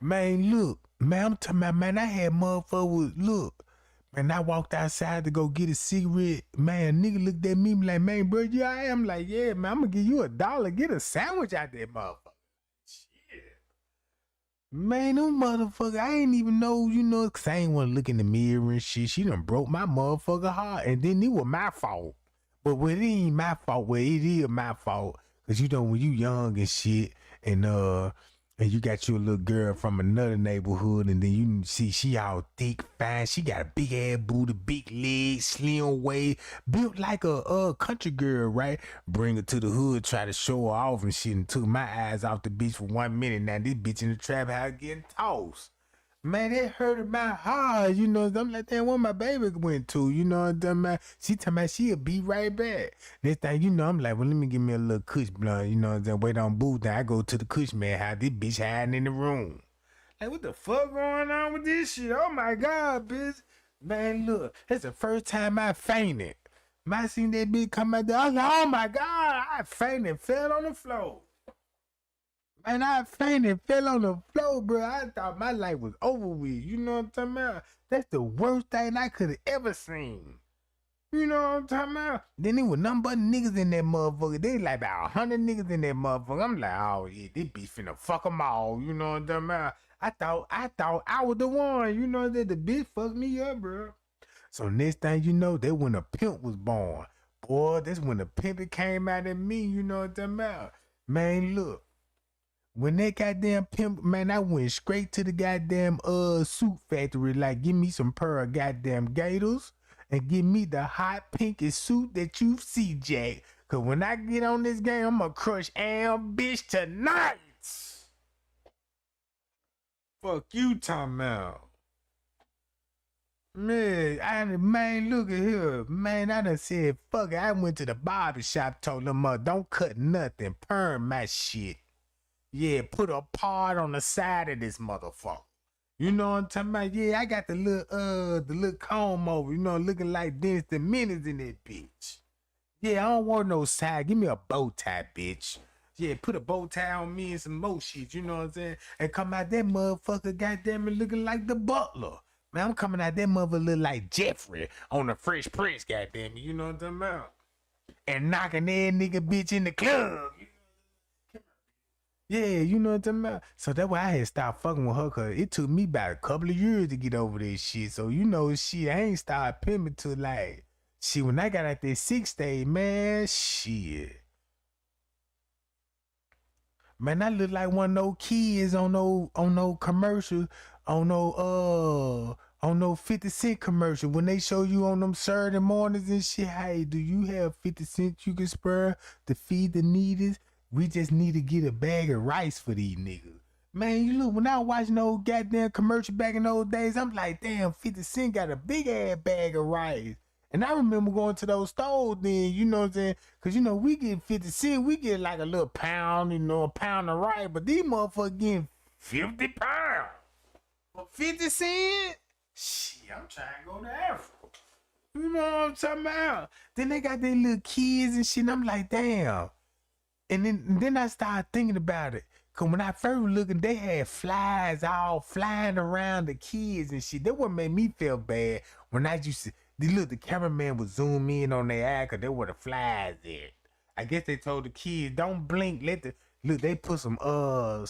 S1: Man, look, man, I'm talking about, man, I had motherfuckers, look, man, I walked outside to go get a cigarette, man, nigga looked at me like, man, bro, yeah, I am like, yeah, man, I'm gonna give you $1, get a sandwich out there, motherfucker. Shit. Man, them motherfucker, I ain't even know, you know, cause I ain't wanna look in the mirror and shit. She done broke my motherfucker heart, and then it was my fault. But when it ain't my fault, well, it is my fault, cause you know, when you young and shit, and you got your little girl from another neighborhood, and then you see she all thick, fine. She got a big ass booty, big legs, slim waist, built like a country girl, right? Bring her to the hood, try to show her off and shit, and took my eyes off the bitch for 1 minute. Now this bitch in the trap house getting tossed. Man, that hurted my heart, you know. I'm like, damn, what my baby went to, you know what I'm saying? She talking about she'll be right back. Next thing you know, I'm like, well, let me give me a little kush blunt, you know what I'm saying? Wait on booth. Then I go to the kush man house. This bitch hiding in the room. Like, what the fuck going on with this shit? Oh my God, bitch. Man, look, that's the first time I fainted. Man, I seen that bitch come out there. I was like, oh my God, I fainted, fell on the floor. Man, I fainted, fell on the floor, bro. I thought my life was over with. You know what I'm talking about? That's the worst thing I could have ever seen. You know what I'm talking about? Then there was nothing but niggas in that motherfucker. They like about 100 niggas in that motherfucker. I'm like, oh yeah, this bitch finna fuck them all. You know what I'm talking about? I thought I was the one. You know that the bitch fucked me up, bro. So next thing you know, that when a pimp was born. Boy, that's when the pimp came out of me. You know what I'm talking about? Man, look. When that goddamn pimp, man, I went straight to the goddamn suit factory, like, give me some pair of goddamn gators and give me the hot pinkest suit that you see, Jack. Cause when I get on this game, I'm gonna crush Am bitch tonight. Fuck you talking about. Man, look at here. Man, I done said, fuck it. I went to the barber shop, told them, don't cut nothing, perm my shit. Yeah, put a part on the side of this motherfucker. You know what I'm talking about? Yeah, I got the little comb over, you know, looking like Dennis the Menace in that bitch. Yeah, I don't want no side. Give me a bow tie, bitch. Yeah, put a bow tie on me and some more shit, you know what I'm saying? And come out that motherfucker, goddamn it, looking like the butler. Man, I'm coming out that mother look like Jeffrey on the Fresh Prince, goddamn it, you know what I'm talking about? And knocking that nigga bitch in the club. Yeah, you know what I'm talking about? So that's why I had stopped fucking with her, cause it took me about a couple of years to get over this shit. So you know shit, I ain't started pimping till like, shit, when I got out there 6th day, man, shit. Man, I look like one of those kids on no commercial, on no 50 Cent commercial. When they show you on them Saturday mornings and shit, hey, do you have 50 cents you can spare to feed the needy? We just need to get a bag of rice for these niggas. Man, you look, when I was watching those goddamn commercial back in those days, I'm like, damn, 50 Cent got a big ass bag of rice. And I remember going to those stores then, you know what I'm saying? Because, you know, we get 50 cents, we get like a little pound, you know, a pound of rice. But these motherfuckers getting 50 pounds for 50 cents? Shit, I'm trying to go to Africa. You know what I'm talking about? Then they got their little kids and shit. And I'm like, damn. And then I started thinking about it. Cause when I first was looking, they had flies all flying around the kids and shit. That what made me feel bad when I used to. The cameraman would zoom in on their eye cause they were the flies at. I guess they told the kids don't blink. They put some oil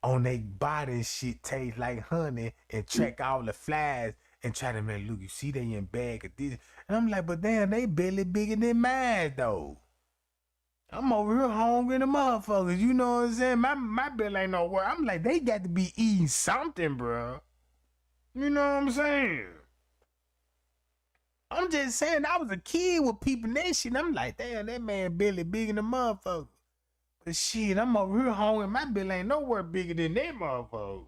S1: on their body and shit, taste like honey, and track all the flies and try to make look. You see they in bag of this, and I'm like, but damn, they barely bigger than mine though. I'm over here hungry than the motherfuckers. You know what I'm saying? My bill ain't no work. I'm like, they got to be eating something, bro. You know what I'm saying? I'm just saying, I was a kid with people that shit. I'm like, damn, that man barely bigger than motherfucker. But shit, I'm over here hungry. My bill ain't nowhere bigger than that motherfucker.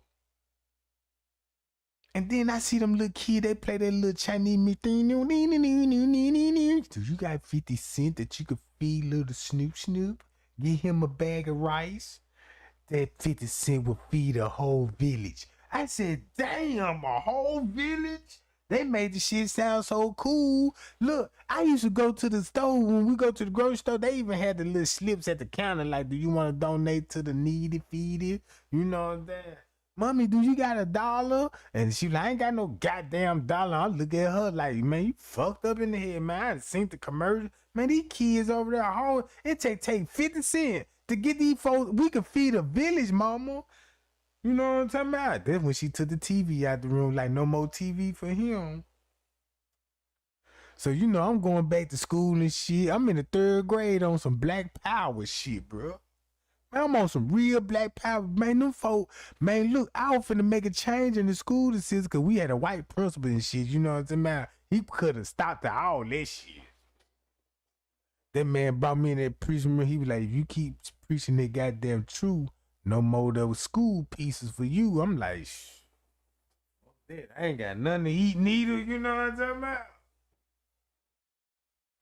S1: And then I see them little kids, they play that little Chinese me thing. Do you got 50 cents that you could feed little Snoop Snoop? Give him a bag of rice? That 50 cents would feed a whole village. I said, damn, a whole village? They made the shit sound so cool. Look, I used to go to the store. When we go to the grocery store, they even had the little slips at the counter like, do you want to donate to the needy, feeded? You know what I'm saying? Mommy, do you got $1? And she like, I ain't got no goddamn dollar. I look at her like, man, you fucked up in the head, man. I done seen the commercial. Man, these kids over there home, it take 50 cents to get these folks. We could feed a village, mama. You know what I'm talking about? That's when she took the TV out the room, like no more TV for him. So, you know, I'm going back to school and shit. I'm in the 3rd grade on some Black Power shit, bro. Man, I'm on some real Black Power. Man, them folk, man, look, I was finna make a change in the school system because we had a white principal and shit. You know what I'm talking about? He could have stopped all that shit. That man brought me in that preaching room. He was like, if you keep preaching that goddamn truth, no more of those school pieces for you. I'm like, I ain't got nothing to eat neither. You know what I'm talking about?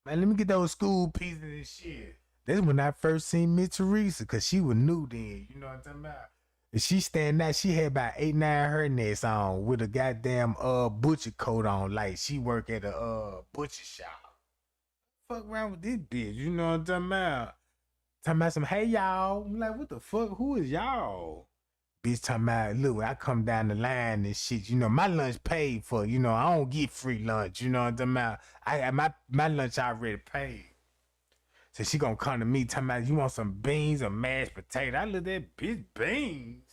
S1: Man, let me get those school pieces and shit. That's when I first seen Miss Teresa, cause she was new then. You know what I'm talking about? And she stand out. She had about 8, 9 hairnets on with a goddamn butcher coat on, like she work at a butcher shop. Fuck around with this bitch. You know what I'm talking about? Talking about some, hey y'all. I'm like, what the fuck? Who is y'all? Bitch talking about, look, I come down the line and shit. You know, my lunch paid for. You know, I don't get free lunch. You know what I'm talking about? I my lunch already paid. So she gonna come to me talking about, you want some beans or mashed potato? I look at that bitch, beans?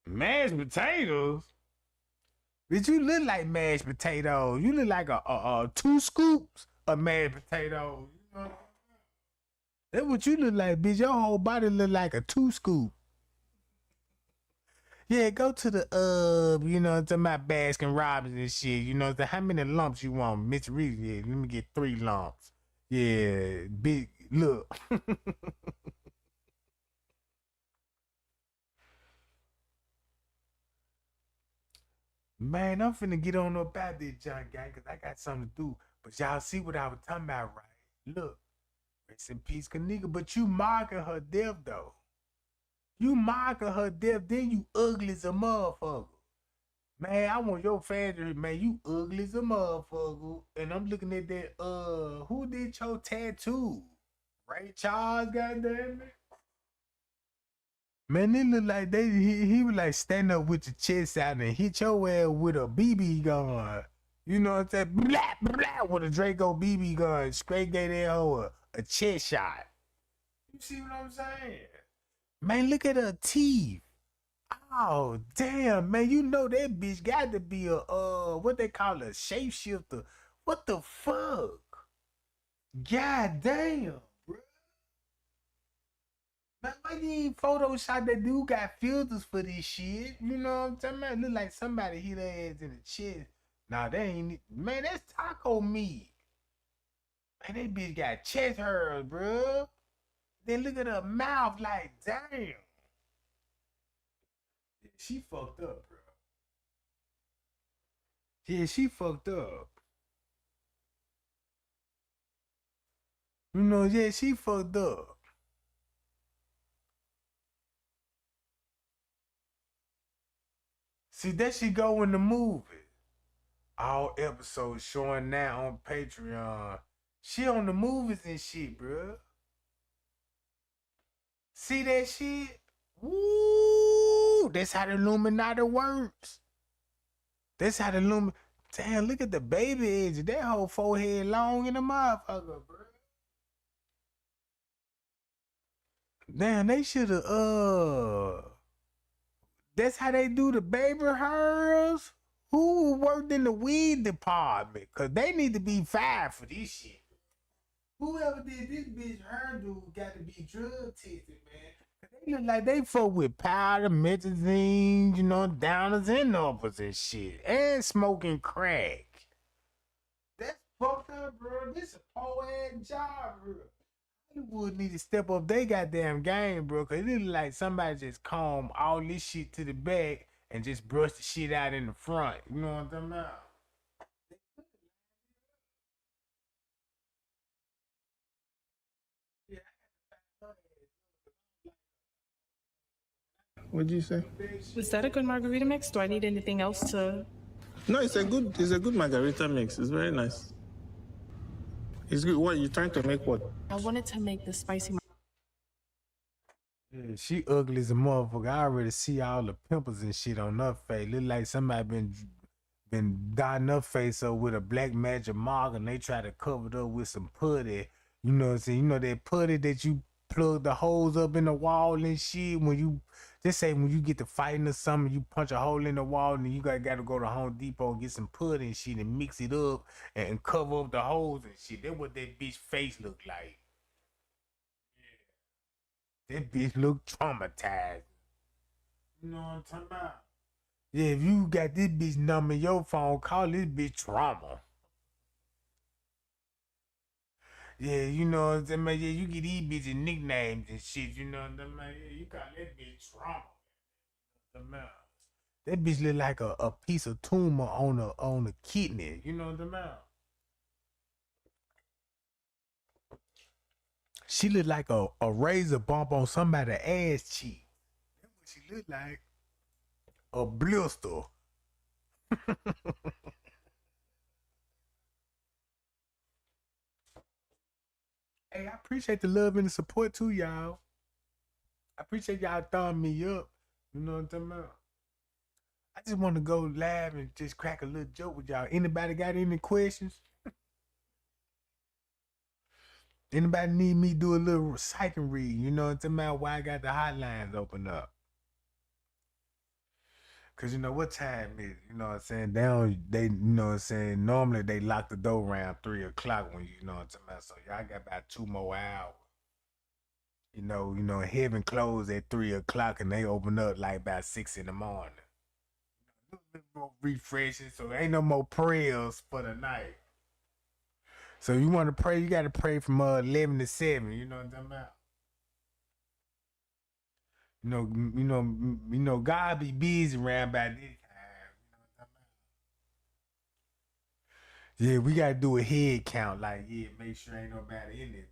S1: Mashed potatoes? Bitch, you look like mashed potatoes. You look like a 2 scoops of mashed potatoes. You know? That's what you look like, bitch. Your whole body look like a 2 scoop. Yeah, go to the you know, to my Baskin Robbins and shit. You know, how many lumps you want, Mitch Reed? Yeah, let me get 3 lumps. Yeah, big look. Man, I'm finna get on up out this junk, gang, cause I got something to do. But y'all see what I was talking about, right? Look. Rest in peace, Kenneka, but you mocking her death, though. You mocking her death, then you ugly as a motherfucker. Man, I want your fans to hear, man, you ugly as a motherfucker. And I'm looking at that, who did your tattoo? Ray Charles, goddamn it. Man, it look like he was like standing up with your chest out and hit your ass with a BB gun. You know what I'm saying? Blah, blah, with a Draco BB gun. Straight gave that hoe a chest shot. You see what I'm saying? Man, look at her teeth. Oh, damn, man. You know that bitch got to be a, what they call a shapeshifter. What the fuck? God damn, bro. Man, why you ain't Photoshop that dude got filters for this shit? You know what I'm talking about? It look like somebody hit her ass in the chest. Nah, that ain't, man, that's taco meat. Man, that bitch got chest hairs, bro. Then look at her mouth, like, damn. Yeah, she fucked up, bro. Yeah, she fucked up. You know, yeah, she fucked up. See, that she go in the movie. all episodes showing now on Patreon. She on the movies and shit, bro. See that shit? Woo! That's how the Illuminati works. That's how the Illuminati. Damn, look at the baby edge. That whole forehead long in the motherfucker, bro. Damn, they should have, that's how they do the baby hairs? Who worked in the weed department? Cause they need to be fired for this shit. Whoever did this bitch hairdo got to be drug tested, man. They look like they fuck with powder, methazine, you know, downers and uppers and shit. And smoking crack. That's fucked up, bro. This is a poor ass job, bro. Hollywood need to step up they goddamn game, bro. Cause it look like somebody just comb all this shit to the back and just brush the shit out in the front. You know what I'm talking about?
S10: What'd you say?
S20: Was that a good margarita mix? Do I need anything else to?
S10: No, it's a good margarita mix. It's very nice. It's good. What you trying to make? What?
S20: I wanted to make the spicy.
S1: Yeah, she ugly as a motherfucker. I already see all the pimples and shit on her face. Look like somebody been dyeing her face up with a black magic marker and they try to cover it up with some putty. You know what I'm saying? You know that putty that you plug the holes up in the wall and shit when you just say when you get to fighting or something, you punch a hole in the wall and you gotta go to Home Depot and get some putty and shit and mix it up and cover up the holes and shit. That's what that bitch face look like. That bitch look traumatized. You know what I'm talking about? Yeah, if you got this bitch number in your phone, call this bitch trauma. Yeah, you know what I'm saying? Yeah, you get these bitches nicknames and shit, you know what I'm saying? Yeah, you call that bitch trauma. That bitch look like a piece of tumor on a kidney, you know what I'm saying? She look like a razor bump on somebody's ass cheek. That's what she look like. A blister. Hey, I appreciate the love and the support too, y'all. I appreciate y'all throwing me up. You know what I'm talking about? I just want to go live and just crack a little joke with y'all. Anybody got any questions? Anybody need me to do a little psych and read? You know what I'm talking about? Why I got the hotlines open up? Cause you know what time is, you know what I'm saying? They you know what I'm saying? Normally they lock the door around 3 o'clock when you know what I'm talking about. So y'all got about 2 more hours. You know, heaven closed at 3 o'clock and they open up like about 6 in the morning. A little more refreshing, so ain't no more prayers for the night. So you want to pray, you got to pray from 11 to 7. You know what I'm talking about? You know, God be busy around by this time. You know what I'm talking about? Yeah, we gotta do a head count. Like, yeah, make sure ain't nobody in it.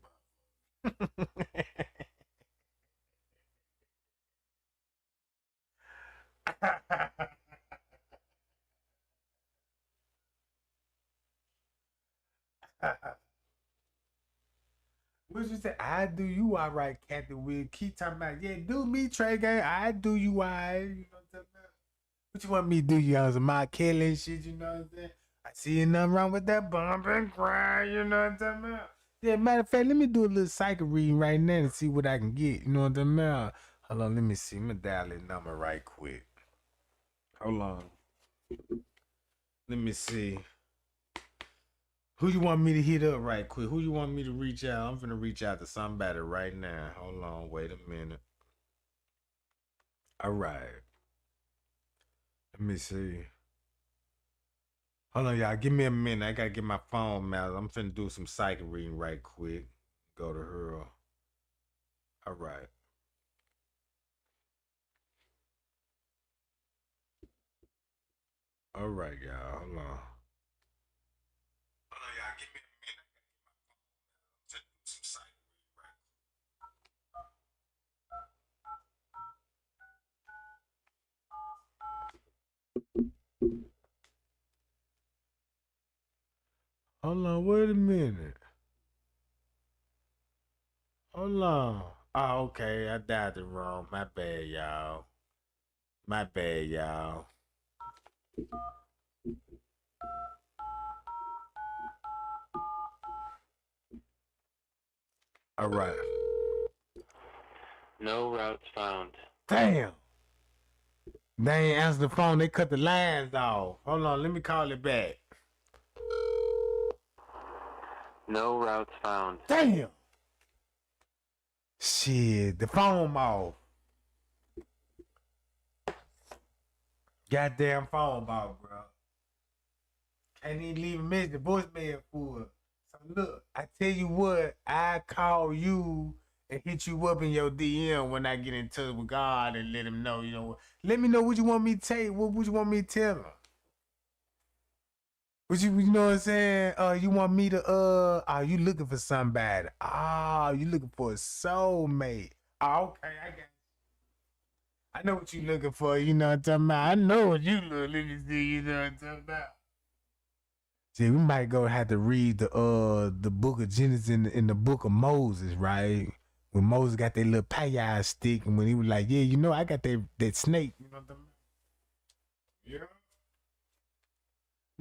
S1: What you say? I do you all right, Captain Will. Keep talking about, yeah, do me, Trey Gang. I do you all right. You know what I'm talking about? What you want me to do, you on some Mark Kelly and shit, you know what I'm saying? I see nothing wrong with that bump and cry, you know what I'm talking about? Yeah, matter of fact, let me do a little psychic reading right now and see what I can get, you know what I'm talking about? Hold on, let me see. Let me dial that number right quick. Hold on. Let me see. Who you want me to hit up right quick? Who you want me to reach out? I'm finna reach out to somebody right now. Hold on, wait a minute. All right. Let me see. Hold on, y'all. Give me a minute. I gotta get my phone out. I'm finna do some psychic reading right quick. Go to her. All right. All right, y'all. Hold on. Hold on, y'all. Give me a minute. I gotta get my phone out. I'm finna do some psychic reading right quick. Hold on, wait a minute. Hold on. Oh, okay, I dialed it wrong. My bad, y'all. My bad, y'all. All right.
S2: No routes found.
S1: Damn. They ain't answer the phone. They cut the lines off. Hold on, let me call it back.
S2: No routes found.
S1: Damn. Shit, the phone off. Goddamn phone off, bro. Can't even leave a message. The voicemail for it. So look, I tell you what, I call you and hit you up in your DM when I get in touch with God and let him know, you know what. Let me know what you want me to tell you. What you want me to tell him? What you know what I'm saying? You want me to you looking for somebody? You looking for a soulmate. Okay, I got you. I know what you looking for, you know what I'm talking about. I know what you look. Let me see, you know what I'm talking about. See, we might go have to read the book of Genesis in the book of Moses, right? When Moses got that little payah stick, and when he was like, yeah, you know, I got that snake, you know what I'm talking about? Yeah.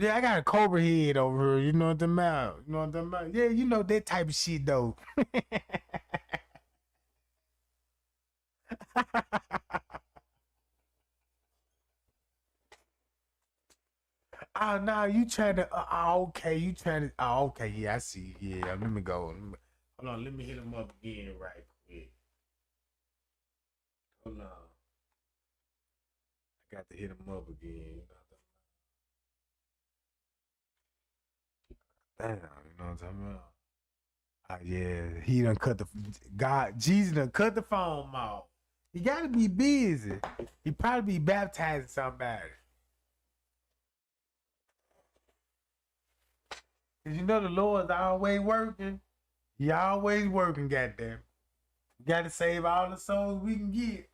S1: Yeah, I got a cobra head over here, you know what I'm talking about? You know what I'm talking about? Yeah, you know that type of shit though. Oh no, you trying to okay, you trying to okay, yeah, I see. Yeah, let me go. Hold on, let me hit him up again right quick. Hold on. I got to hit him up again, you know. Damn, you know what I'm talking about? Yeah, he done cut Jesus done cut the phone off. He gotta be busy. He probably be baptizing somebody. Cause you know the Lord's always working. He always working, goddamn. We gotta save all the souls we can get.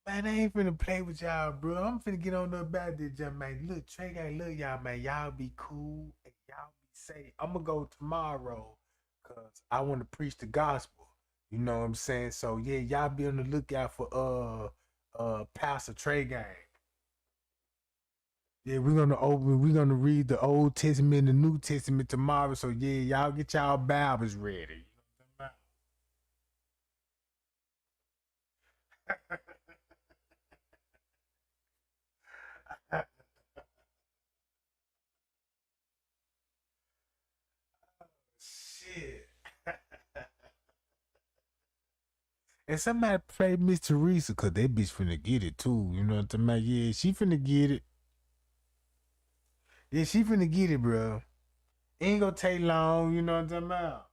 S1: Man, I ain't finna play with y'all, bro. I'm finna get on up about this, jump, man. Look, Trey Gang, look, y'all, man. Y'all be cool and y'all be safe. I'm gonna go tomorrow because I want to preach the gospel. You know what I'm saying? So yeah, y'all be on the lookout for Pastor Trey Gang. Yeah, we're gonna read the Old Testament and the New Testament tomorrow. So yeah, y'all get y'all Bibles ready. Shit. And somebody play Miss Teresa, cause that bitch finna get it too. You know what I'm talking about? Yeah, she finna get it. Yeah, she finna get it, bro. Ain't gonna take long, you know what I'm talking about?